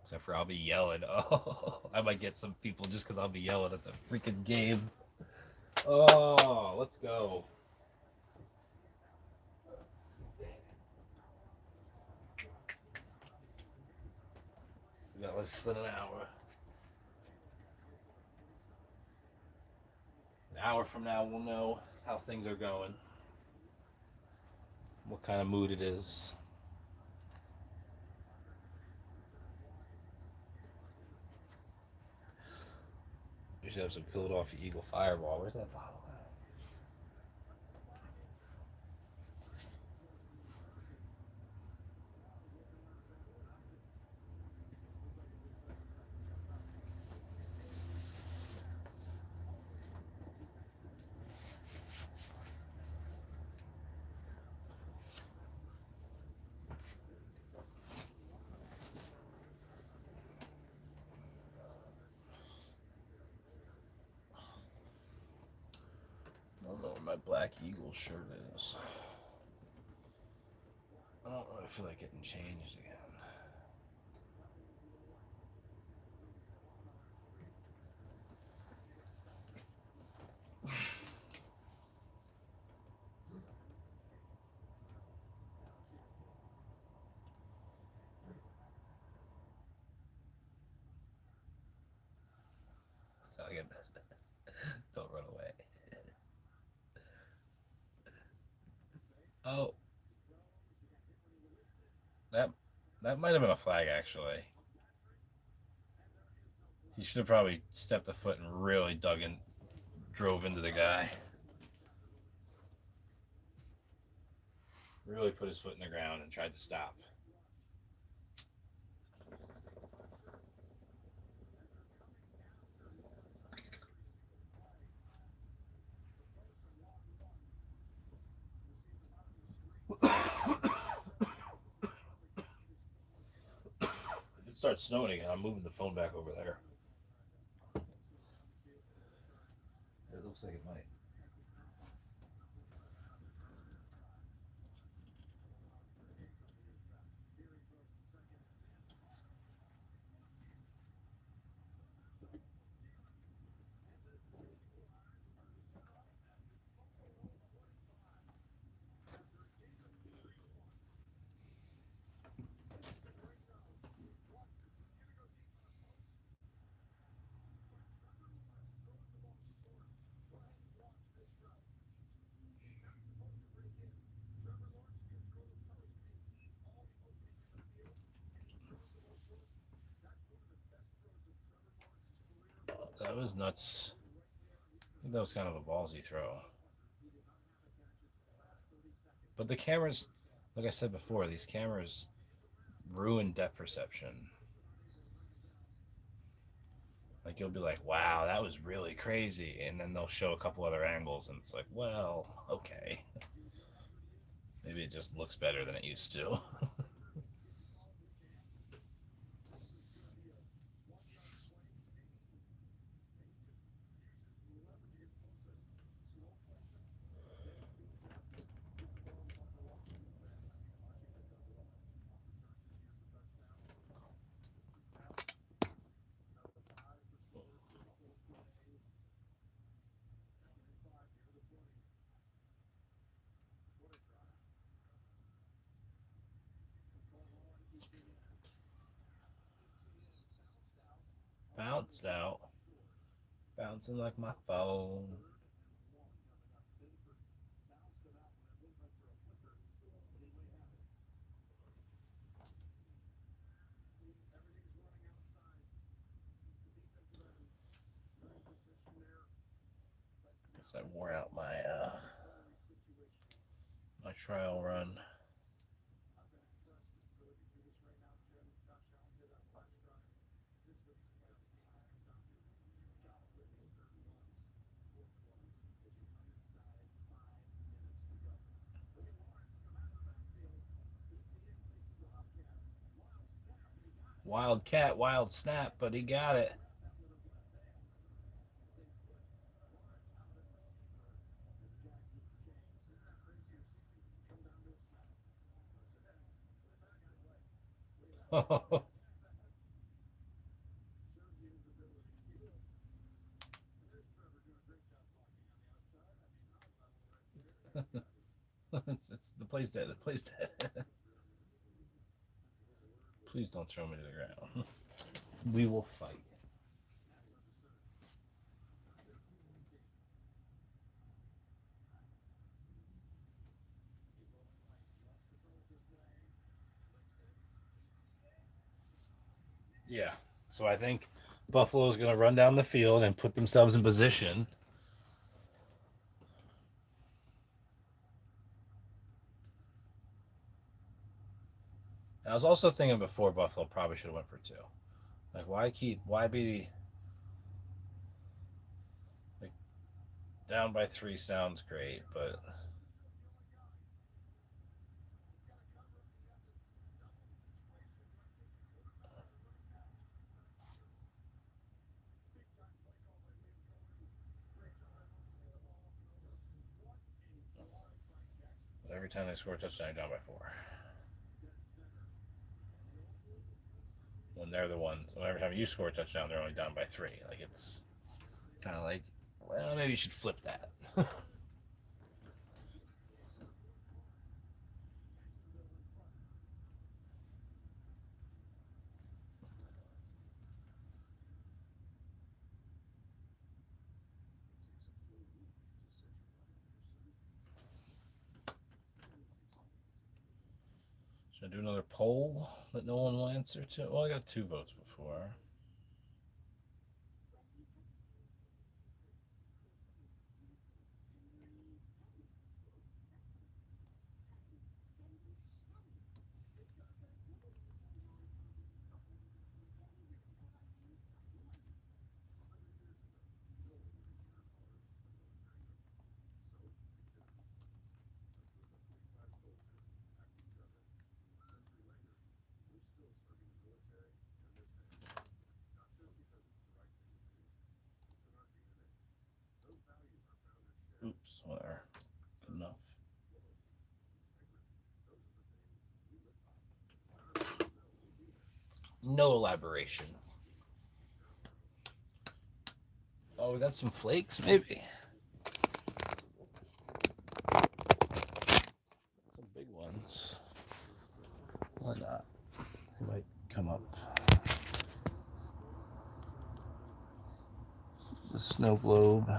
Except for I'll be yelling. Oh, I might get some people just because I'll be yelling at the freaking game. Oh, let's go. We got less than an hour. An hour from now, we'll know how things are going. What kind of mood it is. You should have some Philadelphia Eagle Fireball. Where's that bottle at? I don't know where my Black Eagle shirt is. I don't really feel like getting changed again. So I get this. Don't run away. Oh, that might have been a flag actually. He should have probably stepped a foot and really drove into the guy. Really put his foot in the ground and tried to stop. If it starts snowing again, I'm moving the phone back over there. It looks like it might. That was nuts. I think that was kind of a ballsy throw. But the cameras, like I said before, these cameras ruin depth perception. Like you'll be like, wow, that was really crazy. And then they'll show a couple other angles and it's like, well, okay. Maybe it just looks better than it used to. Bounced out. Bouncing like my phone. Guess I wore out my trial run. Wild cat, wild snap, but he got it. It's the play's dead. The play's dead. Please don't throw me to the ground. We will fight. Yeah. So I think Buffalo's going to run down the field and put themselves in position. I was also thinking before Buffalo probably should have went for two. Like, why be like down by 3 sounds great, but every time they score a touchdown, they're down by 4. When they're the ones, when every time you score a touchdown, they're only down by 3. Like, it's kind of like, well, maybe you should flip that. Should I do another poll that no one will answer to? Well, I got 2 votes before. Oops, whatever. Good enough. No elaboration. Oh, we got some flakes, maybe. Some big ones. Why not? They might come up. The snow globe.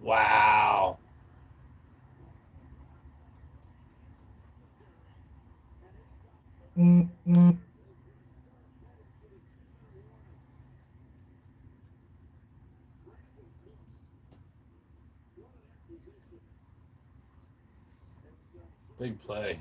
Wow. Big play.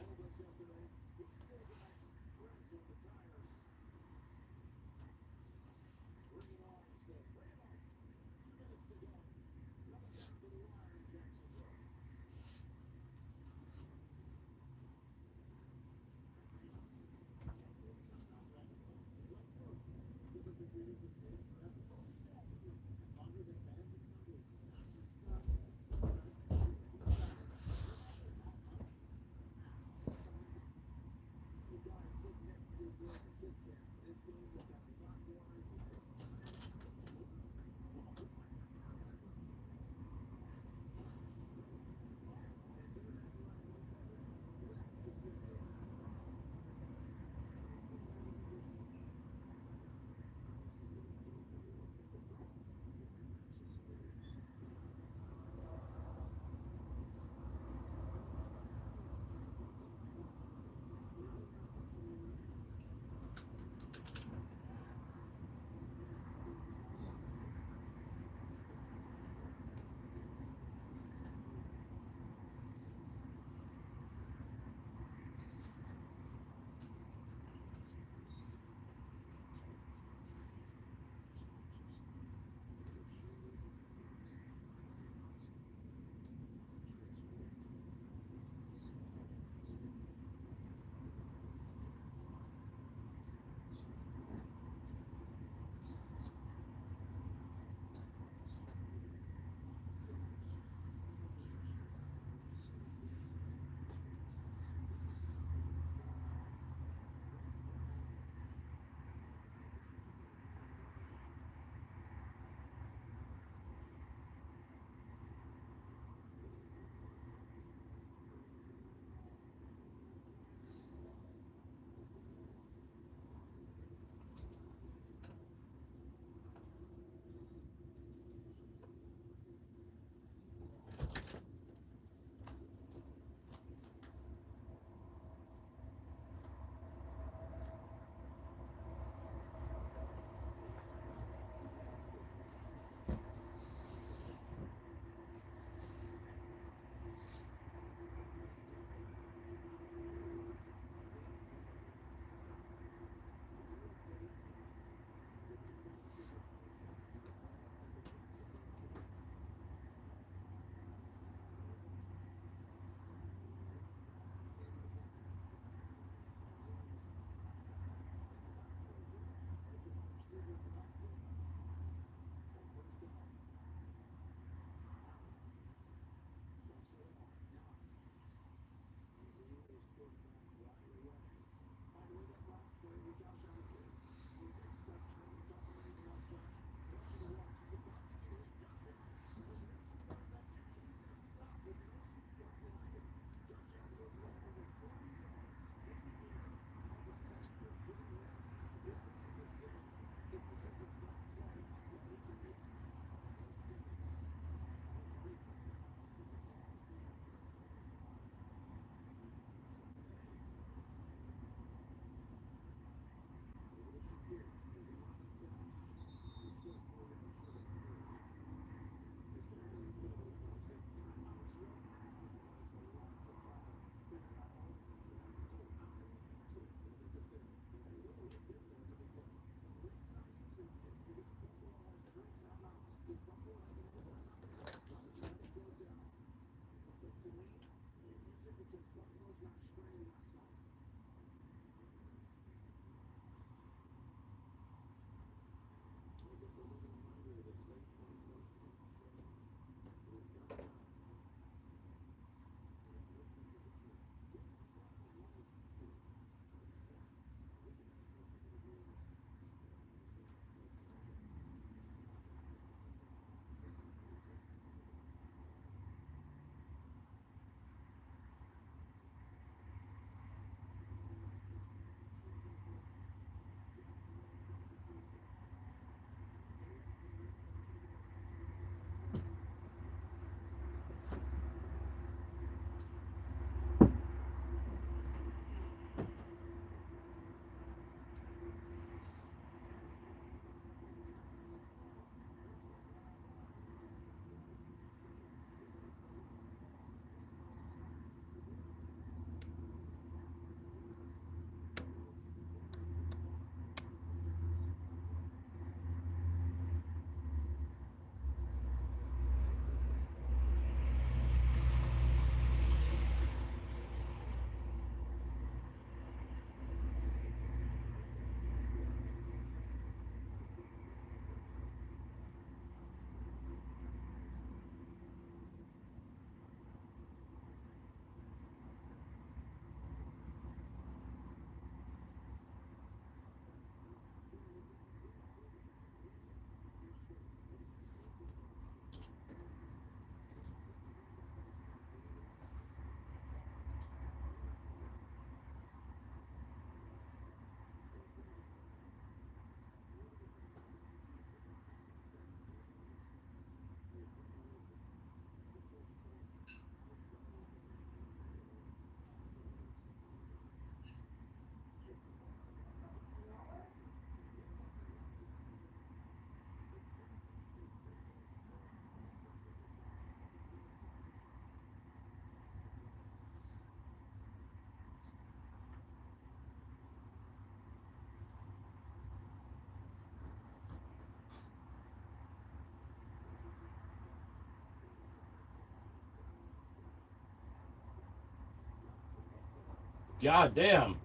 God damn.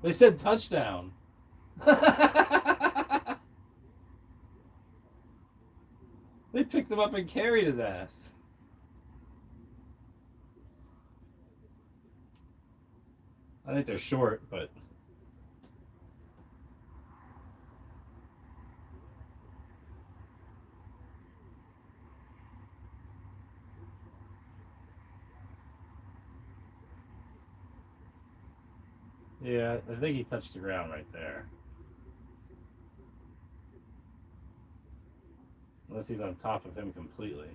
They said touchdown. They picked him up and carried his ass. I think they're short, but yeah, I think he touched the ground right there. Unless he's on top of him completely.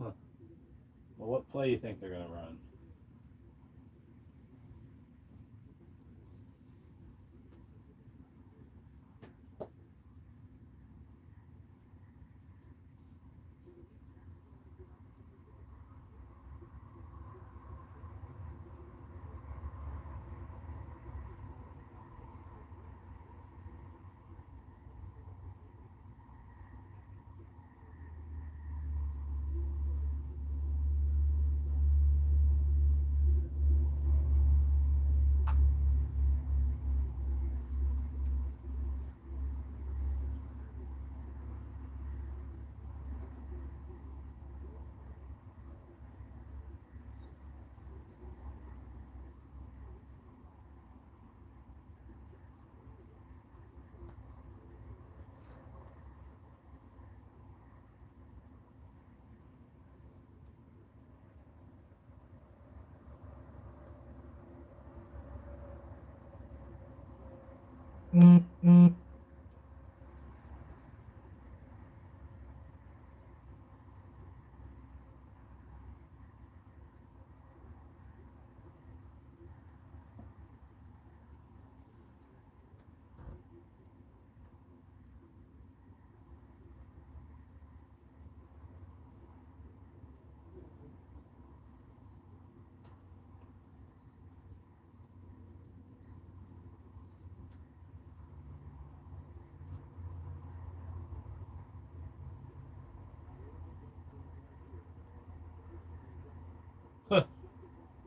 Huh. Well, what play do you think they're going to run?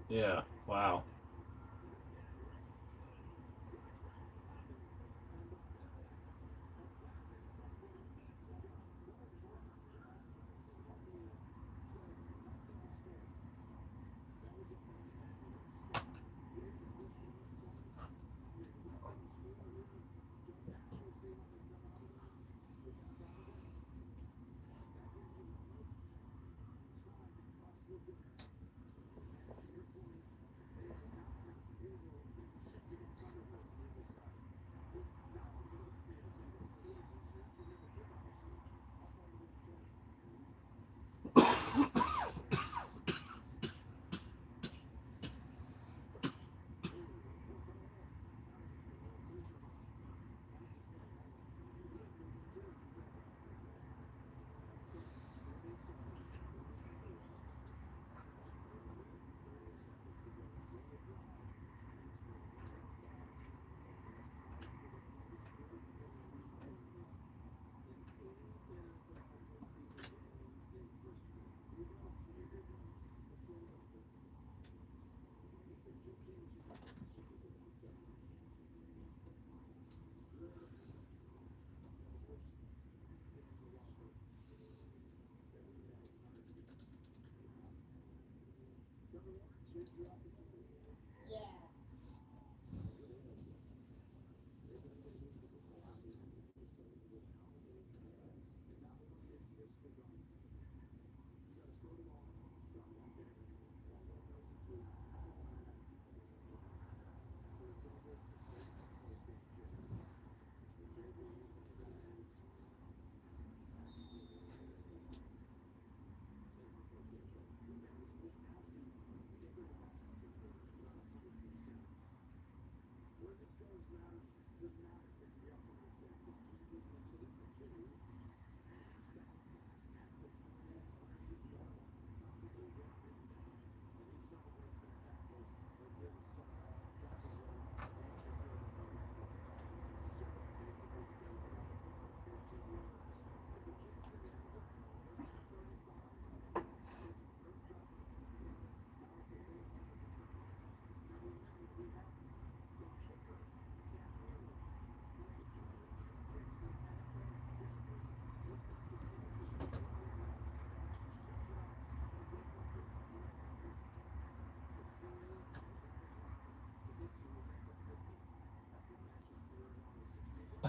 Yeah, wow.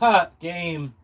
Ha! Game.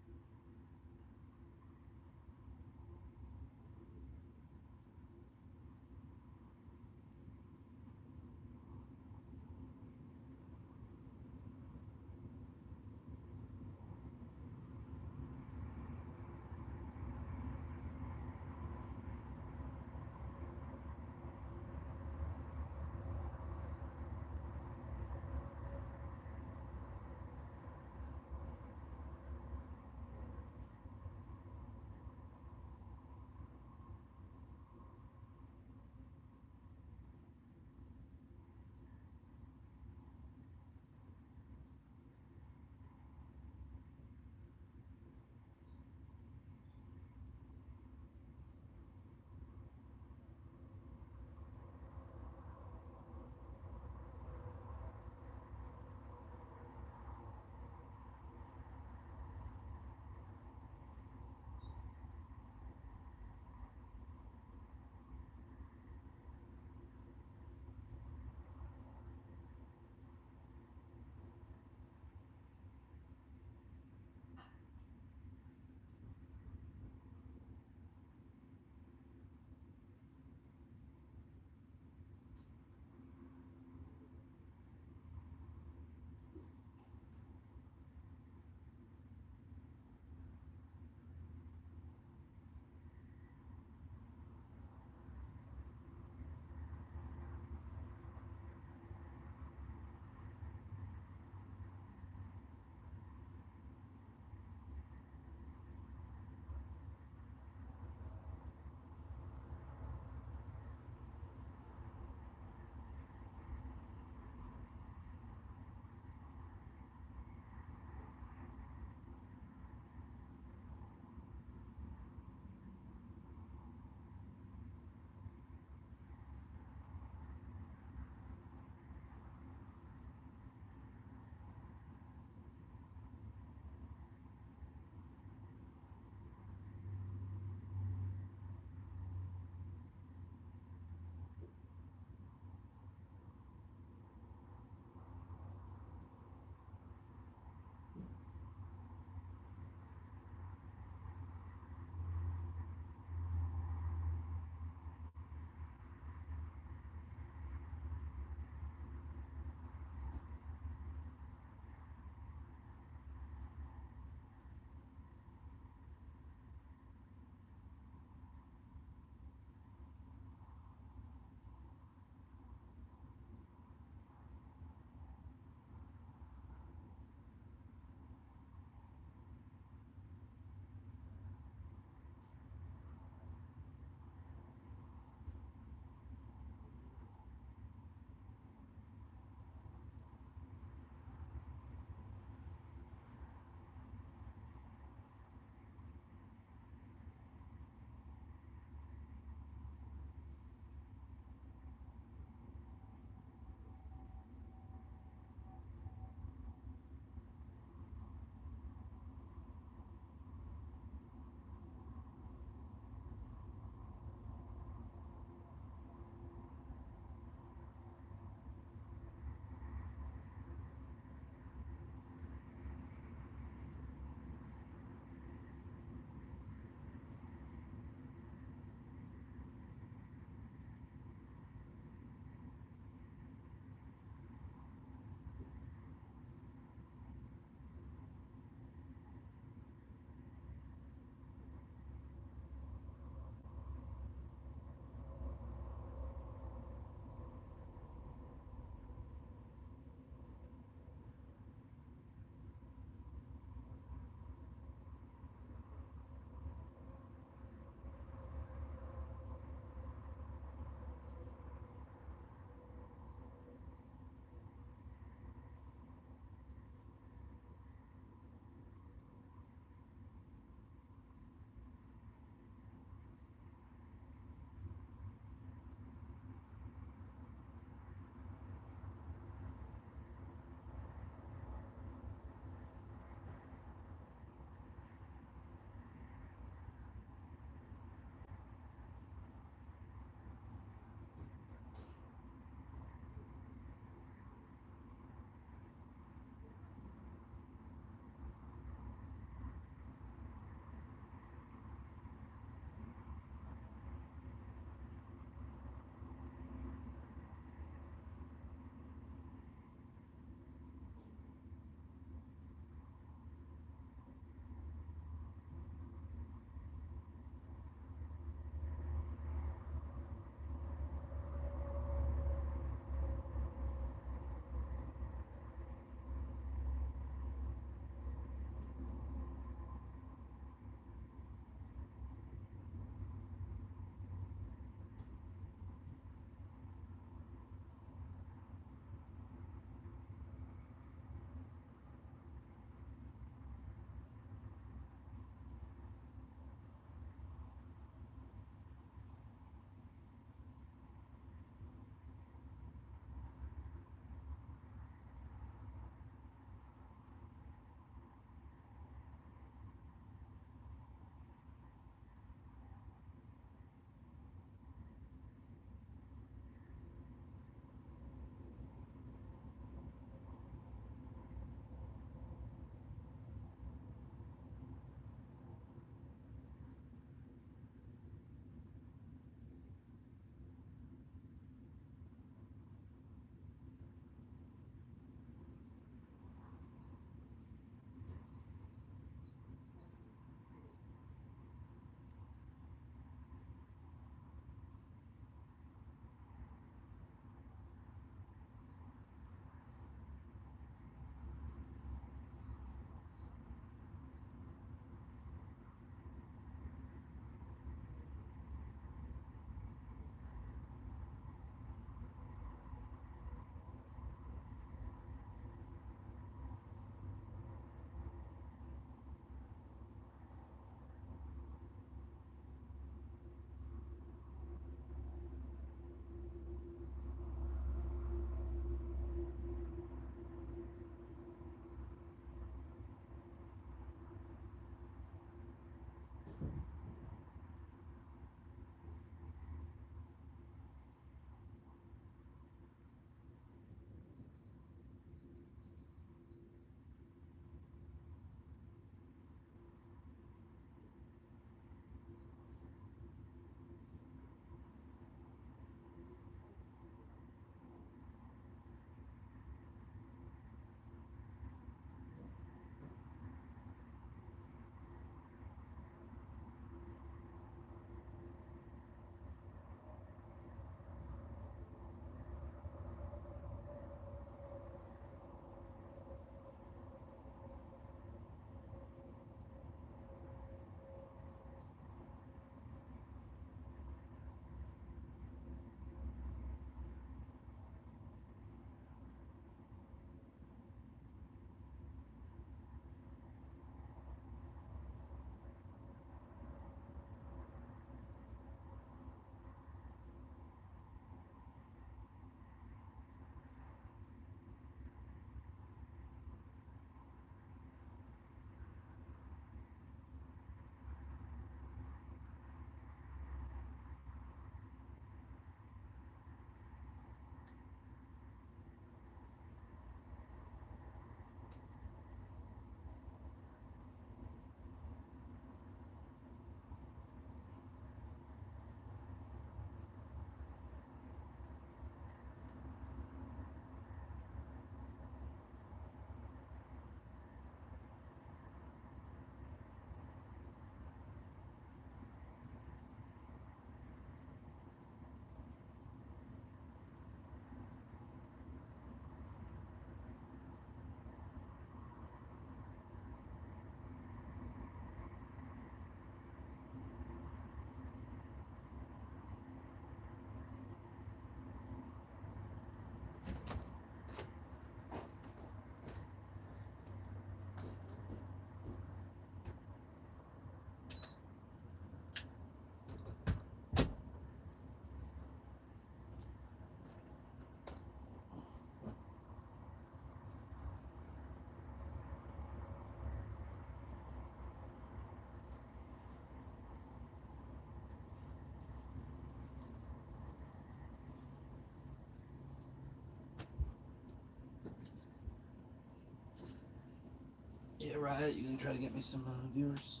a ride? You gonna try to get me some viewers?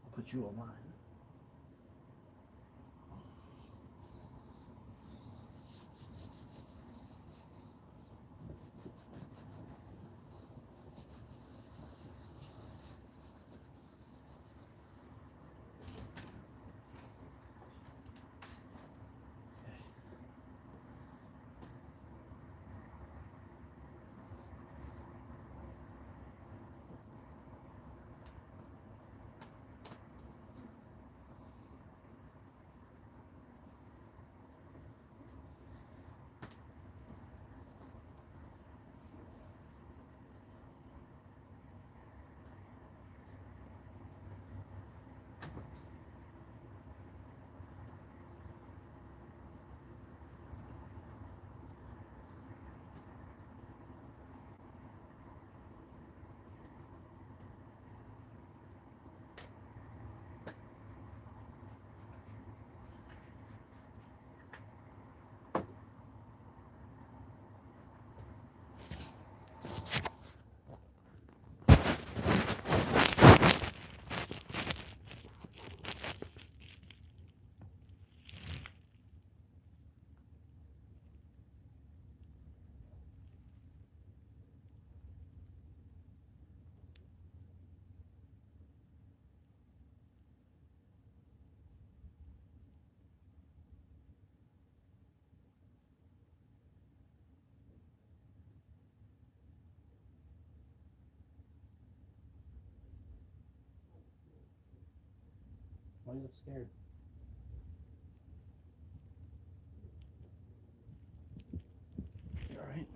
I'll put you online. Why are you scared? You alright?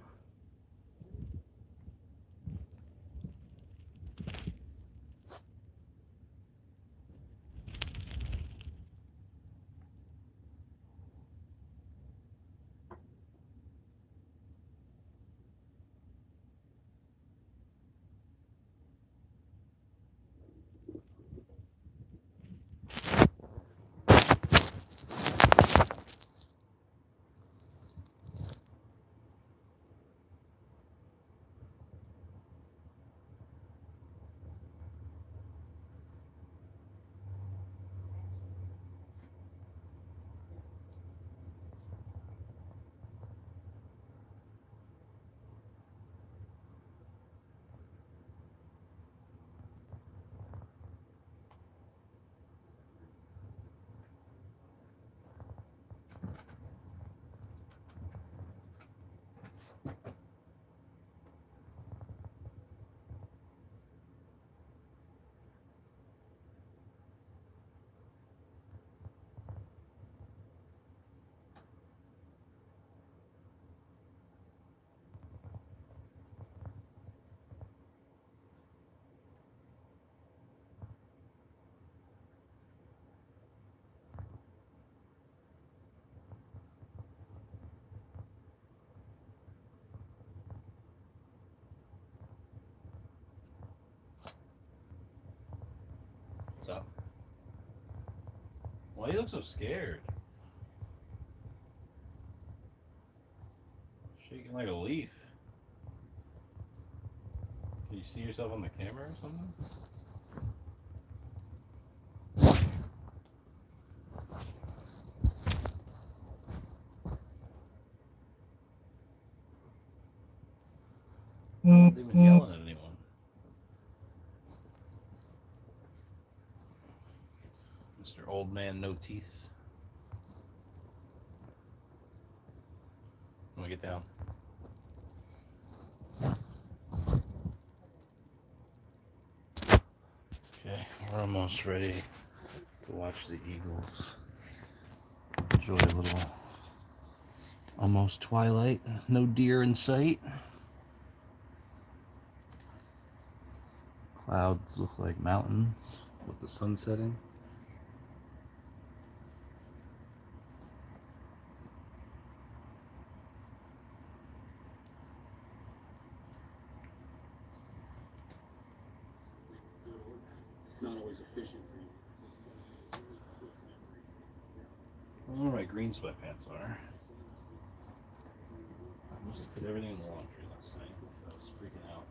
What's up? Why do you look so scared? Shaking like a leaf. Can you see yourself on the camera or something? Not even yelling at anyone. Mr. Old Man No Teeth. I'm gonna get down. Okay, we're almost ready to watch the Eagles. Enjoy a little almost twilight. No deer in sight. Clouds look like mountains with the sun setting. It's not always efficient for you. I don't know where my green sweatpants are. I must have put everything in the laundry last night. I was freaking out.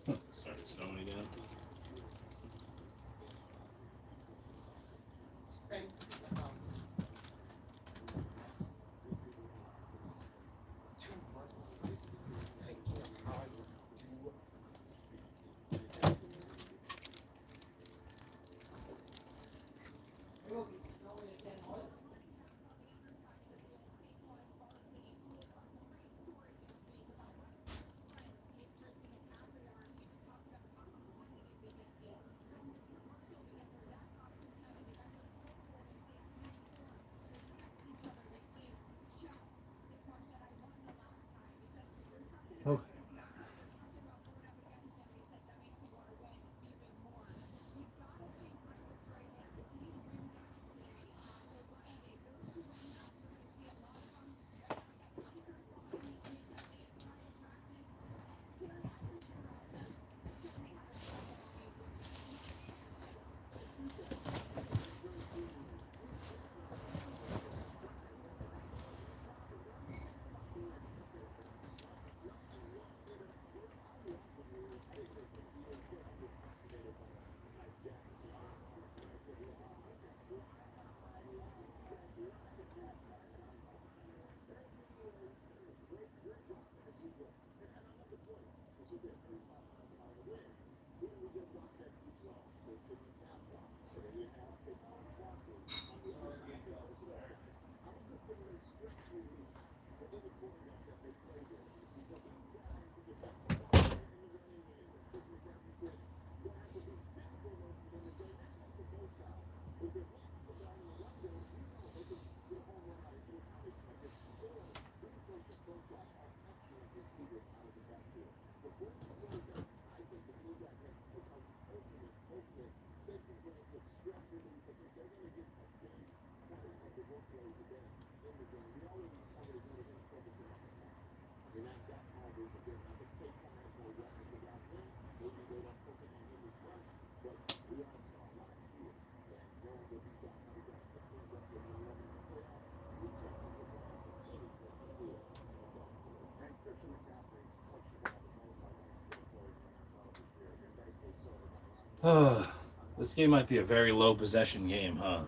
Started snowing again. Spent 2 months thinking of how I would do. It will be snowing again. What? Oh. This game might be a very low possession game, huh?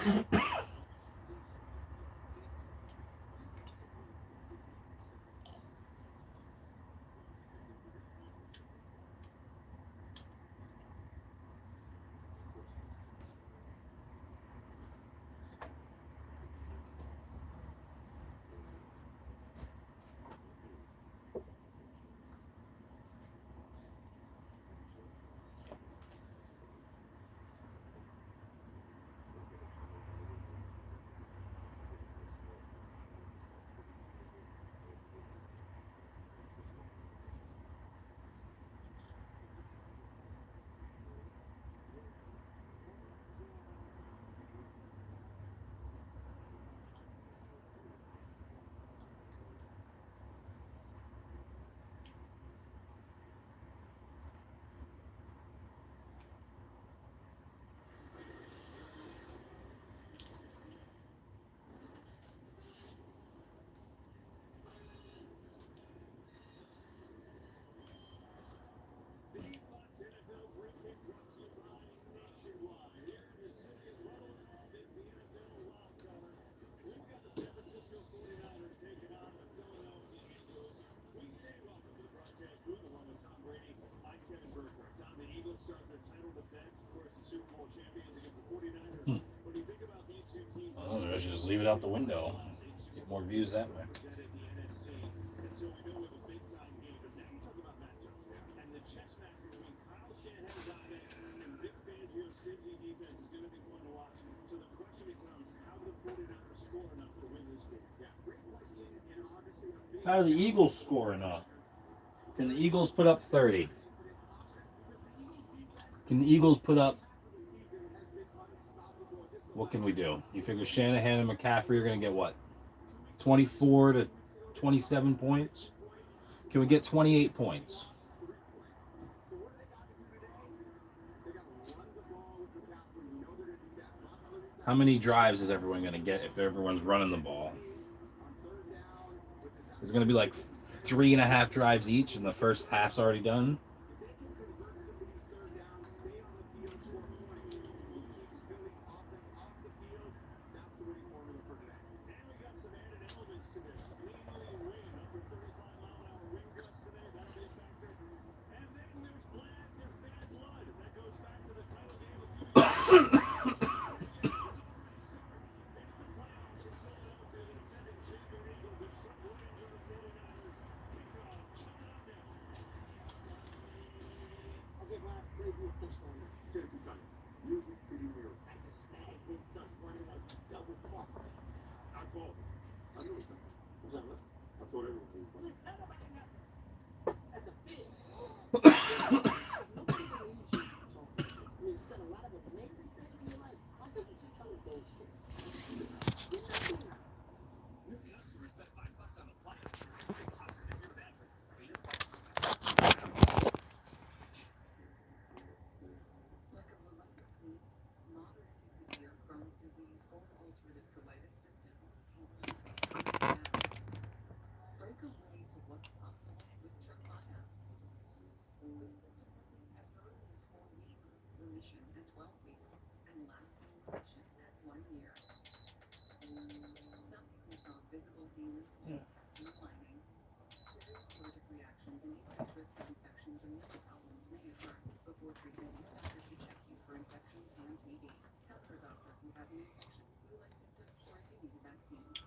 Oh, maybe I should just leave it out the window. Get more views that way. How do the Eagles score enough? Can the Eagles put up 30? Can the Eagles put up... What can we do? You figure Shanahan and McCaffrey are going to get what? 24 to 27 points? Can we get 28 points? How many drives is everyone going to get if everyone's running the ball? It's going to be like 3.5 drives each, and the first half's already done.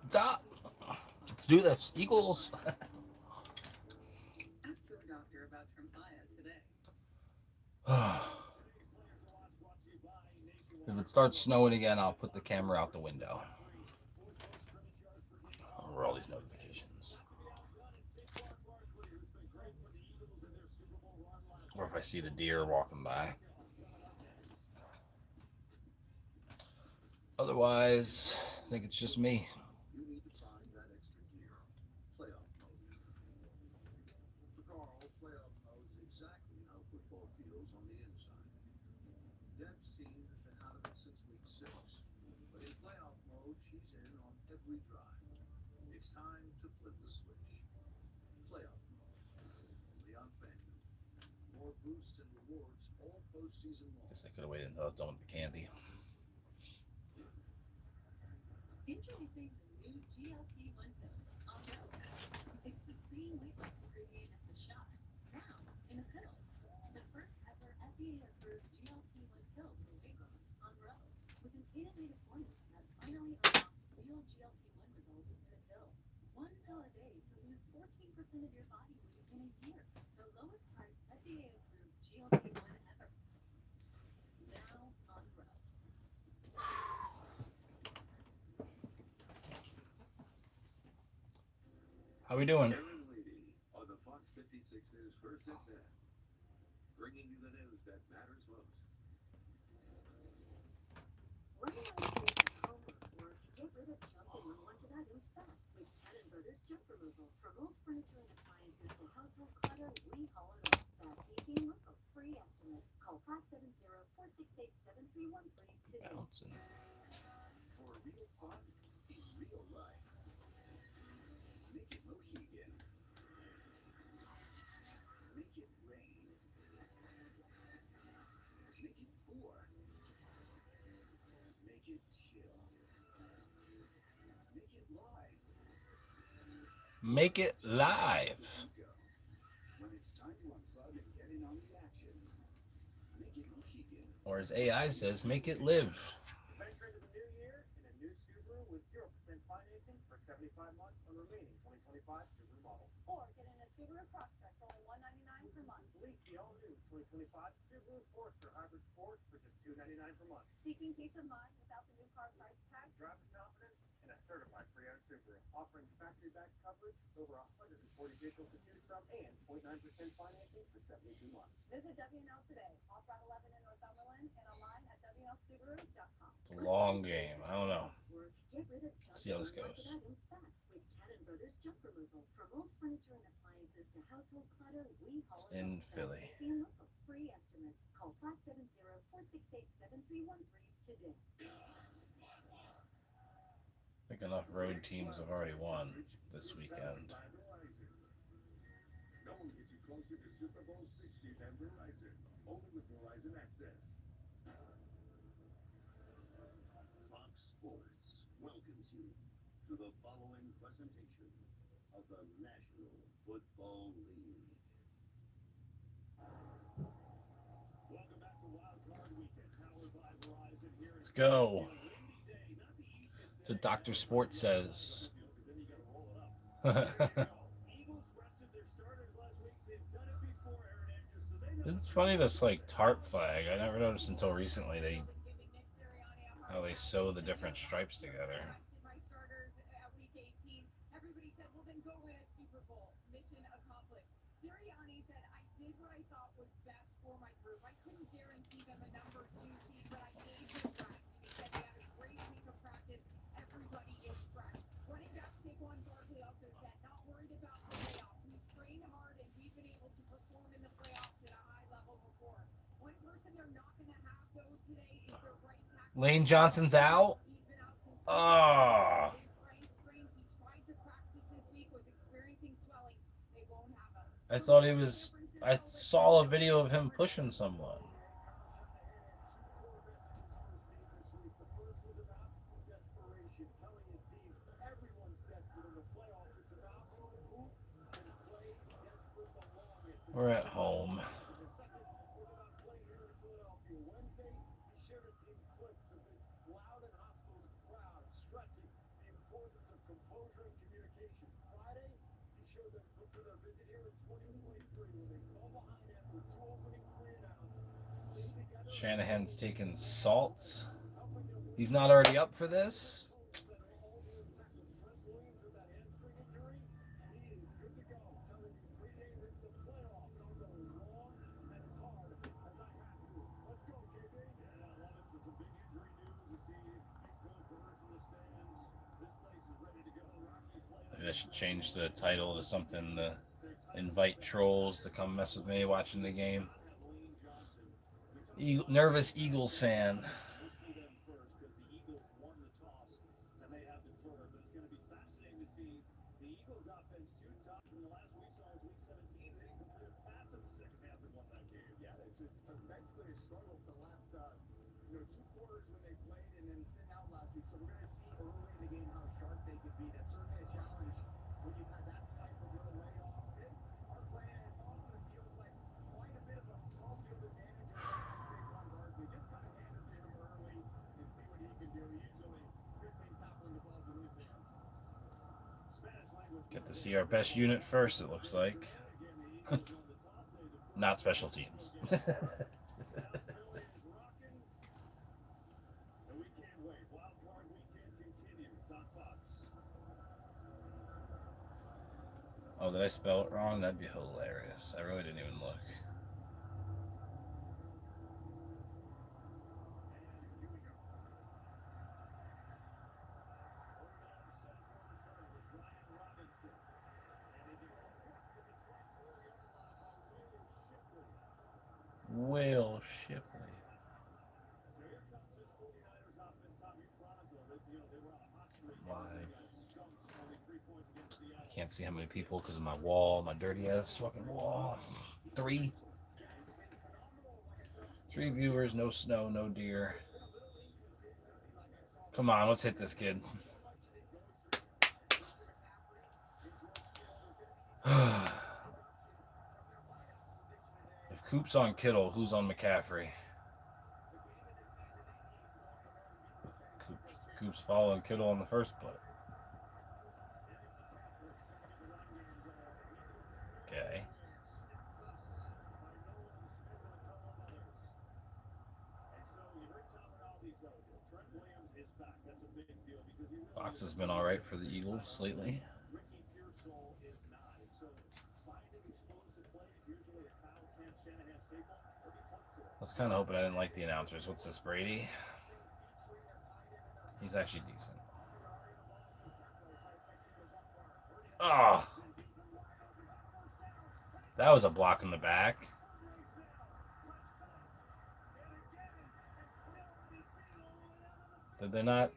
Stop! Let's do this. Eagles. Ask your doctor about Tremfya today. If it starts snowing again, I'll put the camera out the window. Where are all these notifications? Or if I see the deer walking by. Otherwise, I think it's just me. You need to find that extra gear. Playoff mode. For Carl, playoff mode is exactly how football feels on the inside. Deb's team has been out of it since week 6. But in playoff mode, she's in on every drive. It's time to flip the switch. Playoff mode. Only on FanDuel. More boosts and rewards all postseason long. Guess I could have waited until I was done with the candy. Introducing the new GLP-1 pill on Roe. It's the same weight loss ingredient as the shot, now in a pill. The first ever FDA-approved GLP-1 pill for weight loss on Roe, with an innovative formula that finally unlocks real GLP-1 results in a pill. One pill a day can lose 14% of your body weight in a year. The lowest priced FDA-approved GLP-1 ever. Now on Roe. How we doing? Aaron Lady on the Fox 56's First at 10, bringing you the news that matters most. Running out of space at home or at work, get rid of junk and unwanted items fast with Cannon Brothers Junk Removal. From old furniture and appliances to household clutter, we haul it off. Fast, easy, and local. Free estimates. Call 570-468-7313 today. Bouncing. For real fun in real life, make it Mohegan. Make it rain. Make it pour. Make it chill. Make it live. Make it live. When it's time to unplug and get in on the action, make it Mohegan. Or as AI says, make it live. Venture into the new year in a new Subaru with 0% financing for 75 months on remaining 2025 Subaru models. Or get in a Subaru Crosstrek for only $199 per month. Lease the all-new 2025 Subaru Forester Hybrid Sport for just $299 per month. Seeking peace of mind without the new car price tag? Drive with confidence in a certified pre-owned Subaru, offering factory-backed coverage, over 140 vehicles to choose from, and 0.9% financing for 72 months. Visit WNL today, off Route 11 in Northumberland, and online at WNLSubaru.com. It's a long game. I don't know. Get rid of junk See how this and goes. unwanted items fast with Cannon Brothers Junk Removal. From old furniture and appliances to household clutter, we haul It's it in off. Philly. Fast, easy, and local. Free estimates. Call 570-468-7313 today. I think enough road teams have already won this weekend. No one gets you closer to Super Bowl 60 than Verizon. Only with Verizon Access. Fox Sports welcomes you to the following presentation of the National Football League. Welcome back to Wild Card Weekend, powered by Verizon here. Let's go. That's what Dr. Sports says. It's funny, this like tarp flag. I never noticed until recently how they sew the different stripes together. My starters at week 18. Everybody said, well, then go win a Super Bowl. Mission accomplished. Sirianni said, I did what I thought was best for my group. I couldn't guarantee them a number 2 seed, but I gave them rest. He said they had a great week of practice. Everybody is fresh. Running back Saquon Barkley also said, not worried about the playoffs. We trained hard and we've been able to perform in the playoffs at a high level before. One person they're not going to have, though, today is their right tackle. Lane Johnson's out. He's been out since Ah. his sprain. He tried to practice this week, was experiencing swelling. They won't have him. I thought he was. I saw a video of him pushing someone. We're at home. Shanahan's taking salt. He's not already up for this. Maybe I should change the title to something to invite trolls to come mess with me watching the game. Nervous Eagles fan. Get to see our best unit first, it looks like. Not special teams. Oh, did I spell it wrong? That'd be hilarious. I really didn't even look. Will Shipley. Live. I can't see how many people because of my wall, my dirty ass fucking wall. 3 viewers, no snow, no deer. Come on, let's hit this kid. If Coop's on Kittle, who's on McCaffrey? Coop's following Kittle on the first play. Okay. Fox has been all right for the Eagles lately. I was kind of hoping I didn't like the announcers. What's this, Brady? He's actually decent. Oh, that was a block in the back. Did they not?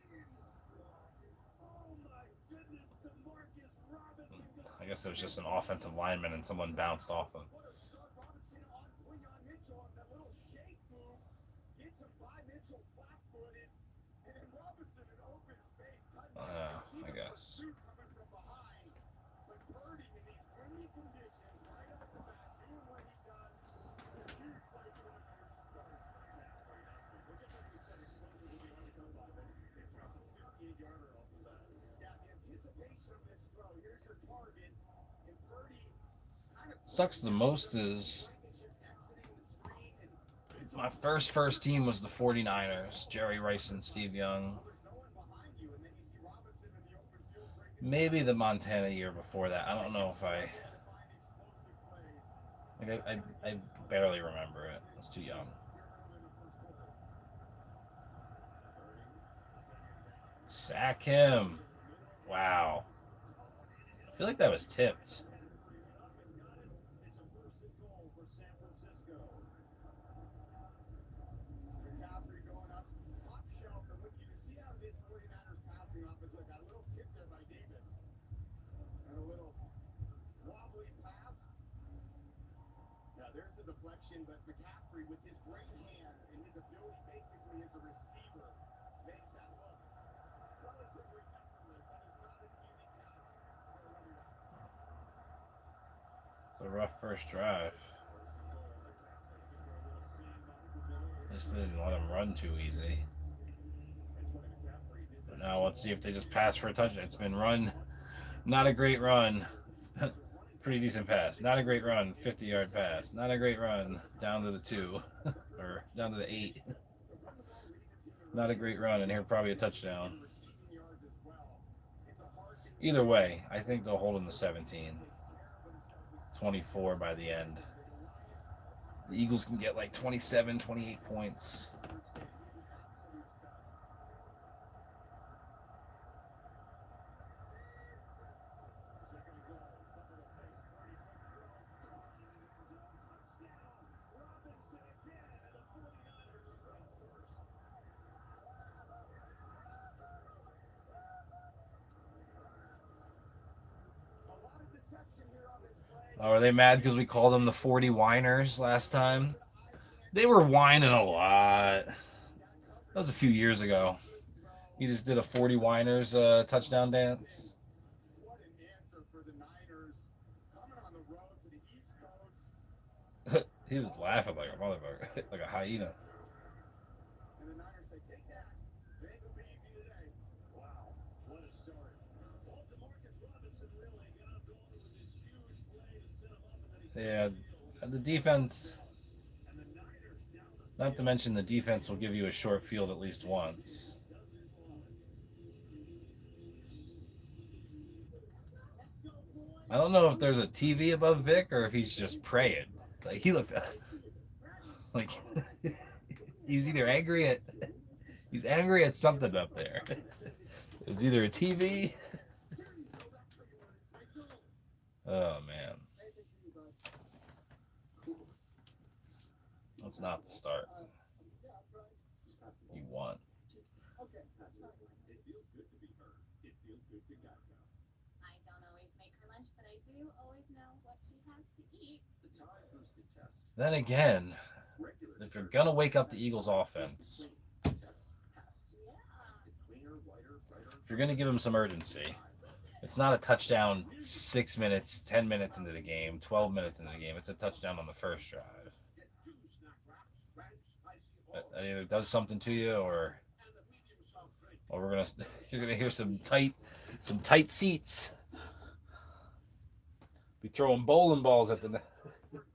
I guess it was just an offensive lineman and someone bounced off him. I guess. Sucks the most is my first team was the 49ers, Jerry Rice and Steve Young. Maybe the Montana year before that. I don't know if I barely remember it. I was too young. Sack him. Wow. I feel like that was tipped. Deflection, but McCaffrey, with his great hands and his ability basically as a receiver, makes that look relatively effortless. That is not an easy task for a running back. It's a rough first drive. Just didn't let him run too easy. But now let's see if they just pass for a touchdown. It's been run. Not a great run. Pretty decent pass. Not a great run. 50-yard pass. Not a great run. Down to the 2. Or down to the 8. Not a great run. And here probably a touchdown. Either way, I think they'll hold him to 17. 24 by the end. The Eagles can get like 27, 28 points. Oh, are they mad because we called them the 40 whiners last time? They were whining a lot. That was a few years ago. He just did a 40 whiners touchdown dance. What an answer for the Niners coming on the road to the East Coast. He was laughing like a motherfucker, like a hyena. And the Niners say, take that. It ain't gonna be easy today. Wow, what a start. Well, DeMarcus Robinson really Yeah, the defense. Not to mention the defense will give you a short field at least once. I don't know if there's a TV above Vic or if he's just praying. Like he looked like he was either he's angry at something up there. It was either a TV. Oh man. That's not the start. You won. It feels good to be heard. It feels good to Geico. I don't always make her lunch, but I do always know what she has to eat. The time boosted test. Then again, if you're gonna wake up the Eagles offense, Test passed. Yeah. It's cleaner, whiter, brighter. if you're gonna give them some urgency, it's not a touchdown 6 minutes, 10 minutes into the game, 12 minutes into the game. It's a touchdown on the first drive. Get 2 snack wraps, ranch, spicy, That either does something to you, or and the medium soft drink. you're gonna hear some tight seats. Be throwing bowling balls at the For a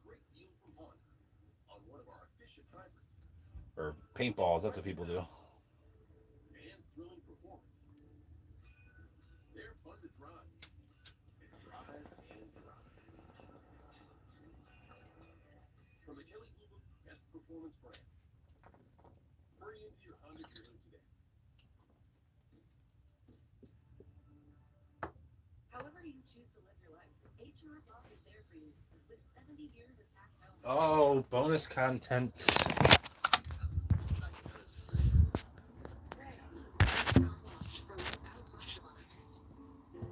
great deal from Honda on one of our efficient hybrids or paintballs. That's what people do. and thrilling performance. They're fun to drive. And drive and drive. From the Kelly Blue Book Best Performance brand. Hurry into your Honda dealer today. However you choose to live your life, HR Bob is there for you with 70 years of tax home. Oh, bonus content.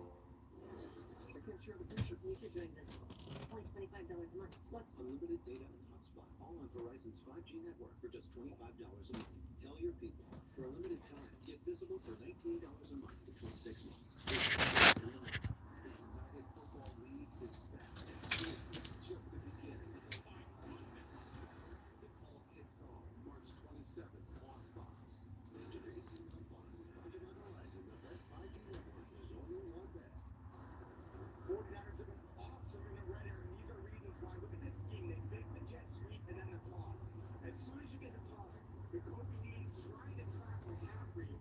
I can't share the picture. We keep doing this. It's only $25 a month. What? Unlimited data and hotspot, all on Verizon's 5G network for just $25 a month. Tell your people, for a limited time, get visible for $19 a month for 26 months. The United Football League is back. This is just the beginning. The call kicks off March 27th on Fox. And today's news on Fox is sponsored by Verizon, the best 5G network. There's only one best. 49ers have been awesome in the red area, and these are reasons why. Look at this scheme. They fake the jet sweep and then the toss. As soon as you get the toss, the Kobe needs trying to trap McCaffrey.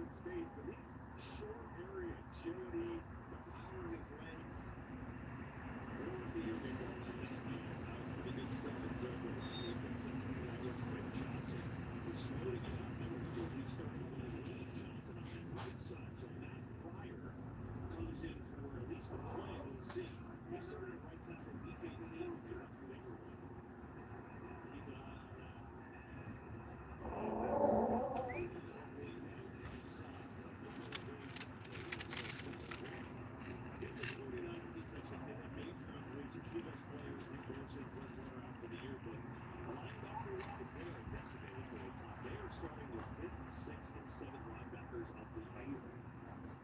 open space, but his short area agility, the power in his legs. We'll see him get going. That was a pretty good start for Riley, but that was Rick Johnson who slowed it up. That was a restart for Willie Johnson on that right side. So Matt Pryor comes in for at least a play. We'll see. He started at right tackle week 18. They're up favorably. Keep an eye on that.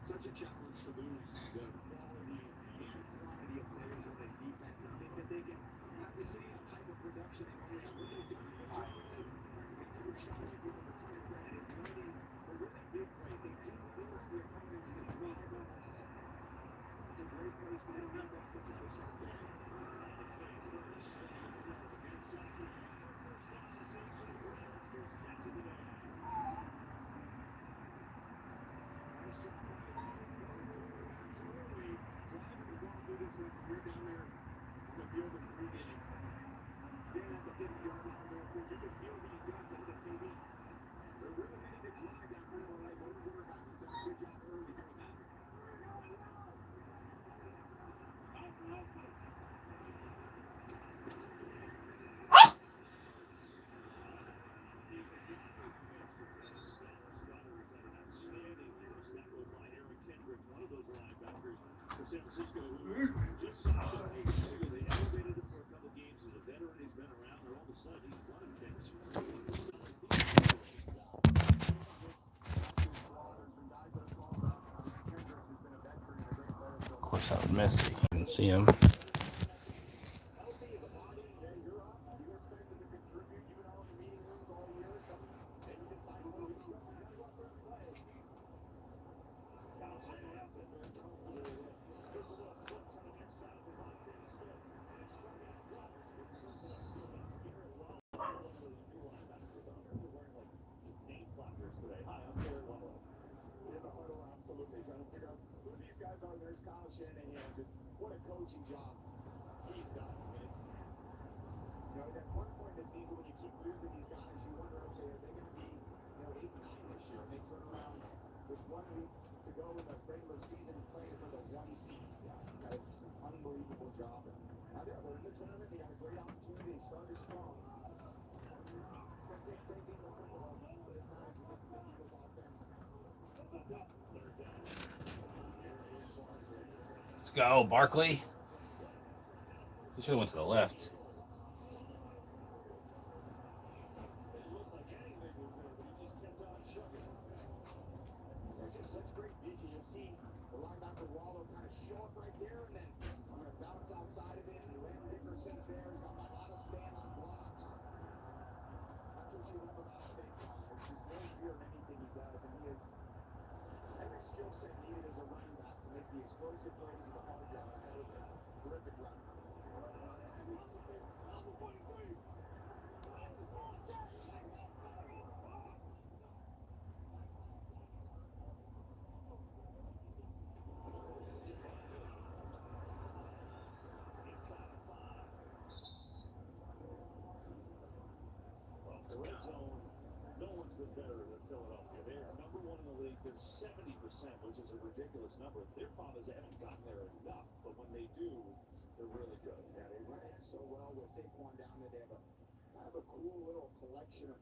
Such a challenge to lose the quality and quantity of players on this defense and think that they can have the same type of production they normally have. What they've done is and Rashad will give them a ton of credit is running the really big plays. They do force the opponents to drive up. Some great plays for this defense to try to start today. The fake first against San Francisco. First down, it's AJ Brown's first catch of the day. Nice job by early driving the ball through this one. You're down there on the field of pregame. Standing at the 50-yard line there. You can feel these guys. I said, KB, they're really ready to drive down there. All right, both quarterbacks have done a good job early here on that. One of those linebackers for San Francisco who just signed an agency. They elevated him for a couple games as a veteran. He's been around, and all of a sudden he's running things. Of course, I would miss so you can see him. Absolutely. Trying to figure out who these guys are. There's Kyle Shanahan. Just what a coaching job he's done. I mean, it's, at one point in the season when you keep losing these guys, you wonder, okay, are they going to be, 8-9 this year? And they turn around with 1 week to go in the regular season playing for the 1 seed. That is an unbelievable job. And now they're in the tournament. They got a great opportunity. They started strong. It's going to take breaking the football, but it's not as much the Eagles offense. Let's go, Barkley. He should have went to the left. Just such great vision. You'll see the linebacker Wallow kind of show up right there, and then I'm going to bounce outside of it. And Len Dickerson's there. He's got my auto stand on blocks. That's what you love about Saquon. There's just no fear in anything he does, and he is every skill set needed as a running back to make the explosive plays in the hard yards. That was a terrific run. The red zone, no one's been better than Philadelphia. They are number 1 in the league. They're 70%, which is a ridiculous number. Their fathers haven't gotten there enough, but when they do, they're really good. Yeah, they run it so well with Saquon down there. They have a kind of a cool little collection of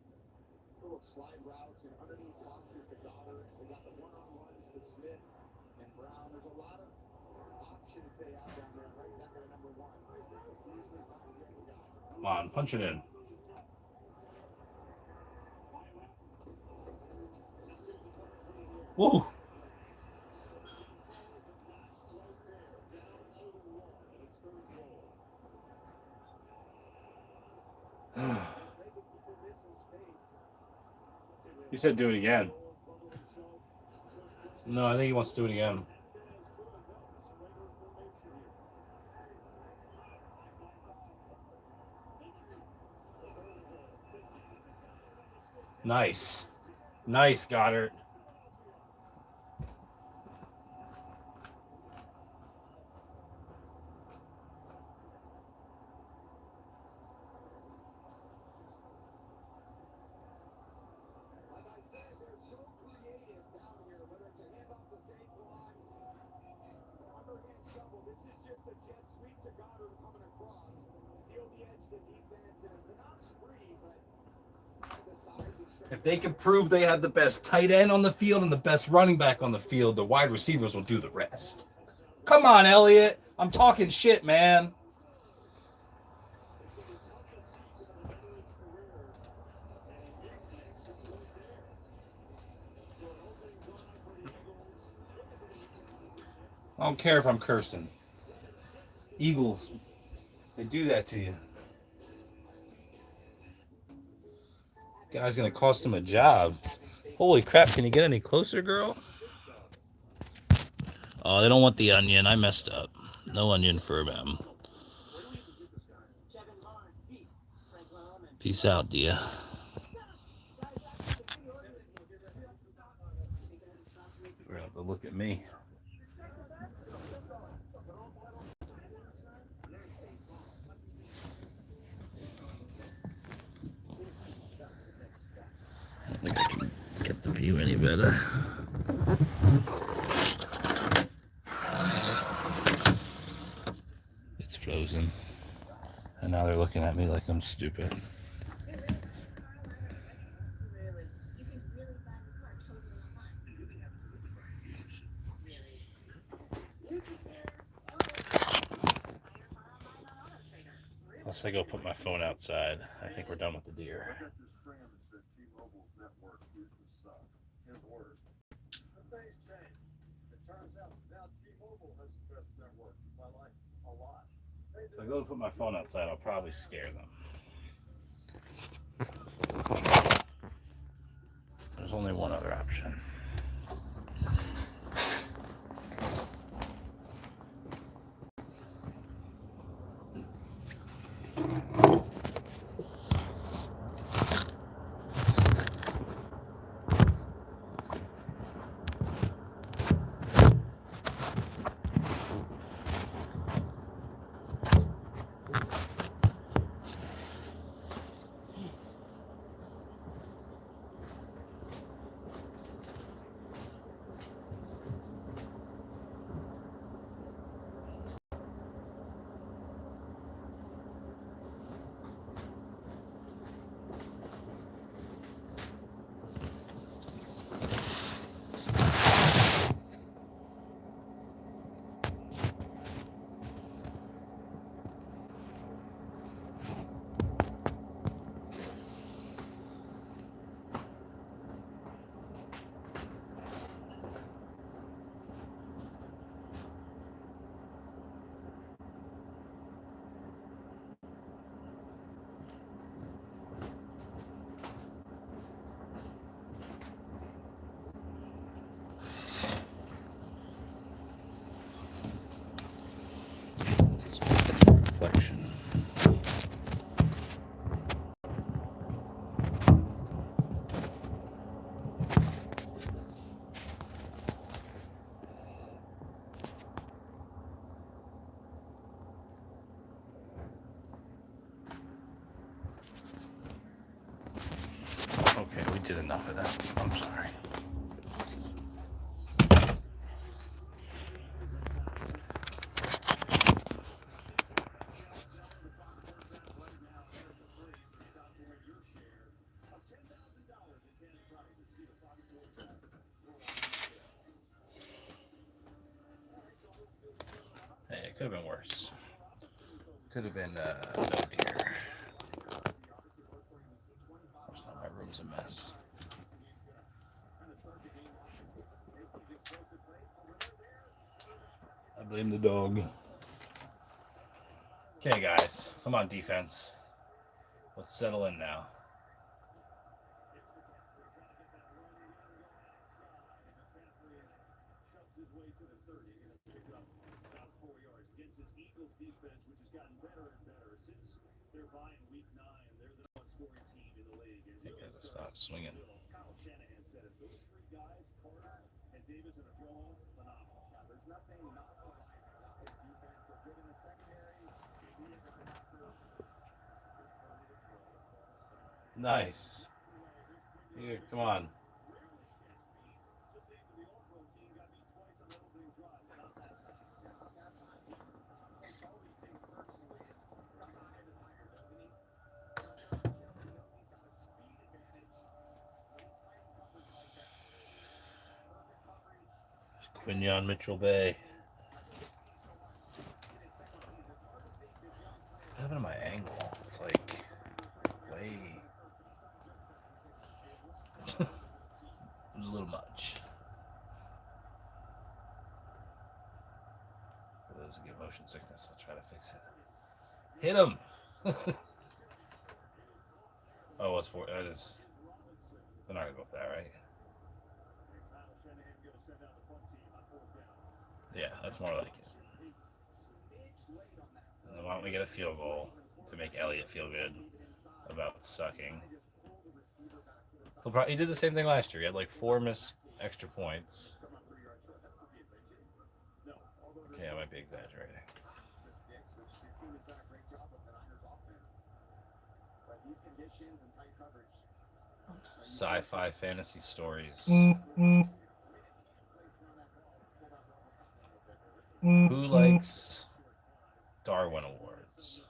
little slide routes, and underneath tosses to Goddard. They got the one-on-ones to Smith and Brown. There's a lot of options they have down there. Right down there, number 1. Usually finds the other guy. Come on, punch it in. Woo! He said do it again. No, I think he wants to do it again. Nice. Nice, Goddard. If they can prove they have the best tight end on the field and the best running back on the field, the wide receivers will do the rest. Come on, Elliott. I'm talking shit, man. I don't care if I'm cursing. Eagles, they do that to you. Guy's gonna cost him a job. Holy crap, can you get any closer, girl? Oh, they don't want the onion. I messed up. No onion for them. Peace out, dear. We're going to look at me. I don't think I can get the view any better. It's frozen. And now they're looking at me like I'm stupid. Unless I go put my phone outside, I think we're done with the deer. I got this friend that said T-Mobile's network used to suck. His word. But things change. It turns out now T-Mobile has the best network. I like a lot. If I go to put my phone outside, I'll probably scare them. There's only one other option. Reflection. Okay, we did enough of that. I'm sorry. Hey, it could have been worse. Could have been no deer. My room's a mess. I blame the dog. Okay, guys, come on, defense. Let's settle in now. Can't get to stop swinging. Nice. Here, come on. Quinyon Mitchell Bay. What happened to my angle? It's like way. It was a little much. For those who get motion sickness, I'll try to fix it. Hit him! Oh, what's for? That is. They're not gonna go for that, right? Yeah, that's more like it. And then why don't we get a field goal to make Elliott feel good about sucking? He did the same thing last year. He had like 4 missed extra points. Okay, I might be exaggerating. Sci-fi fantasy stories. Who likes Darwin Awards?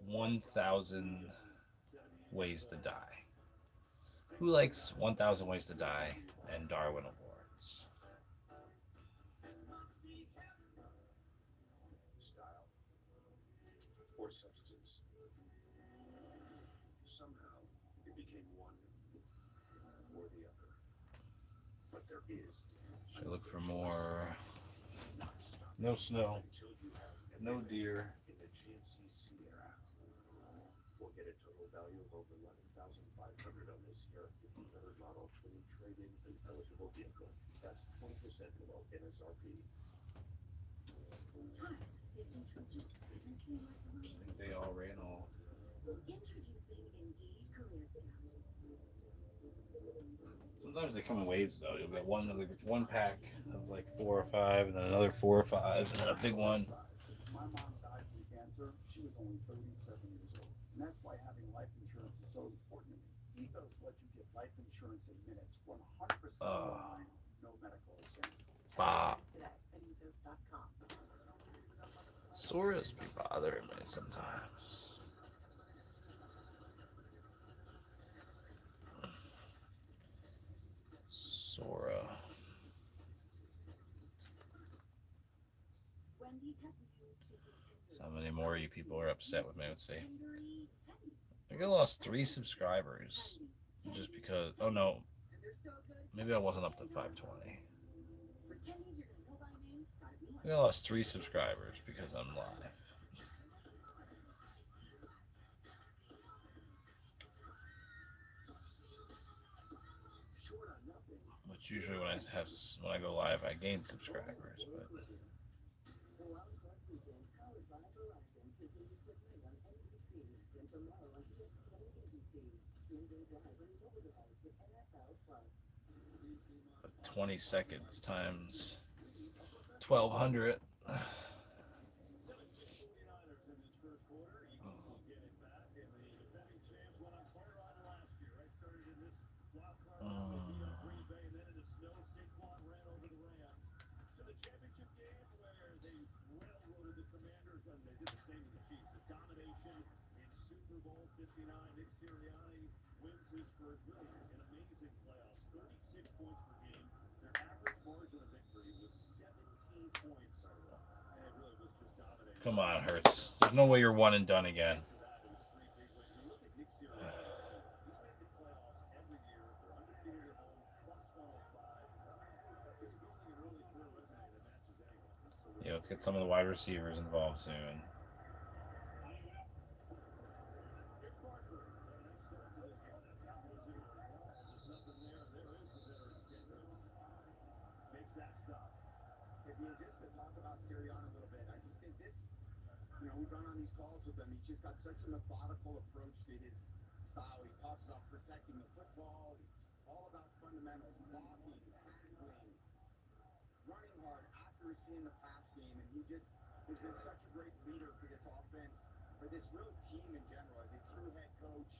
1,000 Ways to Die. Who likes 1,000 Ways to Die and Darwin Awards? Style or substance. Somehow it became one or the other. But there is. Should I look for more? No snow. No deer. In the GMC Sierra. We'll get a total value of over $11,500 on this Sierra 53rd model twin trade-in and eligible vehicle. That's 20% below MSRP. Tired of sifting through duplicates and feeling like the I money? think they all ran all. Introducing Indeed Career Scout. Sometimes they come in waves though. You'll get one pack of like 4 or 5, and then another 4 or 5, and then a big one. My mom died from cancer. She was only 37 years old. And that's why having life insurance is so important to me. Ethos lets you get life insurance in minutes, 100% online, no medical exam. Bah. Today at ethos.com. Soras be bothering me sometimes. Sora. Wendy's has new chicken tenders. So how many more of you people are upset with me? Let's see. Tendery tendies. I think I lost 3 subscribers just because. Oh no, And they're so good. maybe I wasn't up to 520. For tendies you're gonna know by name, gotta be I think I lost 3 subscribers because I'm live. Short on nothing. Which usually when I go live, I gain subscribers, but The Wild Card Weekend, powered by Verizon, continues to play on NBC and tomorrow on ESPN and ABC. Stream games live on your mobile device with NFL Plus. 20 seconds times 1,200. Come on, Hurts. There's no way you're one and done again. Yeah, let's get some of the wide receivers involved soon. We've gone on these calls with him. He's just got such a methodical approach to his style. He talks about protecting the football, all about fundamentals, blocking, tackling, running hard, accuracy in the pass game, and he just has been such a great leader for this offense, for this real team in general, as a true head coach.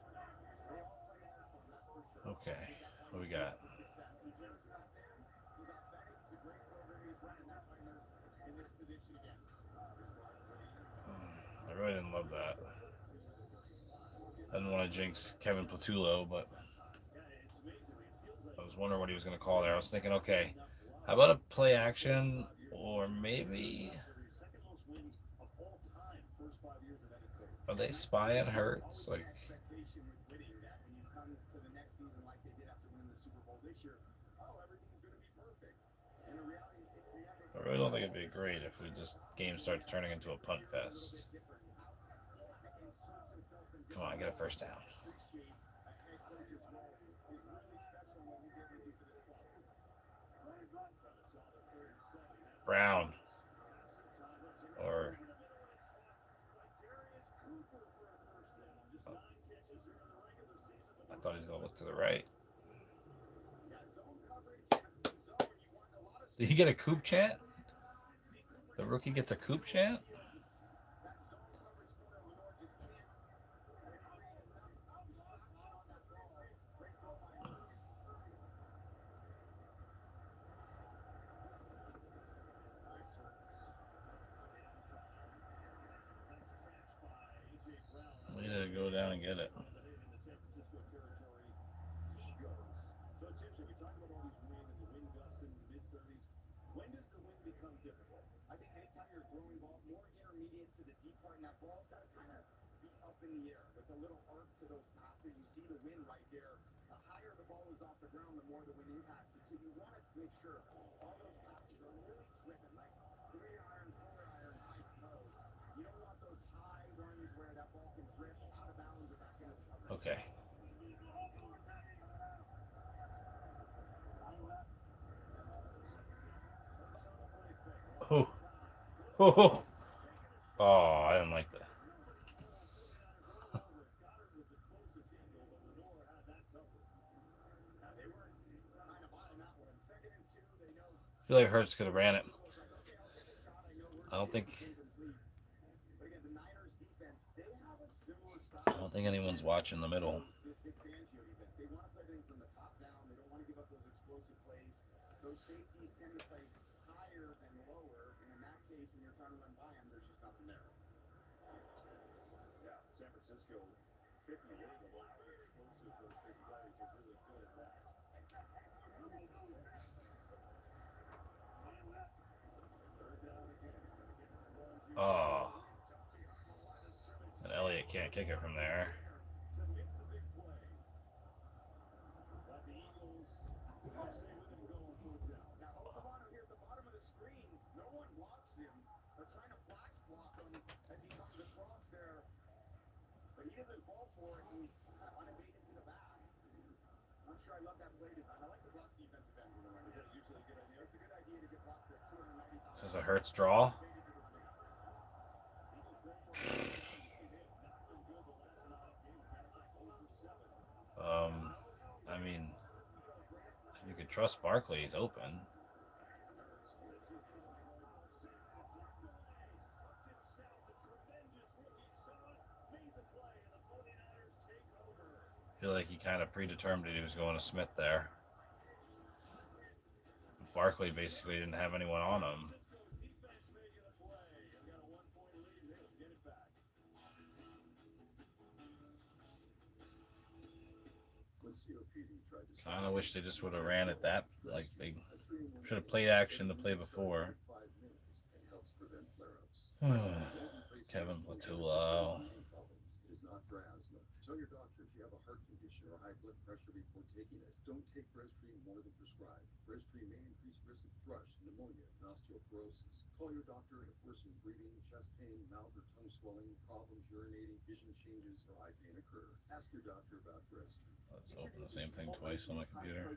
They all play hard for him, that's for sure. Okay, what we got? I really didn't love that. didn't want to jinx Kevin Patullo, but I was wondering what he was going to call there. I was thinking, okay, how about a play action or maybe are they spying Hurts? Like, I really don't think it'd be great if we just game started turning into a punt fest. Come on, get a first down. Brown. Or I thought he was going to look to the right. Did he get a Coop chant? The rookie gets a Coop chant? We need to go down and get it. In the air with a little arc to those passes. You see the wind right there. The higher the ball is off the ground, the more the wind impacts it. So you want to make sure all those passes are really driven, like 3-iron, 4-iron, high post. You don't want those high runs where that ball can drift out of bounds or back into coverage. Okay. Oh. Oh. Oh, I didn't like that. I feel like Hurts could have ran it. I don't think anyone's watching the middle. Oh. And Elliott can't kick it from there. This is a Hurts draw. I mean, you could trust Barkley. He's open. I feel like he kind of predetermined he was going to Smith there. Barkley basically didn't have anyone on him. Kind of wish they just would have ran it that, like they should have played action the play before. Kevin Patullo. Tell your doctor if you have a heart condition or high blood pressure before taking it. Don't take Breztri more than prescribed. Breztri may increase risk of thrush, pneumonia, and osteoporosis. Call your doctor if worsened breathing, chest pain, mouth or tongue swelling, problems urinating, vision changes, or eye pain occur. Ask your doctor about Breztri. Let's open the same thing twice on my computer.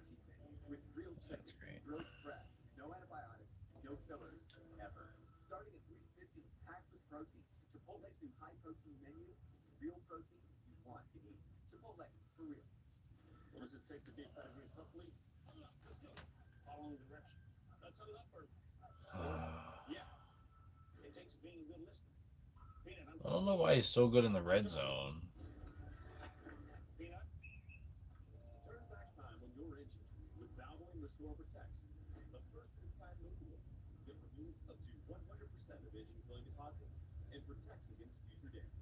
That's great. No antibiotics, no fillers, ever. Starting at $3.50, packed with protein. Chipotle's new high protein menu is real protein you want to eat. Chipotle, for real. What does it take to beat Pedigree properly? Let's go. Following direction. Let's set it up for. Yeah. It takes being a good listener. Peanut, I don't know why he's so good in the red zone. Peanut. Turn back time when you're injured with Valvoline Restore Protect. The first of its kind in the world. It removes up to 100% of injury-killing deposits and protects against future damage.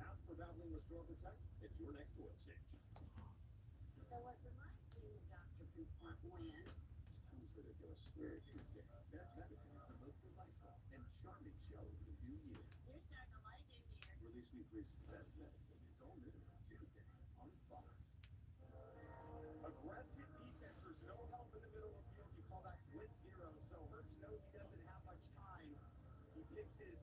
Ask for Valvoline Restore Protect. It's your next oil change. So what's it like being Dr. Poop Part when? Sounds ridiculous. Tuesday, best medicine is the most delightful and charming show of the new year. You're starting to like it here. Release Week 3's best medicine is all new Tuesday on Fox. Aggressive defenders, no help in the middle of the field. You call that split zero. So Hurts knows he doesn't have much time. He picks his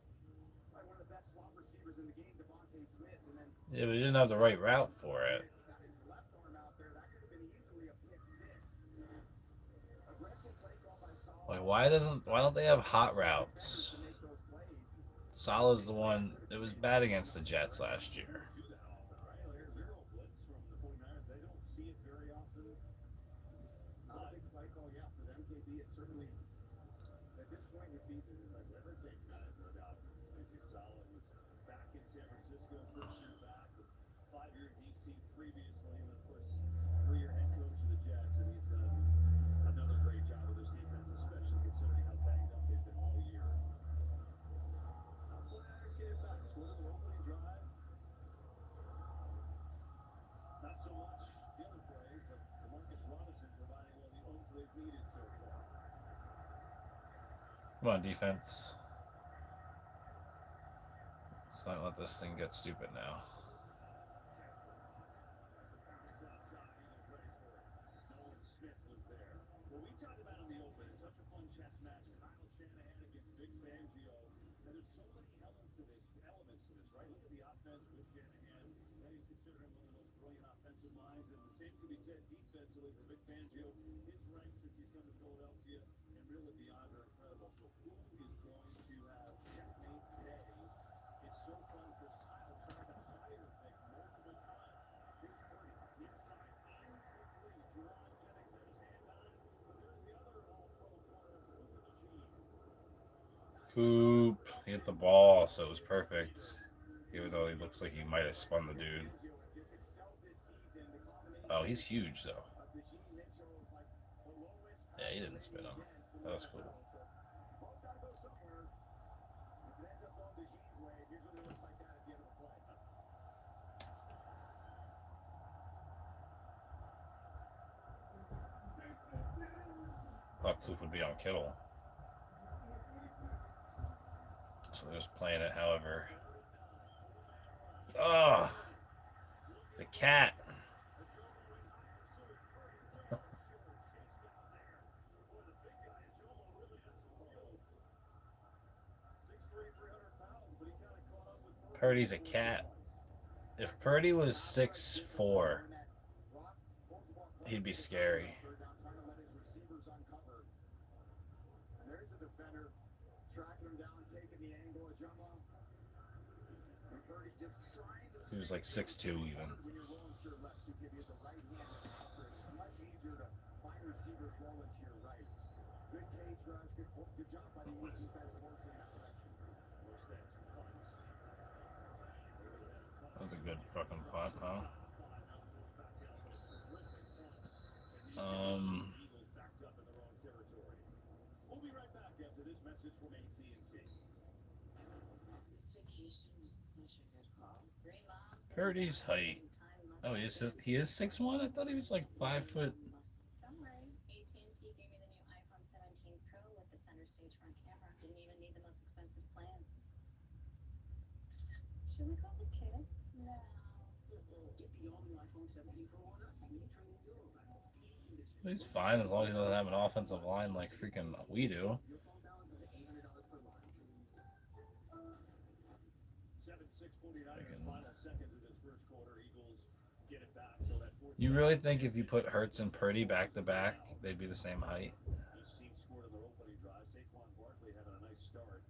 probably one of the best slot receivers in the game, Devontae Smith, and then Yeah, but he didn't have the right route for it. he got his left arm out there. That could have been easily a pick six. Aggressive play call by Salah. Like, why don't they have hot routes? To make those plays. Salah's the one that was bad against the Jets last year. Do that often, right? There's zero blitz from the 49ers. They don't see it very often. Not a big play call, yeah, for them, KB. It certainly, at this point in the season, it's like whatever it takes, guys, no doubt. As you saw, it was back in San Francisco, first year back, was 5-year DC previously, and of course, 3-year head coach of the Jets, and he's done another great job with this defense, especially considering how banged up they've been all year. Now, 49ers get it back, scored on the opening drive. Not so much the other plays, but Demarcus Robinson providing all the oomph they've needed so far. Come on, defense. Let's not let this thing get stupid now. Nolan Smith was there. Well, we talked about in the open. It's such a fun chess match. Kyle Shanahan against Vic Fangio. And there's so many elements to this, right? Look at the offense with Shanahan. Many consider him one of the most brilliant offensive minds. And the same could be said defensively for Vic Fangio. His ranks since he's come to Philadelphia and really beyond are incredible. So who is going to have checkmate today? It's so fun for Kyle trying to hire Vic multiple times. Here's Purdy inside and quickly Jerron Jennings had his hand on it. But there's the other all-pro corner, Cooper DeJean. Coop hit the ball, so it was perfect. Even though he looks like he might have spun the dude. Oh, he's huge though. Yeah, he didn't spin him. That was cool. Thought Coop would be on Kittle. So they're just playing it however. Oh, it's a cat. Purdy's a cat. If Purdy was 6'4", he'd be scary. He was like 6'2" even. That was a good fucking punt, huh? We'll be right back after this message from AT&T. This vacation was such a good call. 3 moms. Purdy's height. Oh, he is 6'1"? I thought he was like 5 foot. Don't worry, AT&T gave me the new iPhone 17 Pro with the center stage front camera. Didn't even need the most expensive plan. Should we call the kids? No. Get the all-new iPhone 17 Pro on us. We train your iPhone. He's fine as long as he doesn't have an offensive line like freaking we do. Your phone balance is $800 per line. 7-6-49ers, final seconds of this first quarter. Eagles get it back. So that fourth You really think if you put Hurts and Purdy back to back, they'd be the same height? each team scored on their opening drive. Saquon Barkley having a nice start.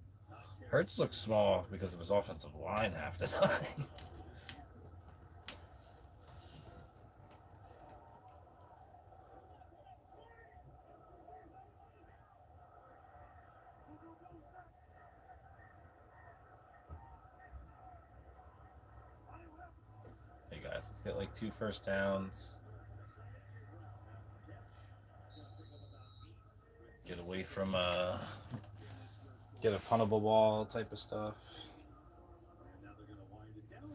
Hurts looks small because of his offensive line half the time. Hey guys, let's get like 2 first downs. Get away from get a puntable ball type of stuff. Now they're going to wind it down.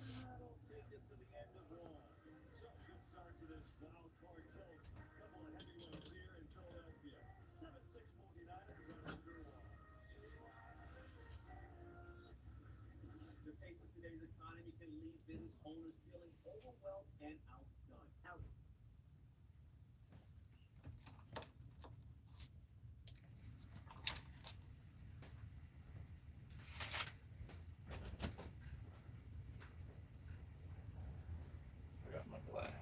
today's economy can leave business owners feeling overwhelmed and outdone. Forgot my glass.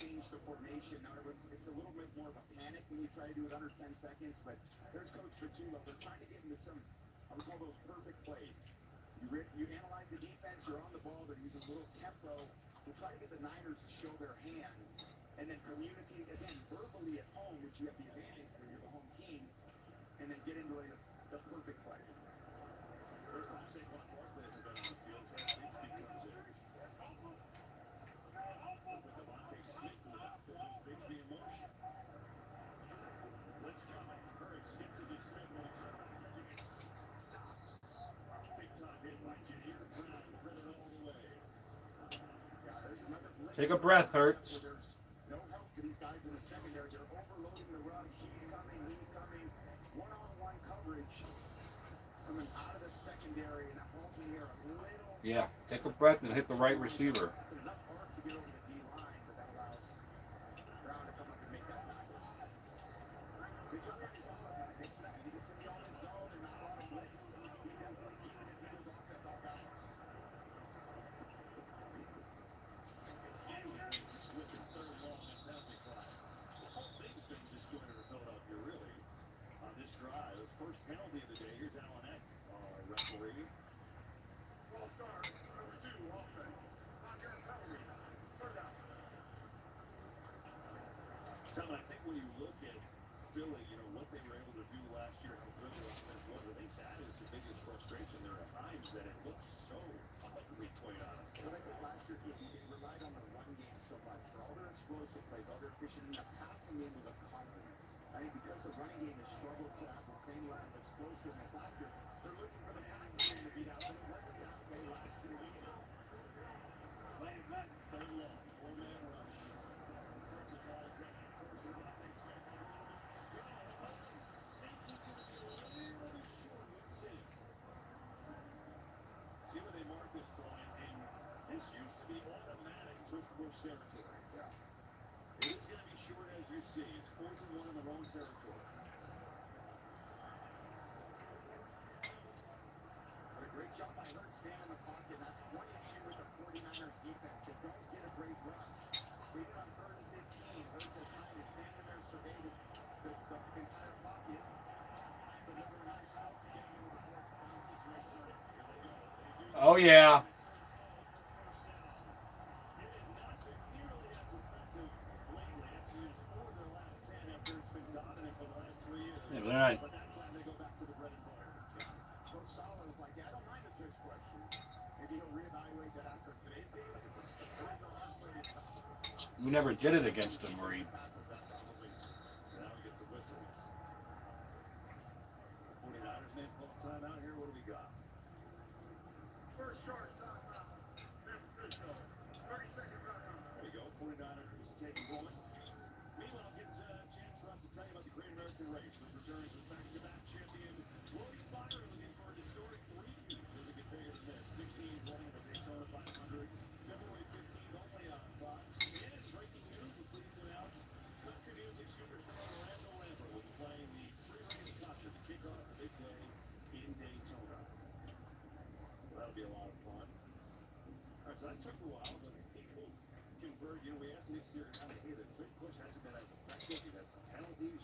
change the formation. Now it's a little bit more of a panic when you try to do it under 10 seconds, but there's Coach Petula. They're trying to get into some, I would call those perfect plays. You analyze the defense, you're on the ball, they're using a little tempo to try to get the Niners to show their hand and then communicate, again, verbally at home, which you have the advantage when you're the home team, and then get into the perfect play. First time Saquon Barkley has been on the field, Ted Bigsby comes in. With Devontae Smith in the backfield, Bigsby in motion. Let's go. Hurts gets it to Smith on the turn. Big time hit by Jair Brown, driven all the way. Take a breath, Hurts. There's no help for these guys in the secondary. They're overloading the run. He's coming. One-on-one coverage coming out of the secondary, and that ball's in here a little. Yeah, take a breath and hit the right receiver. Enough arc to get over the D-line, but that allows Brown to come up and make that tackle. Good job on his own. He gets in the open zone and not a lot of blitz. He definitely keeping his offense off balance. Switching third long and penalty flag. The whole thing's been disjointed for Philadelphia, really, on this drive. The first penalty of the day. Here's Alan Eck, referee. Ball start, number 2, offense. Not your penalty. Third down. Tom, I think when you look at Philly, what they were able to do last year, how good their offense was, I think that is the biggest frustration. There are times that it looks so ugly, quite honestly. But I think last year he relied on the run game so much. For all their explosive plays, all their efficient, the passing game was a problem. I think because the running game has struggled to have the same level of explosiveness last year, they're looking for the passing game to beat out. They let the pass play last year. Playing back, third long, four-man rush. First of all, see where they mark this point, and this used to be automatic push territory. Yeah. It is going to be short, as you see. It's 4th and 1 in their own territory. But a great job by Hurts staying in the pocket. That's one issue with the 49ers defense. They don't get a great rush. Even on 3rd and 15, Hurts is trying to stand in there and survey the entire pocket. Deliver a nice out to get into the fourth down situation. Oh, yeah. Yeah, all right. But that time they go back to the bread and butter. Coach Sauer was like, yeah, I don't mind the first question. Maybe he'll reevaluate that after today's game. We never did it against him, Marie. Now he gets the whistles. 49ers may call time out here. What do we got? First short, timeout. San Francisco. 30 seconds out. There you go. 49ers taking one. Meanwhile, gets a chance for us to tell you about the Great American Race, which returns as back-to-back champion Willie Byron looking for a historic 3. Doesn't get bigger than this. 16 running the Daytona 500. February 15th only on Fox. And breaking news, we're pleased to announce country music superstar Orlando Lambert will be playing the pre-race concert to kick off the big day in Daytona. Well, that'll be a lot of fun. All right, so that took a while, but people convert. We asked Nick Sirianni, hey, the quick push hasn't been as effective. He had some penalties.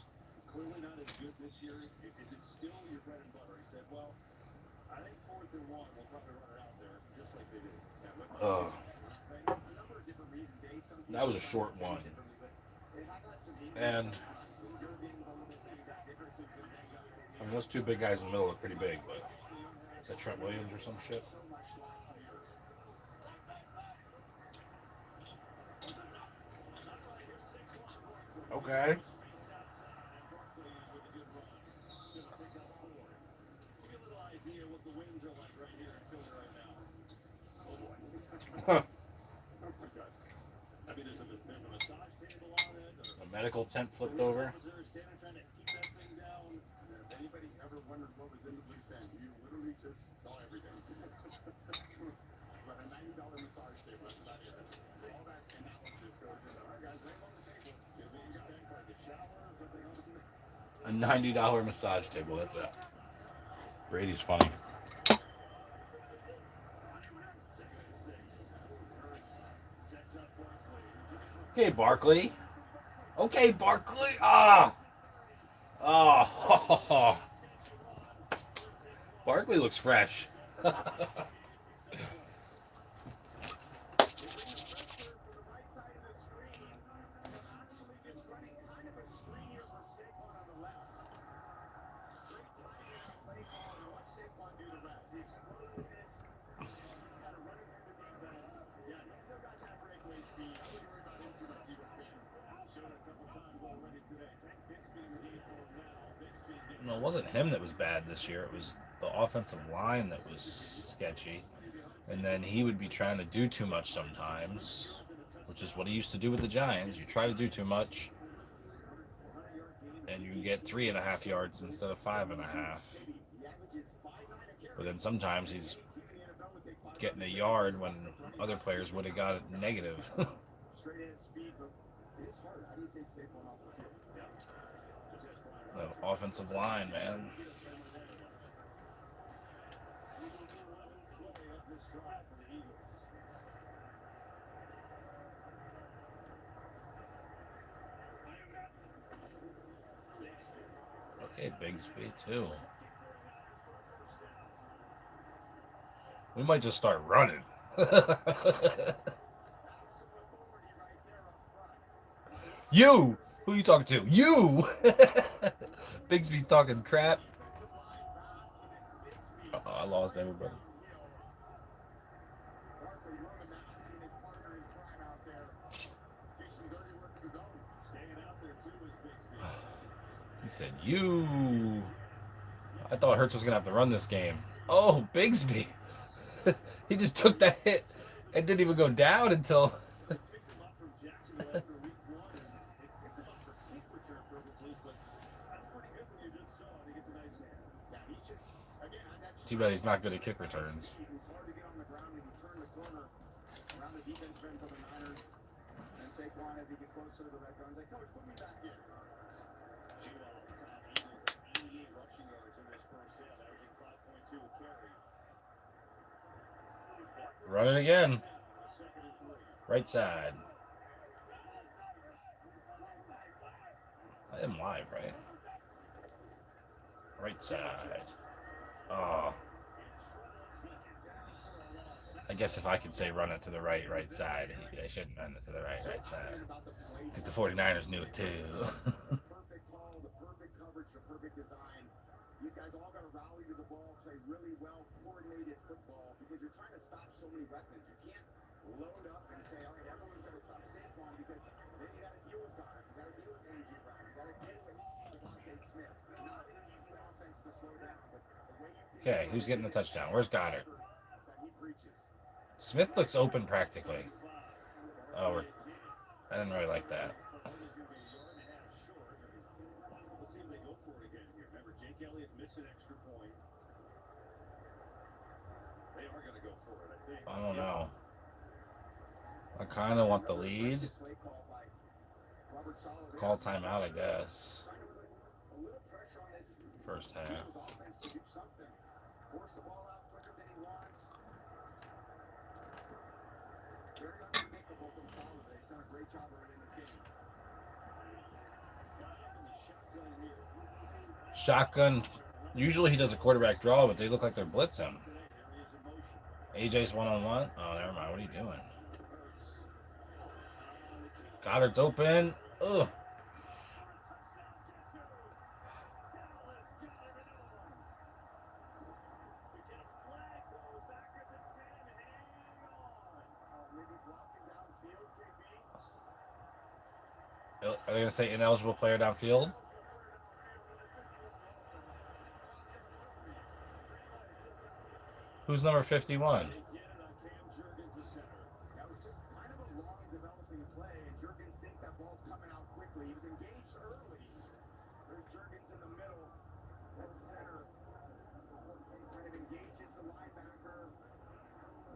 Clearly not as good this year. Is it still your bread and butter? He said, well, I think 4th and 1, we'll probably run it out there, just like they did. A number of different reasons. That was a short one. And I mean, those two big guys in the middle look pretty big, but is that Trent Williams or some shit? Okay. A medical tent flipped over. Anybody ever wondered what was in the blue tent? You literally just saw everything. But a $90 massage table, that's about it. All that analysis goes into, all right, guys, name on the table. If you got like a shower or something else in there. A $90 massage table, that's it. Brady's funny. Okay, Barkley. Okay, Barkley. Ah. Oh. Barkley looks fresh. No, it wasn't him that was bad this year. It was the offensive line that was sketchy. And then he would be trying to do too much sometimes, which is what he used to do with the Giants. You try to do too much, and you get 3.5 yards instead of 5.5. But then sometimes he's getting a yard when other players would have got it negative. The offensive line, man. Okay, Bigsby too. We might just start running. You! Who are you talking to? You! Bigsby's talking crap. Uh-oh, I lost everybody. He said, you. I thought Hurts was going to have to run this game. Oh, Bigsby. He just took that hit and didn't even go down until... Too bad he's not good at kick returns. Run it again. Right side. I am live, right? Right side. Oh. I guess if I could say run it to the right side, I shouldn't run it to the right side. Because the 49ers knew it too. Perfect call, the perfect coverage, the perfect design. These guys all got to rally to the ball, play really well, coordinated football, because you're trying to stop so many weapons. You can't load up and say, all right, everyone's got to stop Saquon, because then you got to deal with Goddard, you got to deal with A.J. Brown, you got to deal with Devontae Smith. Not an easy offense to slow down, but the way you Okay, who's getting the touchdown? Where's Goddard? Smith looks open practically. Oh, I didn't really like that. I don't know. I kind of want the lead. Call timeout, I guess. First half. Shotgun. Usually he does a quarterback draw, but they look like they're blitzing. AJ's one-on-one. Oh, never mind. What are you doing? Goddard's open. Ugh. Are they going to say ineligible player downfield? Who's number 51?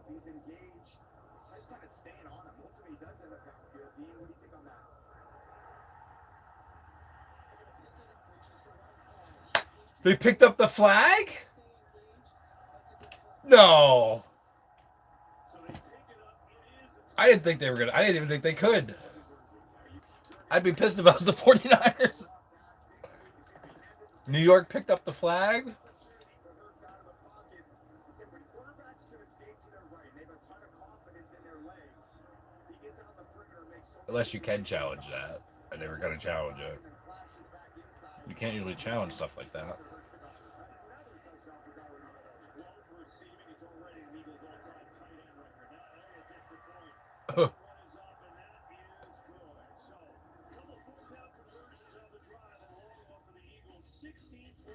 He's engaged. So just kind of staying on him. Ultimately, he does end up downfield. Dean, what do you think on that? They picked up the flag? No. I didn't think they were going to. I didn't even think they could. I'd be pissed if I was the 49ers. New York picked up the flag? Unless you can challenge that. I never got to challenge it. You can't usually challenge stuff like that.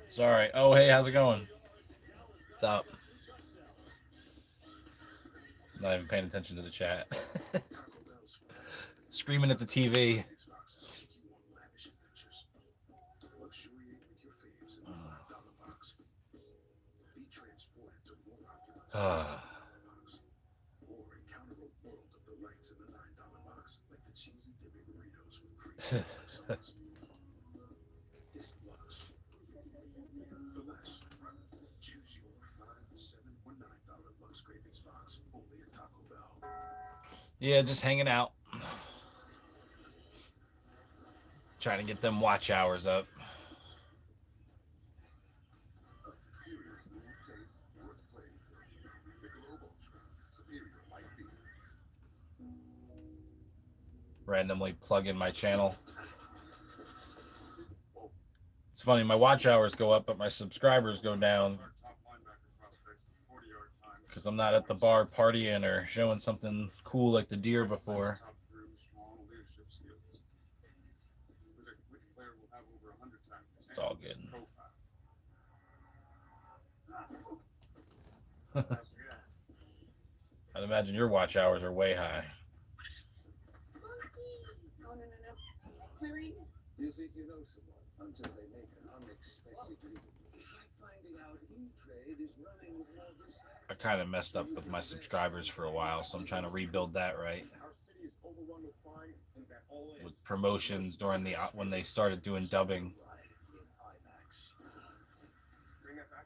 Sorry. Oh, hey, how's it going? What's up? Not even paying attention to the chat. Screaming at the TV. Yeah, just hanging out. Trying to get them watch hours up. Randomly plug in my channel. It's funny, my watch hours go up, but my subscribers go down. Because I'm not at the bar partying or showing something cool like the deer before. It's all good. I'd imagine your watch hours are way high. You think you know someone until they make an unexpected leap. It's like finding out E-Trade is running with all this. I kind of messed up with my subscribers for a while, so I'm trying to rebuild that right. With promotions during the when they started doing dubbing. Bring that back.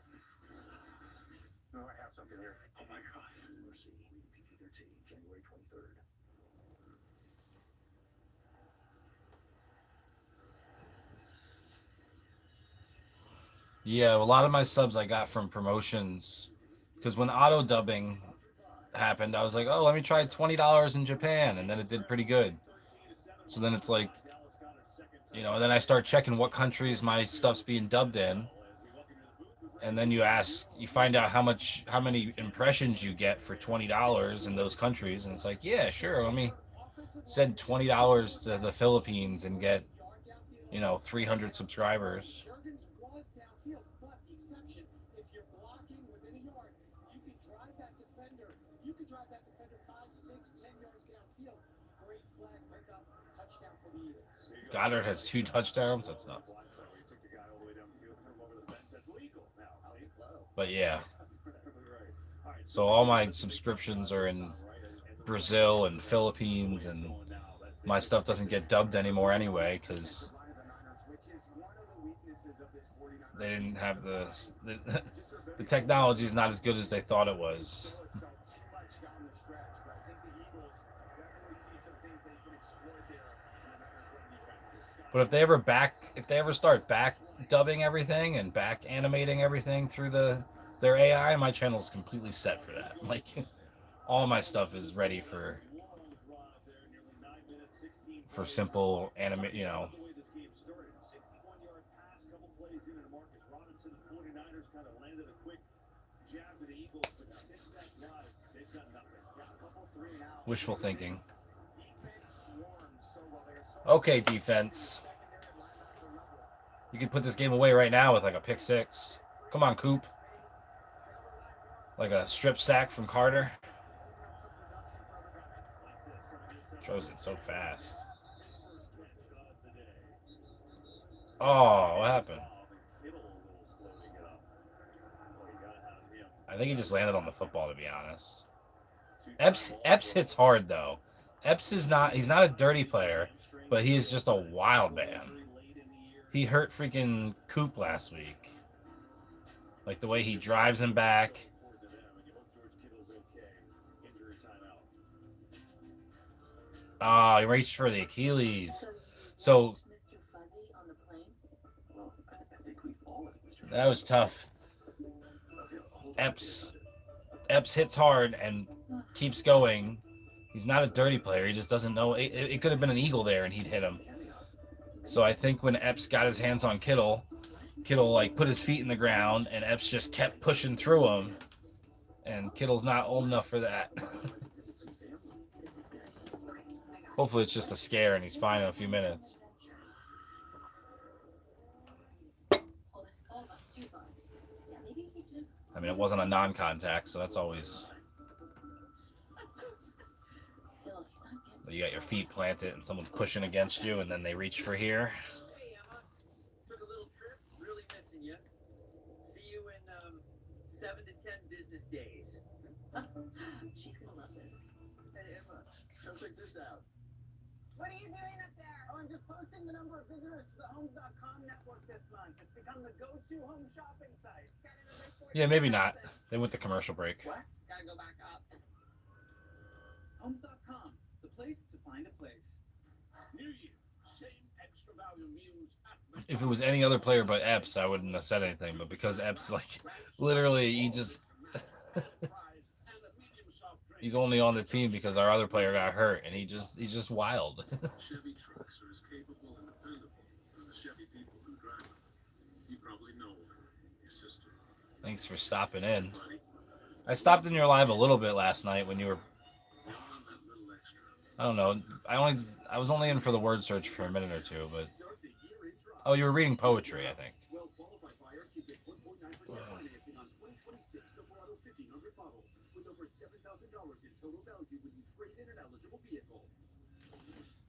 No, I have something here. Oh my God. Mercy. PG-13, January 23rd. Yeah, a lot of my subs I got from promotions. Because when auto dubbing happened, I was like, oh, let me try $20 in Japan. And then it did pretty good. So then it's like, you know, and then I start checking what countries my stuff's being dubbed in. And then you find out how many impressions you get for $20 in those countries. And it's like, yeah, sure. Let me send $20 to the Philippines and get, 300 subscribers. Goddard has 2 touchdowns. That's nuts. But yeah. So all my subscriptions are in Brazil and Philippines, and my stuff doesn't get dubbed anymore anyway because they didn't have the technology is not as good as they thought it was. But if they ever start back dubbing everything and back animating everything through their AI, my channel is completely set for that. Like, all my stuff is ready for simple anime, wishful thinking. Okay, defense. You can put this game away right now with like a pick 6. Come on, Coop. Like a strip sack from Carter. Throws it so fast. Oh, what happened? I think he just landed on the football, to be honest. Epps hits hard, though. He's not a dirty player, but he is just a wild man. He hurt freaking Coop last week. Like the way he drives him back. Oh, he reached for the Achilles. So that was tough. Epps hits hard and keeps going, He's not a dirty player. He just doesn't know. It could have been an eagle there, and he'd hit him. So I think when Epps got his hands on Kittle, Kittle like put his feet in the ground, and Epps just kept pushing through him. And Kittle's not old enough for that. Hopefully it's just a scare and he's fine in a few minutes. I mean, it wasn't a non-contact, so that's always... You got your feet planted and someone's pushing against you and then they reach for here. Hey, Emma. Took a little trip. Really missing you. See you in 7 to 10 business days. She's gonna love this. Hey, Emma, come check this out. What are you doing up there? Oh, I'm just posting the number of visitors to the Homes.com network this month. It's become the go-to home shopping site. Yeah, maybe not. They went to commercial break. What? Gotta go back up. Homes.com, the place to find a place. New Year, same extra value meals at If it was any other player but Epps, I wouldn't have said anything. But because Epps, like, literally, he just... He's only on the team because our other player got hurt, and he's just wild. Chevy trucks are as capable and dependable as the Chevy people who drive them. You probably know her, your sister. Thanks for stopping in. Buddy, I stopped in your live a little bit last night when you were... you're on that little extra. I don't know. I was only in for the word search for a minute or two, but... Oh, you were reading poetry, I think. Well-qualified buyers can get 1.9% financing on 2026 Silverado 1500 models with over $7,000 in total value when you trade in an eligible vehicle.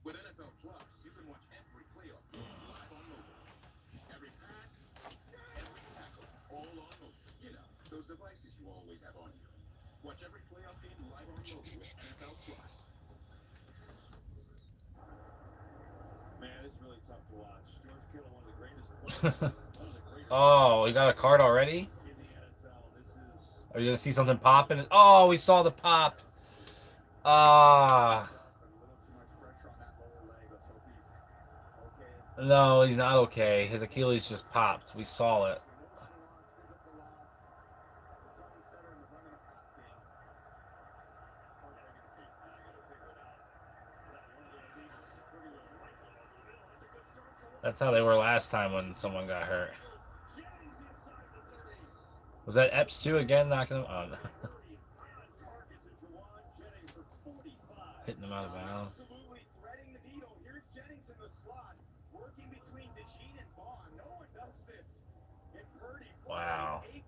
With NFL Plus, you can watch every playoff game live on mobile. Every pass, every tackle, all on mobile. You know, those devices you always have on you. Watch every playoff game live on mobile with NFL Plus. Man, it's really tough to watch. George Kittle, one of the greatest players. Oh, we got a card already? In the NFL, this is Are you going to see something popping? Oh, we saw the pop. Ah. a little too much pressure on that lower leg. Let's hope he's okay. No, he's not okay. His Achilles just popped. We saw it. That's how they were last time when someone got hurt. Was that Epps too again knocking him? Oh, no. Hitting him out of bounds. Absolutely threading the needle. Here's Jennings in the slot, working between DeJean and Vaughn. No one does this. And Purdy, Wow. A+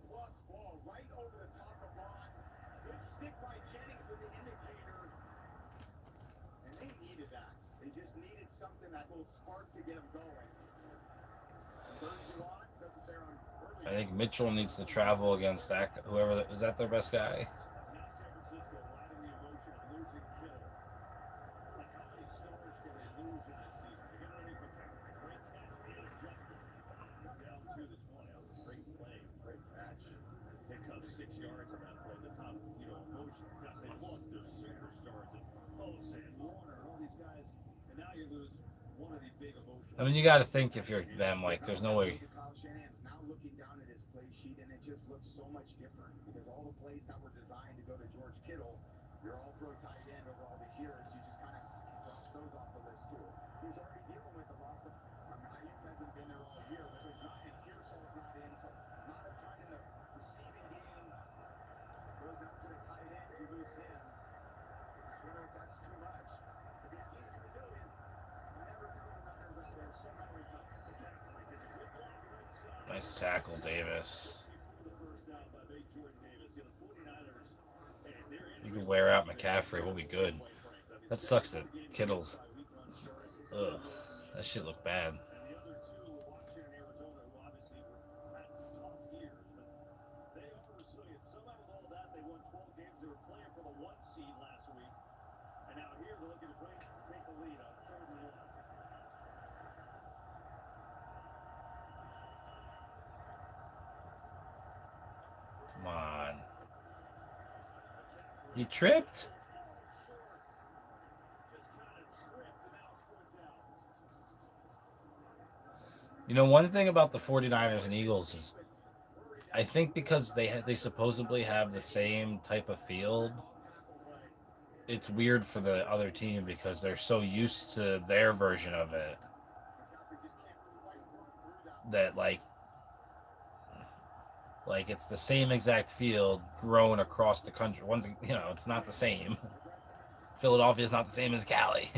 ball right over the top of Vaughn. Good stick by Jennings with the indicator. And they needed that. They just needed something that will spark to get them going. Bergeron does it there on early. I think Mitchell needs to travel against that. Whoever is that their best guy? now San Francisco riding the emotion of losing Kittle. Like how many stars can they lose in this season? They get ready for great catch and adjustment. It's down to the 20. That was a great play, great catch. Pick up 6 yards on that play. The top, emotion. Gosh, they lost their superstars and Olsen, Warner, and all these guys. And now you lose one of the big emotions. I mean, you got to think if you're them, like, there's no way. Kyle Shanahan's now looking down at his play sheet, and it just looks so much different because all the plays that were designed to go to George Kittle, your all-pro tight end over all these years, you just kind of cross those off the list too. He's already dealing with the loss of Ayuk hasn't been there all year, but there's not, and Pearsall's not in, so not a ton in the receiving game. Goes out to the tight end, you lose him. I wonder if that's too much. But these teams are resilient. Never found the runners out there so many times. Nice tackle, Davis. You can wear out McCaffrey. We'll be good. That sucks that Kittle's. Ugh. That shit looked bad. Come on. He tripped? You know, one thing about the 49ers and Eagles is I think because they supposedly have the same type of field, it's weird for the other team because they're so used to their version of it that like it's the same exact field grown across the country. One's, you know, it's not the same. Philadelphia is not the same as Cali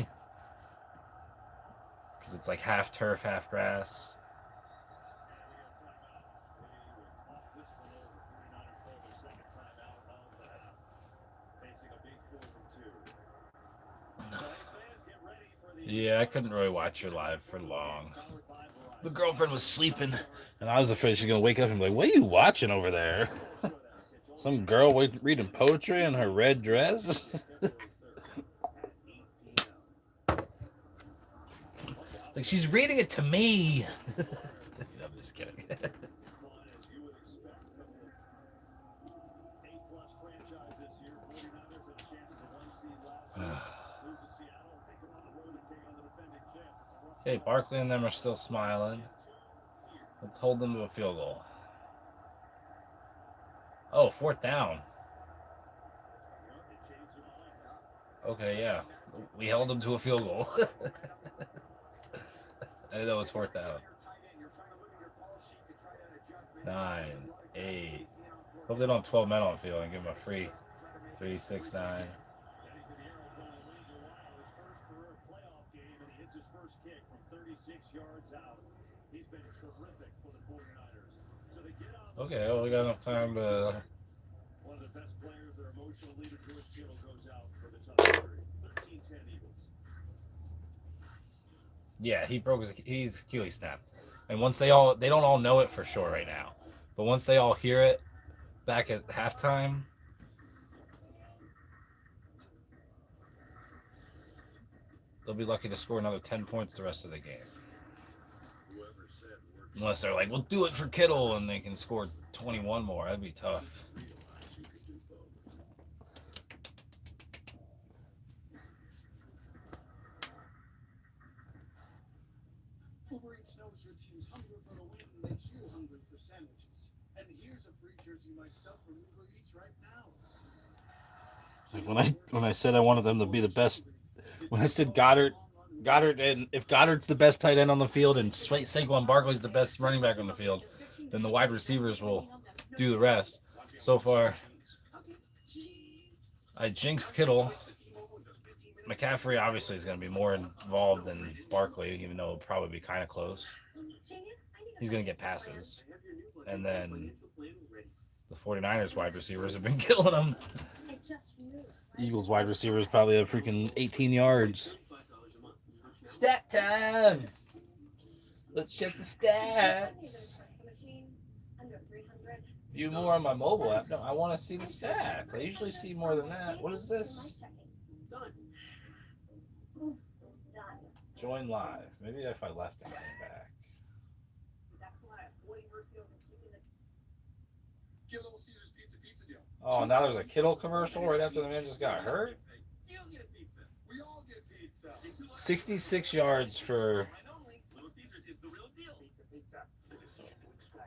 because it's like half turf, half grass. Yeah, I couldn't really watch her live for long. The girlfriend was sleeping, and I was afraid she's gonna wake up and be like, "What are you watching over there? Some girl reading poetry in her red dress?" It's like she's reading it to me. I'm just kidding. Okay, Barkley and them are still smiling. Let's hold them to a field goal. Oh, 4th down. Okay, yeah. We held them to a field goal. I think that was 4th down. 9, 8. Hope they don't have 12 men on the field and give them a free 3, 6, 9. Okay, well, we got enough time to. One of the best players, their emotional leader, George Kittle, goes out for the touchdown. 13-10 Eagles. Yeah, he's Achilles snapped. And once they don't all know it for sure right now, but once they all hear it back at halftime, they'll be lucky to score another 10 points the rest of the game. Unless they're like, we'll do it for Kittle, and they can score 21 more. That'd be tough. Uber Eats knows your team's hungry for the win and makes you hungry for sandwiches. And here's a free jersey myself from Uber Eats right now. Like when I said I wanted them to be the best, when I said Goddard, and if Goddard's the best tight end on the field and Saquon Barkley's the best running back on the field, then the wide receivers will do the rest. So far, I jinxed Kittle. McCaffrey obviously is going to be more involved than Barkley, even though it'll probably be kind of close. He's going to get passes. And then the 49ers wide receivers have been killing him. Eagles wide receivers probably have freaking 18 yards. Stat time! Let's check the stats. View more on my mobile app. No, I want to see the stats. I usually see more than that. What is this? Join live. Maybe if I left and came back. Oh, now there's a Kittle commercial right after the man just got hurt? 66 yards for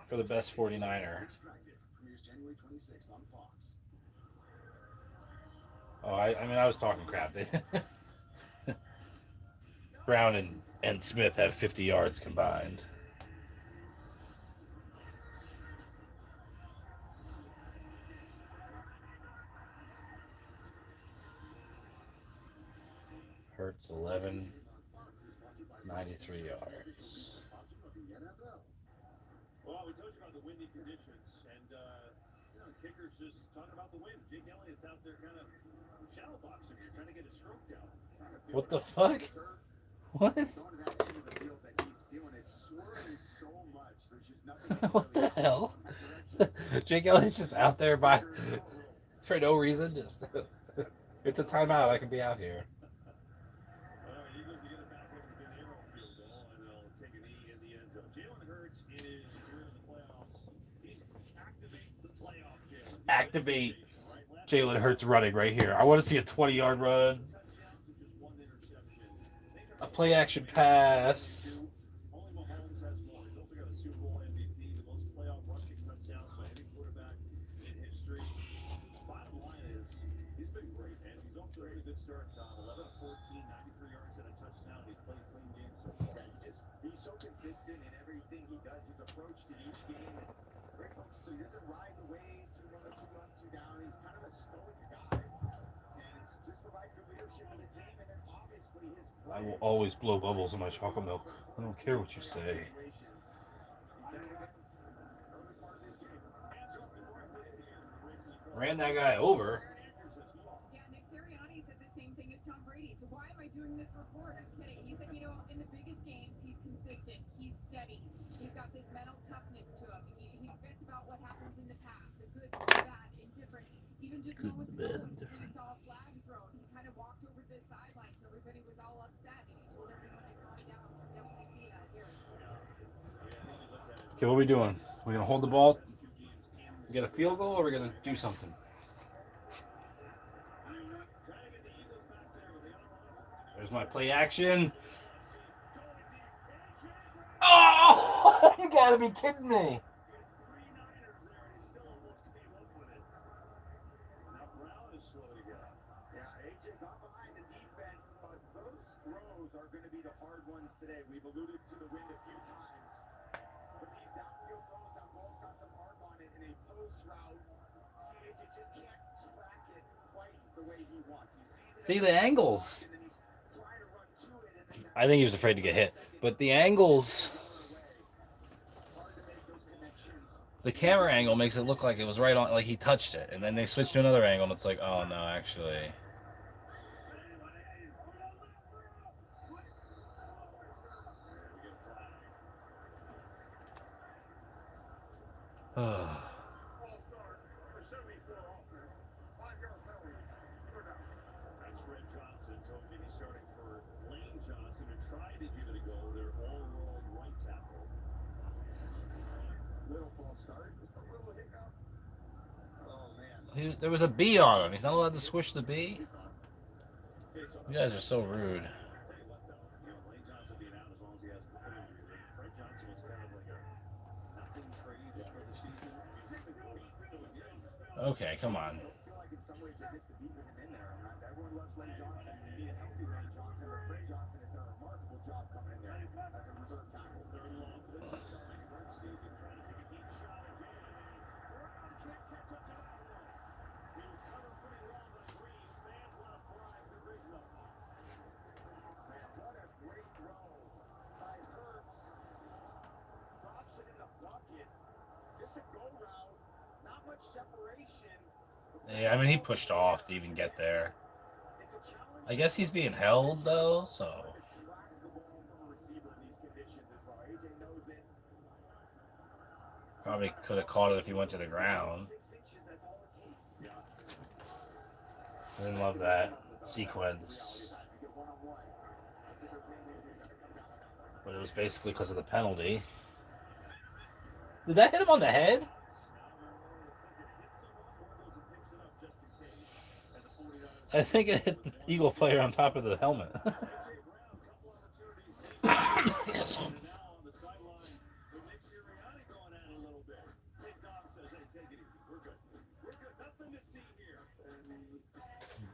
the best 49er. Oh, I was talking crap. Brown and Smith have 50 yards combined. Hurts 11, 93 yards. Well, we told you about the windy conditions, and kickers just talking about the wind. Jake Elliott's out there kind of shadow boxing here, trying to get a stroke down. What the fuck? What? What the hell? Jake Elliott's just out there for no reason. Just it's a timeout. I can be out here. Eagles to get it back over the Arrow field goal, and they'll take a knee in the end zone. Jalen Hurts is here in the playoffs. He activates the playoff jam. Activate Jalen Hurts running right here. I want to see a 20-yard run. A play action pass. Only Mahomes has more. He's also got a Super Bowl MVP, the most playoff rushing touchdowns by any quarterback in history. Bottom line is, he's been great, and he's off to a really good start, Tom. 11 of 14, 93 yards and a touchdown. He's played clean games so far. He's so consistent in everything he does, his approach to each game. Great folks, so he doesn't ride the wave, 2 1, 2 up, 2 down. He's kind of a stoic guy. And it's just provides good leadership in the team. And then obviously his I will always blow bubbles in my chocolate milk. I don't care what you say. Ran that guy over. Yeah, Nick Sirianni said the same thing as Tom Brady. So why am I doing this report? I'm kidding. He said, you know, in the biggest games, he's consistent. He's steady. He's got this mental toughness to him. He forgets about what happens in the past. The good, the bad, indifferent. Even just Good, moments bad, ago when he indifferent. saw a flag thrown, he kind of walked over to the sidelines. Everybody was all upset, and he told everyone to calm down. So definitely see that here. Okay, what are we doing? We're going to hold the ball, get a field goal, or we're going to do something? There's my play action. Oh, you got to be kidding me. Are going to be the hard ones today. We've alluded to the wind a few times. But these downfield throws on both got some arc on it in a post route. See, AJ just can't track it quite the way he wants. See the angles. I think he was afraid to get hit. But the angles, the camera angle makes it look like it was right on, like he touched it. And then they switched to another angle and it's like, oh no, actually. That's Fred Johnson. Toby starting for Lane Johnson to try to give it a go. Their all-world right tackle. Little false start. Just a little hiccup. Oh, man. There was a bee on him. He's not allowed to squish the bee. You guys are so rude. Lane Johnson being out as long as he has the foot injury. Fred Johnson was kind of like a nothing trade for the season. Okay, come on. I feel like in some ways they missed the beat with him in there. Everyone loves Lane Johnson. You need a healthy Lane Johnson, but Fred Johnson has done a remarkable job coming in there as a reserve tackle. Third and long for the season, trying to take a deep shot again. Brown can't catch up to that one. He was covered pretty well by Green. Fans want to fly to Rizzo. Man, what a great throw by Hurts. Drops it in the bucket. Just a go route. Not much separation. Yeah, I mean, he pushed off to even get there. I guess he's being held, though, so. Probably could have caught it if he went to the ground. I didn't love that sequence. But it was basically because of the penalty. Did that hit him on the head? I think it hit the Eagle player on top of the helmet.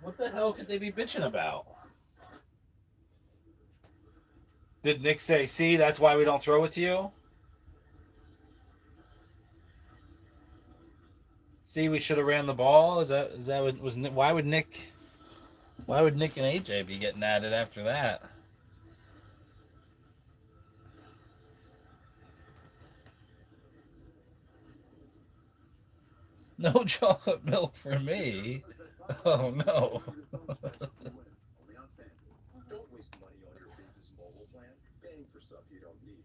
What the hell could they be bitching about? Did Nick say, see, that's why we don't throw it to you? See, we should have ran the ball? Is that what was why would Nick and AJ be getting at it after that? No chocolate milk for me. Oh no. Don't waste money on your business mobile plan, paying for stuff you don't need.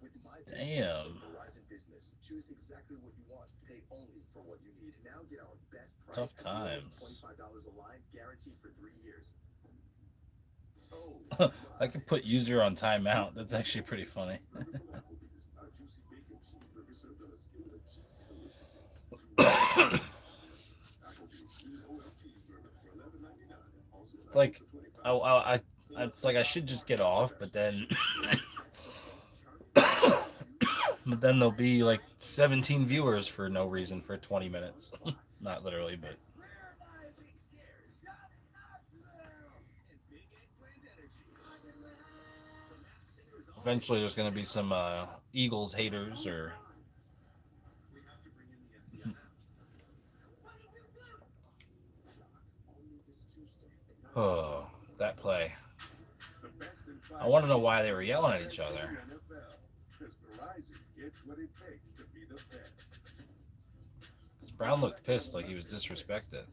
With my Damn. Verizon Business, choose exactly what you want. Pay only for what you need. Now get our best price. Tough times. $25 a line, guaranteed for 3 years. I could put user on timeout. That's actually pretty funny. It's like, it's like I should just get off, but then, but then there'll be like 17 viewers for no reason for 20 minutes. Not literally, but. Eventually, there's going to be some Eagles haters or. We have to bring in the FBI now. Oh, that play. The best in I want to know why they were yelling at each other. Because Verizon gets what it takes to be the best. Brown looked pissed, like he was disrespected.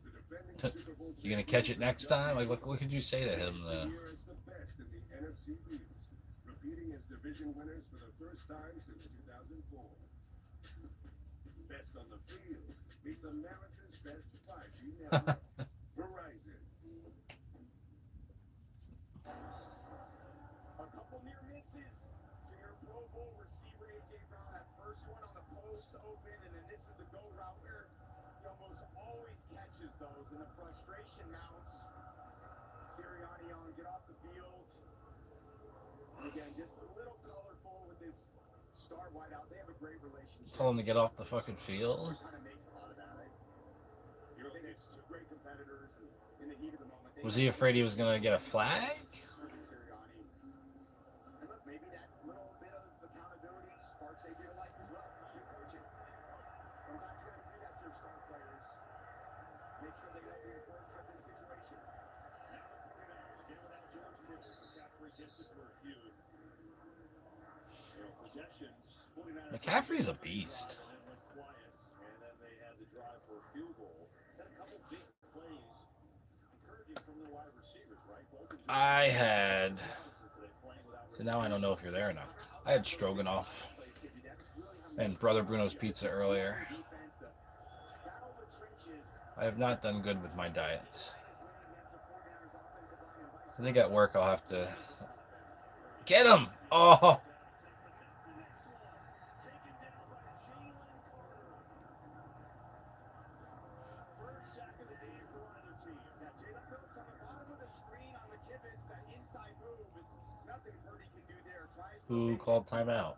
You gonna catch it next time? Like, what could you say to him? As the best in the NFC East, repeating as division winners for the first time since 2004. Best on the field meets America's best 5G network, Verizon. A couple near misses to your Pro Bowl receiver A.J. Brown. That first one on the post open, and then this is the go route where he almost always catches those, and the frustration mounts. Sirianni on, get off the field. And again, just a little colorful with this star wideout. They have a great relationship. Tell him to get off the fucking field. Kind of makes a lot of that. You know, I think it's two great competitors, and in the heat of the moment. Was he afraid he was gonna get a flag? And look, maybe that little bit of accountability sparks they do like as well. Good coaching. Sometimes you got to do that to your star players. Make sure they know the importance of this situation. Now the 49ers again without George Kittle. McCaffrey gets it for a few. Possessions. 49ers McCaffrey's a beast. and then went quiet. And then they had the drive for a field goal. Had a couple big plays. Encouraging from the wide receivers, right? Both of them I had. today playing without So now I don't know if you're there or not. I had stroganoff and Brother Bruno's pizza earlier. I have not done good with my diet. I think at work I'll have to get him. Oh, First sack of the day for either team. Now, Jalen Phillips on the bottom of the screen on the Gibbons. That inside move is nothing Purdy can do there. Tries to who make called timeout?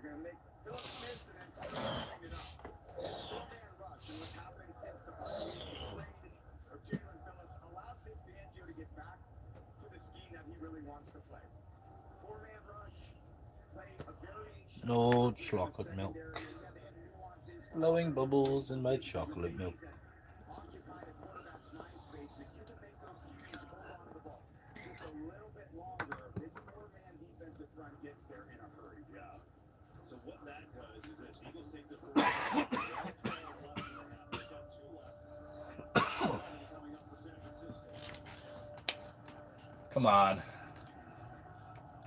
You're going to make Phillips miss and then Purdy cleaned it up. Four-man rush, and what's happening since the early trade of Jalen Phillips allows Vic Fangio to get back to the scheme that he really wants to play. Four-man rush, play a variation. No chocolate milk. Blowing bubbles in my chocolate milk. Occupy the quarterback's mind space. If you can make those QBs hold on to the ball just a little bit longer, this four-man defensive front gets there in a hurry. Yeah. So what that does is this. Eagles take the first. They've got two left. Coming up for San Francisco. Come on.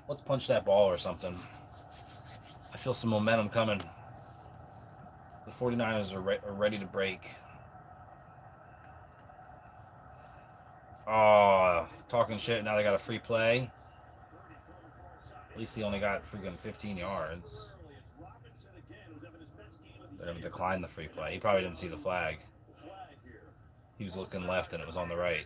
Let's punch that ball or something. I feel some momentum coming. The 49ers are ready to break. Oh, talking shit. Now they got a free play. At least he only got freaking 15 yards. They're going to decline the free play. He probably didn't see the flag. He was looking left and it was on the right.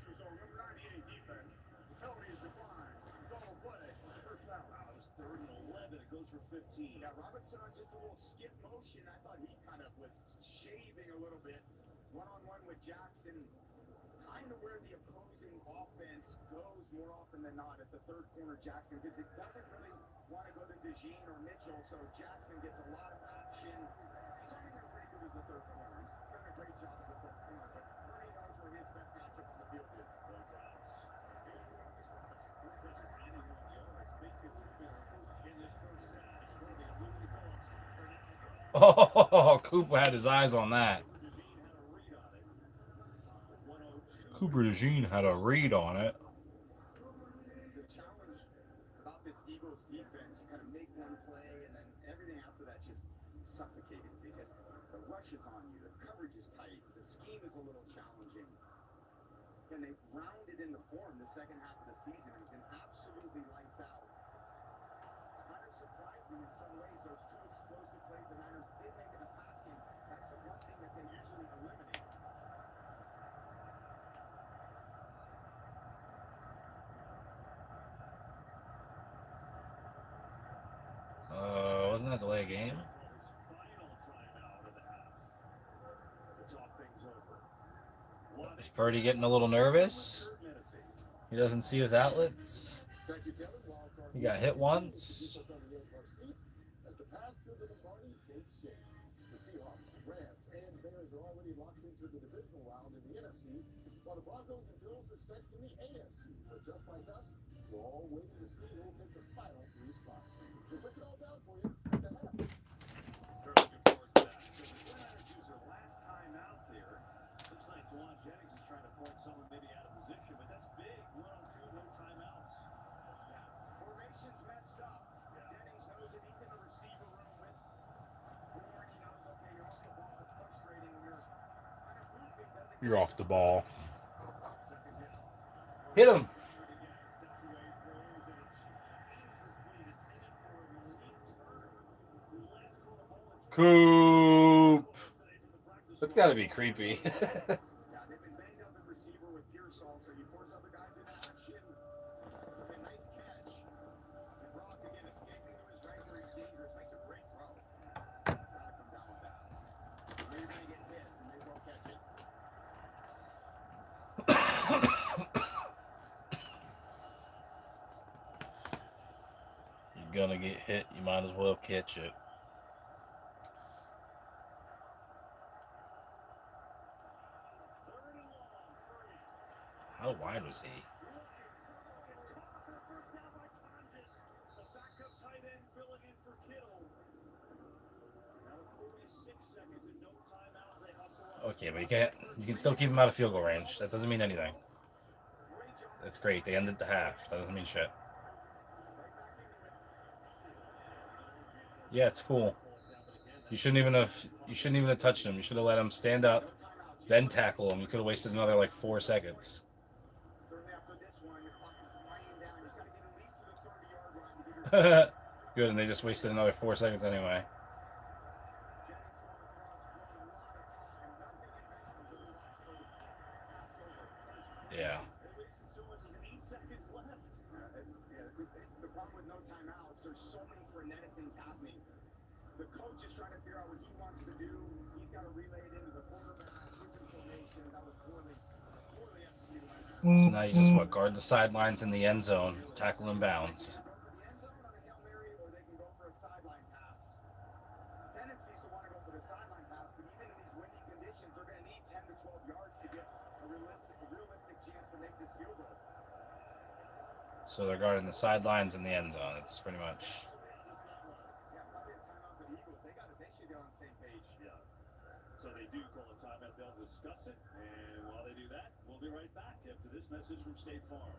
Yeah, Robinson on just a little skip motion. I thought he kind of was shaving a little bit. One-on-one with Jackson. Kind of where the opposing offense goes more often than not at the third corner, Jackson, because it doesn't really want to go to DeJean or Mitchell, so Jackson gets a lot of action. He's only been pretty good as the third corner. He's done a great job as the third corner, but Purdy knows where his best matchup on the field is. Oh, Cooper had his eyes on that. Cooper DeJean had a read on it. The challenge about this Eagles defense, you kind of make one play and then everything after that just suffocated because the rush is on you, the coverage is tight, the scheme is a little challenging. And they rounded into form the second half of the season and been absolutely lights out. Kind of surprising in some ways, those two explosive plays the Niners did make in the pass game. That's the one thing that they usually eliminate. Wasn't that delay a game? Is Purdy getting a little nervous? He doesn't see his outlets. He got hit once. path to the Lombardi takes shape. The Seahawks, Rams, and Bears are already locked into the divisional round in the NFC, while the Broncos and Bills are set in the AFC. But just like us, we're all waiting to see who will take the final 3 spots. We'll break it all down for you at the half. Very looking forward to that. So the 49ers use their last time out there. Looks like Juwan Jennings is trying to point someone maybe out of position, but that's big. 1 on 2, no timeouts. Formation's messed up. Jennings knows that he's in the receiver room with Warren. He knows, okay, you're off the ball. It's frustrating when you're kind of moving. Doesn't You're off the ball. Second down. Hit him. Steps away, throws, and it's incomplete. Intended for an elite turn. Let's call the ball and Coop. That's got to be creepy. Yeah, they've been banged up at receiver with Pearsall, so you force other guys into action. Okay, nice catch. And Brock again escaping to his right where he's dangerous. Makes a great throw. Gotta come down with that. You're gonna get hit, and they won't catch it. You're gonna get hit. You might as well catch it. How wide was he? Okay, but you can still keep him out of field goal range. That doesn't mean anything. That's great. They ended the half. That doesn't mean shit. Yeah, it's cool. You shouldn't even have touched him. You should have let him stand up, then tackle him. You could have wasted another like 4 seconds. Good, and they just wasted another 4 seconds anyway. Yeah. The problem with no timeouts, there's so many frenetic things happening. The coach is trying to figure out what he wants to do. He's got to relay it into the quarterback, switching formation. That was poorly executed. So now you just guard the sidelines in the end zone, tackle in bounds. So they're guarding the sidelines and the end zone. It's pretty much. So they do call a timeout. They'll discuss it, and while they do that, we'll be right back after this message from State Farm.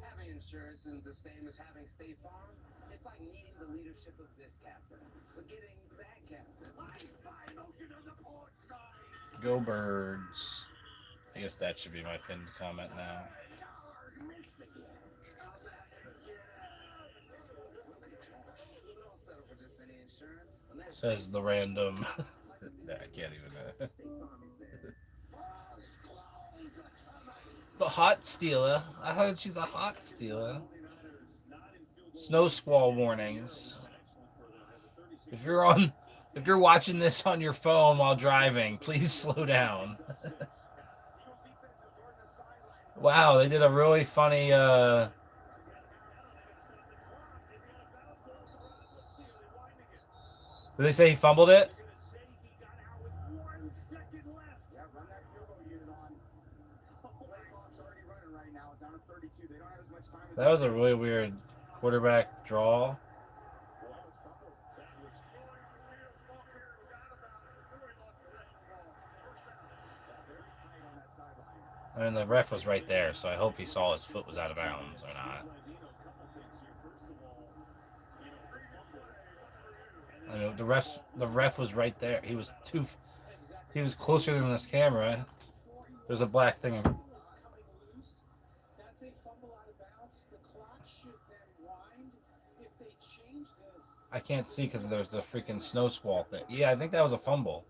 Having insurance isn't the same as having State Farm. It's like needing the leadership of this captain, forgetting that captain. Go Birds. I guess that should be my pinned comment now. Says the random. I can't even. The hot stealer. I heard she's a hot stealer. Snow squall warnings. If you're watching this on your phone while driving, please slow down. Wow, they did a really funny. Did they say he fumbled it? That was a really weird quarterback draw. I mean, the ref was right there, so I hope he saw his foot was out of bounds or not. I mean, the ref was right there. He was closer than this camera. There's a black thing. I can't see because there's the freaking snow squall thing. Yeah, I think that was a fumble.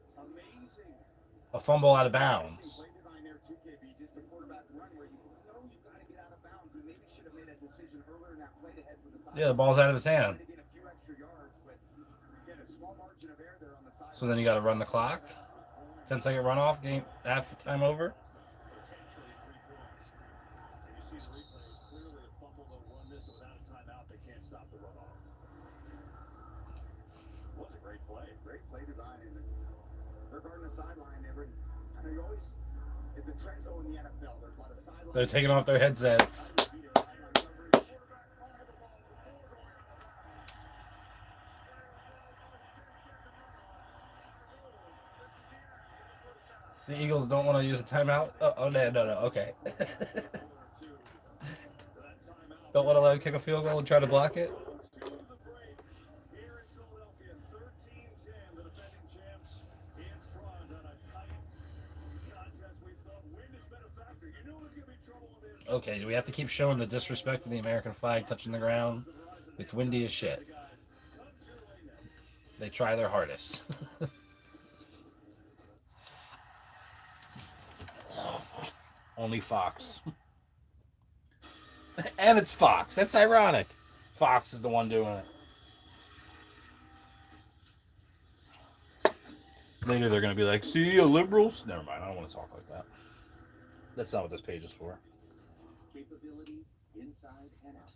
A fumble out of bounds. Yeah, the ball's out of his hand. So then you got to run the clock. 10-second runoff, game half time over. play. Great play design. And regarding the sideline, I know you always, it's a trend though in the NFL. There's a lot of sideline. They're taking off their headsets. The Eagles don't want to use a timeout? Oh no, okay. Don't want to let him kick a field goal and try to block it? Okay, do we have to keep showing the disrespect to the American flag touching the ground? It's windy as shit. They try their hardest. Only Fox. And it's Fox. That's ironic. Fox is the one doing it. Later they're going to be like, see, you liberals? Never mind, I don't want to talk like that. That's not what this page is for. Capability inside and out.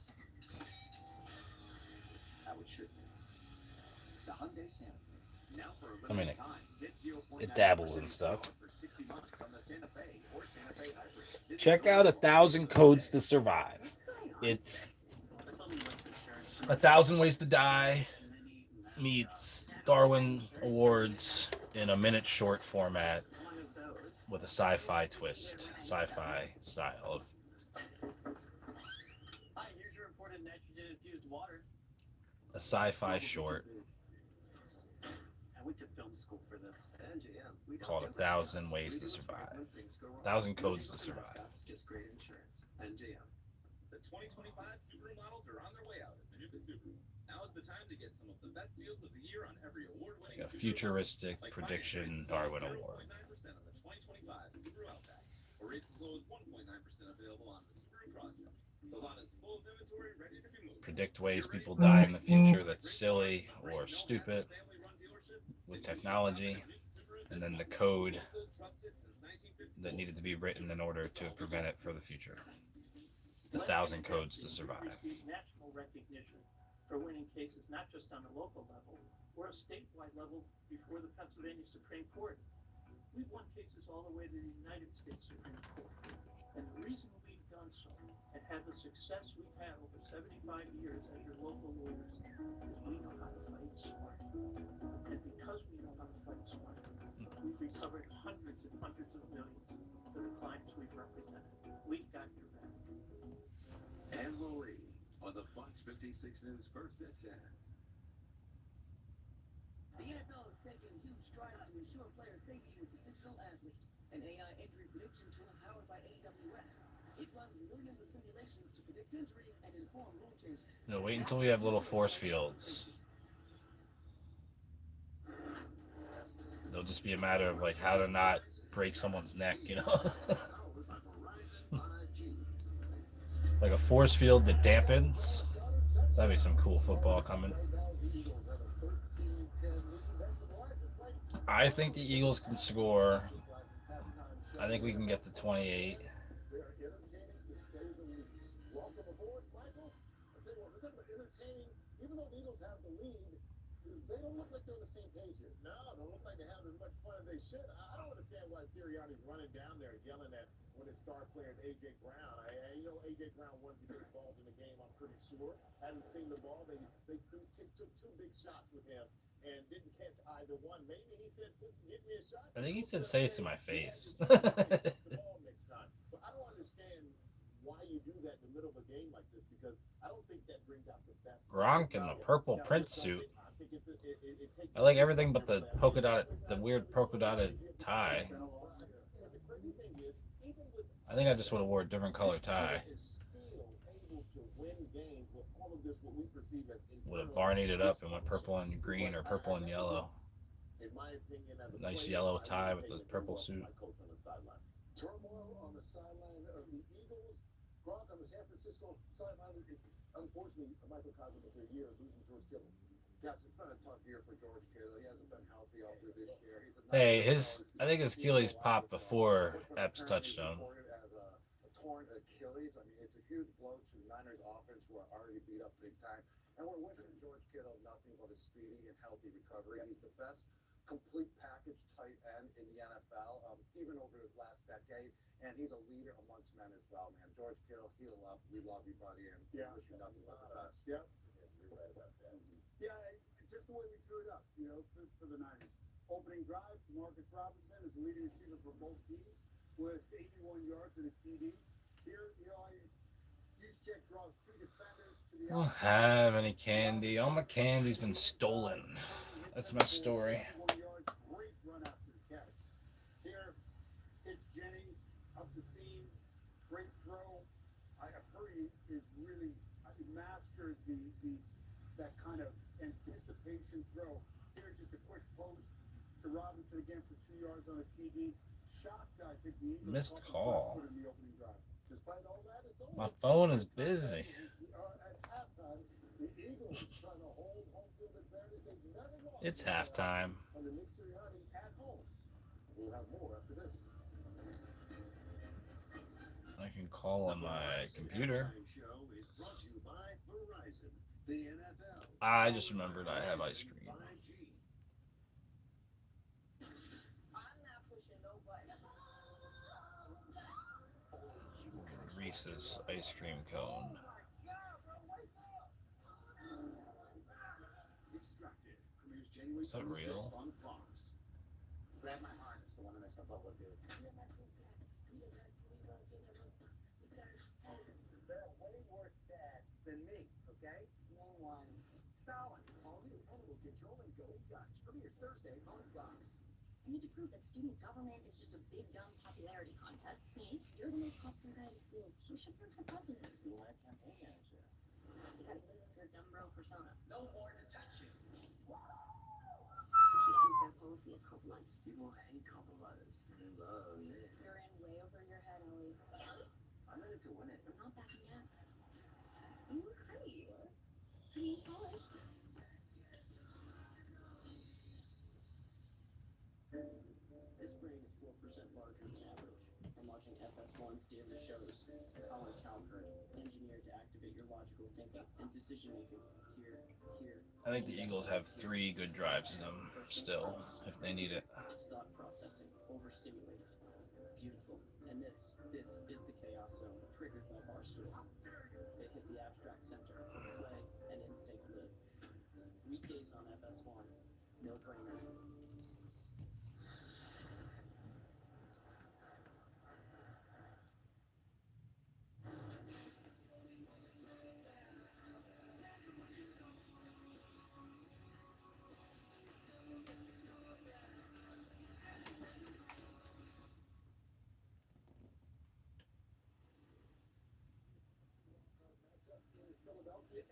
How it should be. The Hyundai Santa Fe. Now for a limited time, get 0.9% It dabbles and stuff. for 60 months from the Santa Fe or Santa Fe Hybrid. Check out 1,000 Codes to Survive. It's 1,000 Ways to Die meets Darwin Awards in a minute short format with a sci-fi twist, sci-fi style of. Hi, here's your reported nitrogen-infused water. A sci-fi short I went to film school for this. called 1,000 Ways to Survive. 1,000 Codes to Survive. Just great insurance. NJM. The 2025 Subaru models are on their way out at Manuka Subaru. Now is the time to get some of the best deals of the year on every award-winning Like a Subaru futuristic model, like prediction finance rates Darwin as low as Award. 0.9% on the 2025 Subaru Outback, or rates as low as 1.9% available on the Subaru Crosstrek. Salon is full of inventory ready to be moved. Predict ways people die in the future that's silly or stupid with technology, and then the code that needed to be written in order to prevent it for the future. 1,000 Codes to Survive. National recognition for winning cases not just on a local level or a statewide level before the Pennsylvania Supreme Court. We've won cases all the way to the United States Supreme Court. And the reason we've done so and had the success we've had over 75 years as your local lawyers is we know how to fight smart. And because we know how to fight smart, we've recovered hundreds and hundreds of millions for the clients we've represented. We've got your back. And Marie on the Fox 56 News First at 10. The NFL has taken huge strides to ensure player safety with the digital athlete, an AI injury prediction tool powered by AWS. It runs millions of simulations to predict injuries and inform rule changes. No, wait until we have little force fields. It'll just be a matter of like how to not break someone's neck, you know? Like a force field that dampens. That'd be some cool football coming. I think the Eagles can score. I think we can get to 28. Welcome aboard, Michael. I'll tell you what, we're talking about entertaining. Even though the Eagles have the lead, they don't look like they're on the same page here. No, they don't look like they're having as much fun as they should. I don't understand why Sirianni's running down there yelling at one of his star players, A.J. Brown. A.J. Brown wanted to get involved in the game, I'm pretty sure. Hadn't seen the ball. They took two big shots with him and didn't catch either one. Maybe he said, get me a shot. I think he said, say it to my face. The ball next time. But I don't understand why you do that in the middle of a game like this, because I don't think that brings out the best. Gronk in the purple print suit. I like everything but the polka dotted, the weird polka dotted tie. I think I just would have wore a different color tie. Would have barneyed it up and went purple and green or purple and yellow. Nice yellow tie with the purple suit. Turmoil on the sideline of the Eagles. Gronk on the San Francisco sideline. Unfortunately, Michael Cobb with their year losing George Kittle. Yes, it's been a tough year for George Kittle. He hasn't been healthy all through this year. Hey, I think his Achilles popped before Epps touchdown. As a torn Achilles. I mean, it's a huge blow to Niners offense, who are already beat up big time. And we're with him. George Kittle, nothing but a speedy and healthy recovery. He's the best complete package tight end in the NFL, even over the last decade. And he's a leader amongst men as well, man. George Kittle, heal up. We love you, buddy, and we wish you nothing but the best. Yep. You're right about that. Yeah, it's just the way we drew it up, you know, for the Niners. Opening drive, Marcus Robinson is the leading receiver for both teams with 81 yards and a TD. Here, you know, Juszczyk draws two defenders to the I don't have any candy. All my candy's been stolen. That's my story. 61 yards, great run after the catch. Here, it's Jennings up the seam, great throw. I heard he is really mastered that kind of anticipation throw. Here's just a quick post to Robinson again for 2 yards on a TD. Shocked, I think the Eagles Missed call. in the opening drive. Despite all that, it's My phone is busy. at halftime, the Eagles trying to hold home field advantage. They've never lost. It's halftime. Under Nick Sirianni at home. We'll have more after this. I can call on my computer. I just remembered I have ice cream. Reese's ice cream cone. Is that real? Grab my harness, the one that makes my bubble do. They're way worse dads than me, okay? Name one. Stalin. All new animal control and go Dutch. Premieres Thursday on Fox. I need to prove that student government is just a big dumb popularity contest. Me, you're the most popular guy in school. You should run for president. You're my campaign manager. You gotta live your dumb bro persona. No more detention. Their policy is compromise. People hate compromise. They love it. You're in way over your head, Ellie. I'm ready to win it. I'm not backing out. You look great. Pretty polished. This brain is 4% larger than average. From watching FS1's daily shows, Colin Cowherd, engineered to activate your logical thinking and decision making. Here. I think the Eagles have 3 good drives in them still, if they need it. It's thought processing, overstimulated. Beautiful. And this is the chaos zone, triggered by Barstool. They hit the abstract center, play, and instinct live. Weekdays on FS1. No brainer.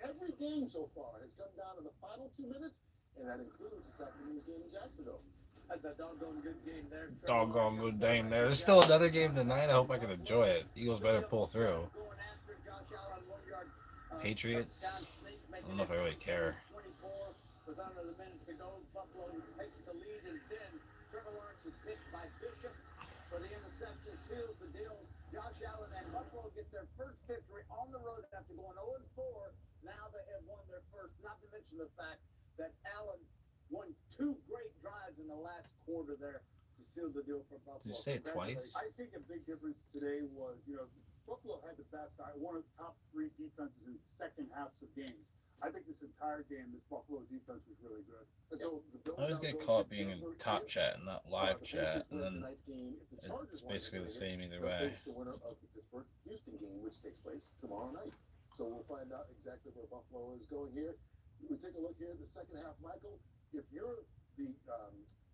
Every game so far has come down to the final 2 minutes, and that includes this afternoon's game in Jacksonville. That's a doggone good game there. Doggone good game there. There's still another game tonight. I hope I can enjoy it. Eagles better pull through. Patriots. I don't know if I really care. 24 with under the minute to go. Buffalo takes the lead, and then Trevor Lawrence is picked by Bishop for the interception, seals the deal. Josh Allen and Buffalo get their first victory on the road after going 0-4. Now they have won their first, not to mention the fact that Allen won 2 great drives in the last quarter there to seal the deal for Buffalo. Did you say it twice? I think a big difference today was, Buffalo had the best, one of the top 3 defenses in second halves of games. I think this entire game, this Buffalo defense was really good. And so I always get caught being in top chat and not live chat, and then it's basically the same either way. The winner of the Pittsburgh-Houston game, which takes place tomorrow night. So we'll find out exactly where Buffalo is going here. We take a look here at the second half, Michael. If you're the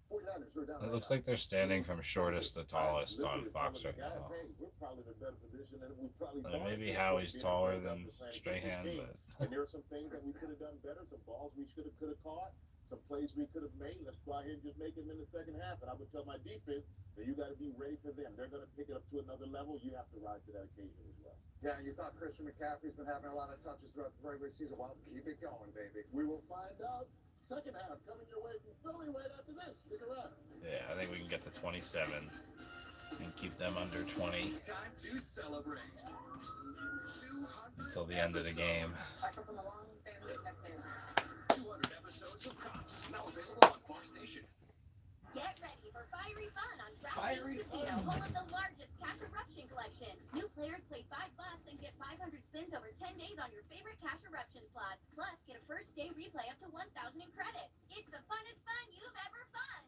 49ers, are down. It looks like they're standing from shortest to tallest on Fox right now. We're probably in a better position, and we probably Maybe Howie's taller than Strahan, but and there are some things that we could have done better, some balls we could have caught, some plays we could have made. Let's go out here and just make them in the second half. And I would tell my defense that you got to be ready for them. They're going to pick it up to another level. You have to rise to that occasion as well. Yeah, you thought Christian McCaffrey's been having a lot of touches throughout the regular season. Well, keep it going, baby. We will find out. Second half coming your way from Philly right after this. Stick around. yeah, I think we can get to 27 and keep them under 20 Time to celebrate. until the end of the game. From the long family taxpayers. 200 episodes of Cops, now available on Fox Nation. Get ready for fiery fun on Fiery DraftKings Casino, fun. home of the largest cash eruption collection. New players play $5 and get 500 spins over 10 days on your favorite cash eruption slots. Plus, get a first day replay up to 1,000 in credits. It's the funnest fun you've ever fun.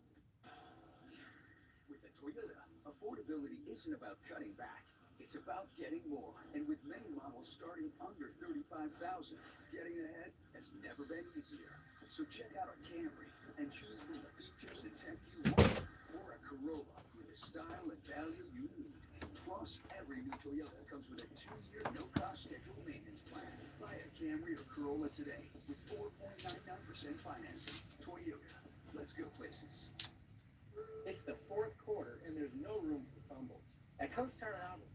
With the Toyota, affordability isn't about cutting back. It's about getting more. And with many models starting under $35,000, getting ahead has never been easier. So check out our Camry and choose from the features and tech you want, or a Corolla with the style and value you need. Plus, every new Toyota comes with a 2-year no-cost scheduled maintenance plan. Buy a Camry or Corolla today with 4.99% financing. Toyota, let's go places. It's the fourth quarter, and there's no room for fumbles. And Coach Taranado,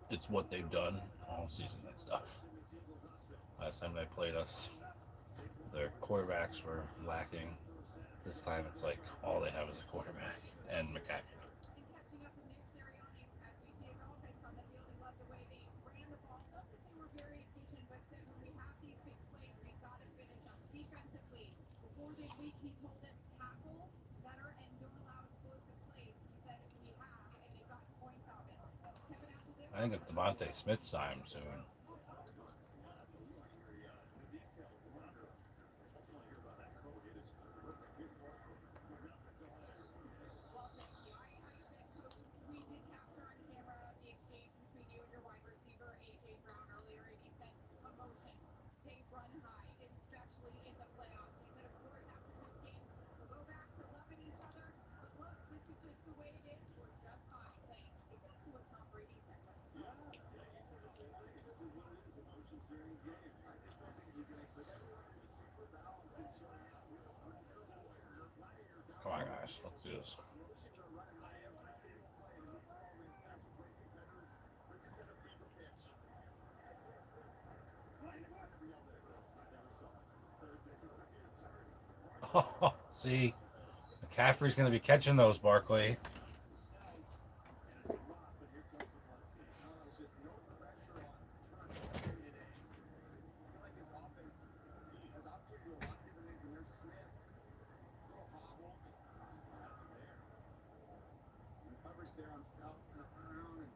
It's what they've done all season and stuff. Last time they played us, their quarterbacks were lacking. This time it's like all they have is a quarterback and McCaffrey. And catching up with Nick Sirianni, as we see his offense on the field, he loved the way they ran the ball. Not that they were very efficient, but said when we have these big plays, we've got to finish them defensively. Before this week, he told us tackle better and don't allow explosive plays. He said we have, and they've gotten points out of it. Kevin Applewhite. I think it's Devontae Smith's time soon. Come on, guys, let's do this. Oh, see, McCaffrey's going to be catching those, Barkley. There on scout around and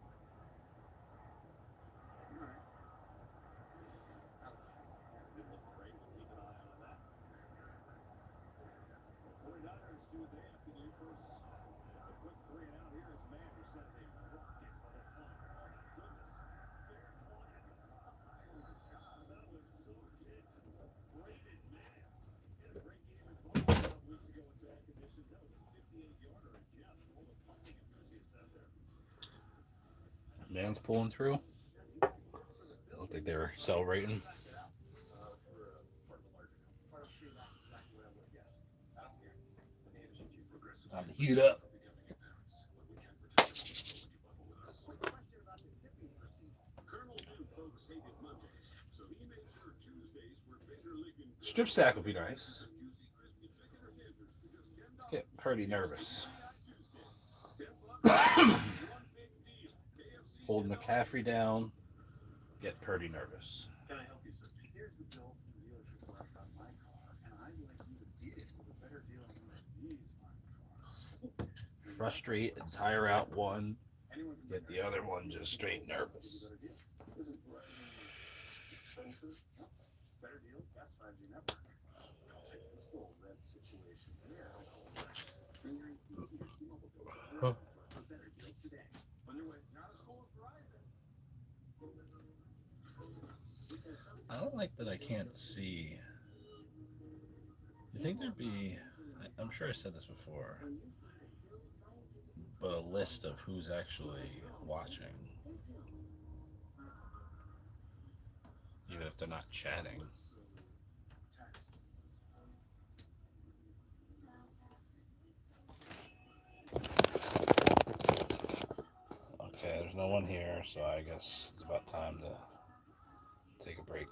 all right. Didn't look great, but keep an eye on that. 49ers do what they have to do first. A quick 3 and out here is man who sends a rocket for the point. Oh my goodness. Fair point. Oh my God, that was so kick. Braided man. He had a great game at home a couple weeks ago with bad conditions. That was a 58-yarder again. All the punting enthusiasts out there. Man's pulling through. It looked like they were celebrating. Time to heat it up. Strip sack would be nice. Let's get Purdy nervous. Hold McCaffrey down. Get Purdy nervous. Can I help you, sir? Here's the bill from the dealership left on my car, and I'd like you to beat it with a better deal than these fine cars. Frustrate and tire out one. Get the other one just straight nervous. Expensive? No. Better deal? That's 5G network. I'll take this little red situation here. Bring your AT&T or T-Mobile bill for a better deal today. On your way. Not as cool as Verizon. I don't like that I can't see. You think there'd be, I'm sure I said this before, but a list of who's actually watching, even if they're not chatting. Okay, there's no one here, so I guess it's about time to take a break.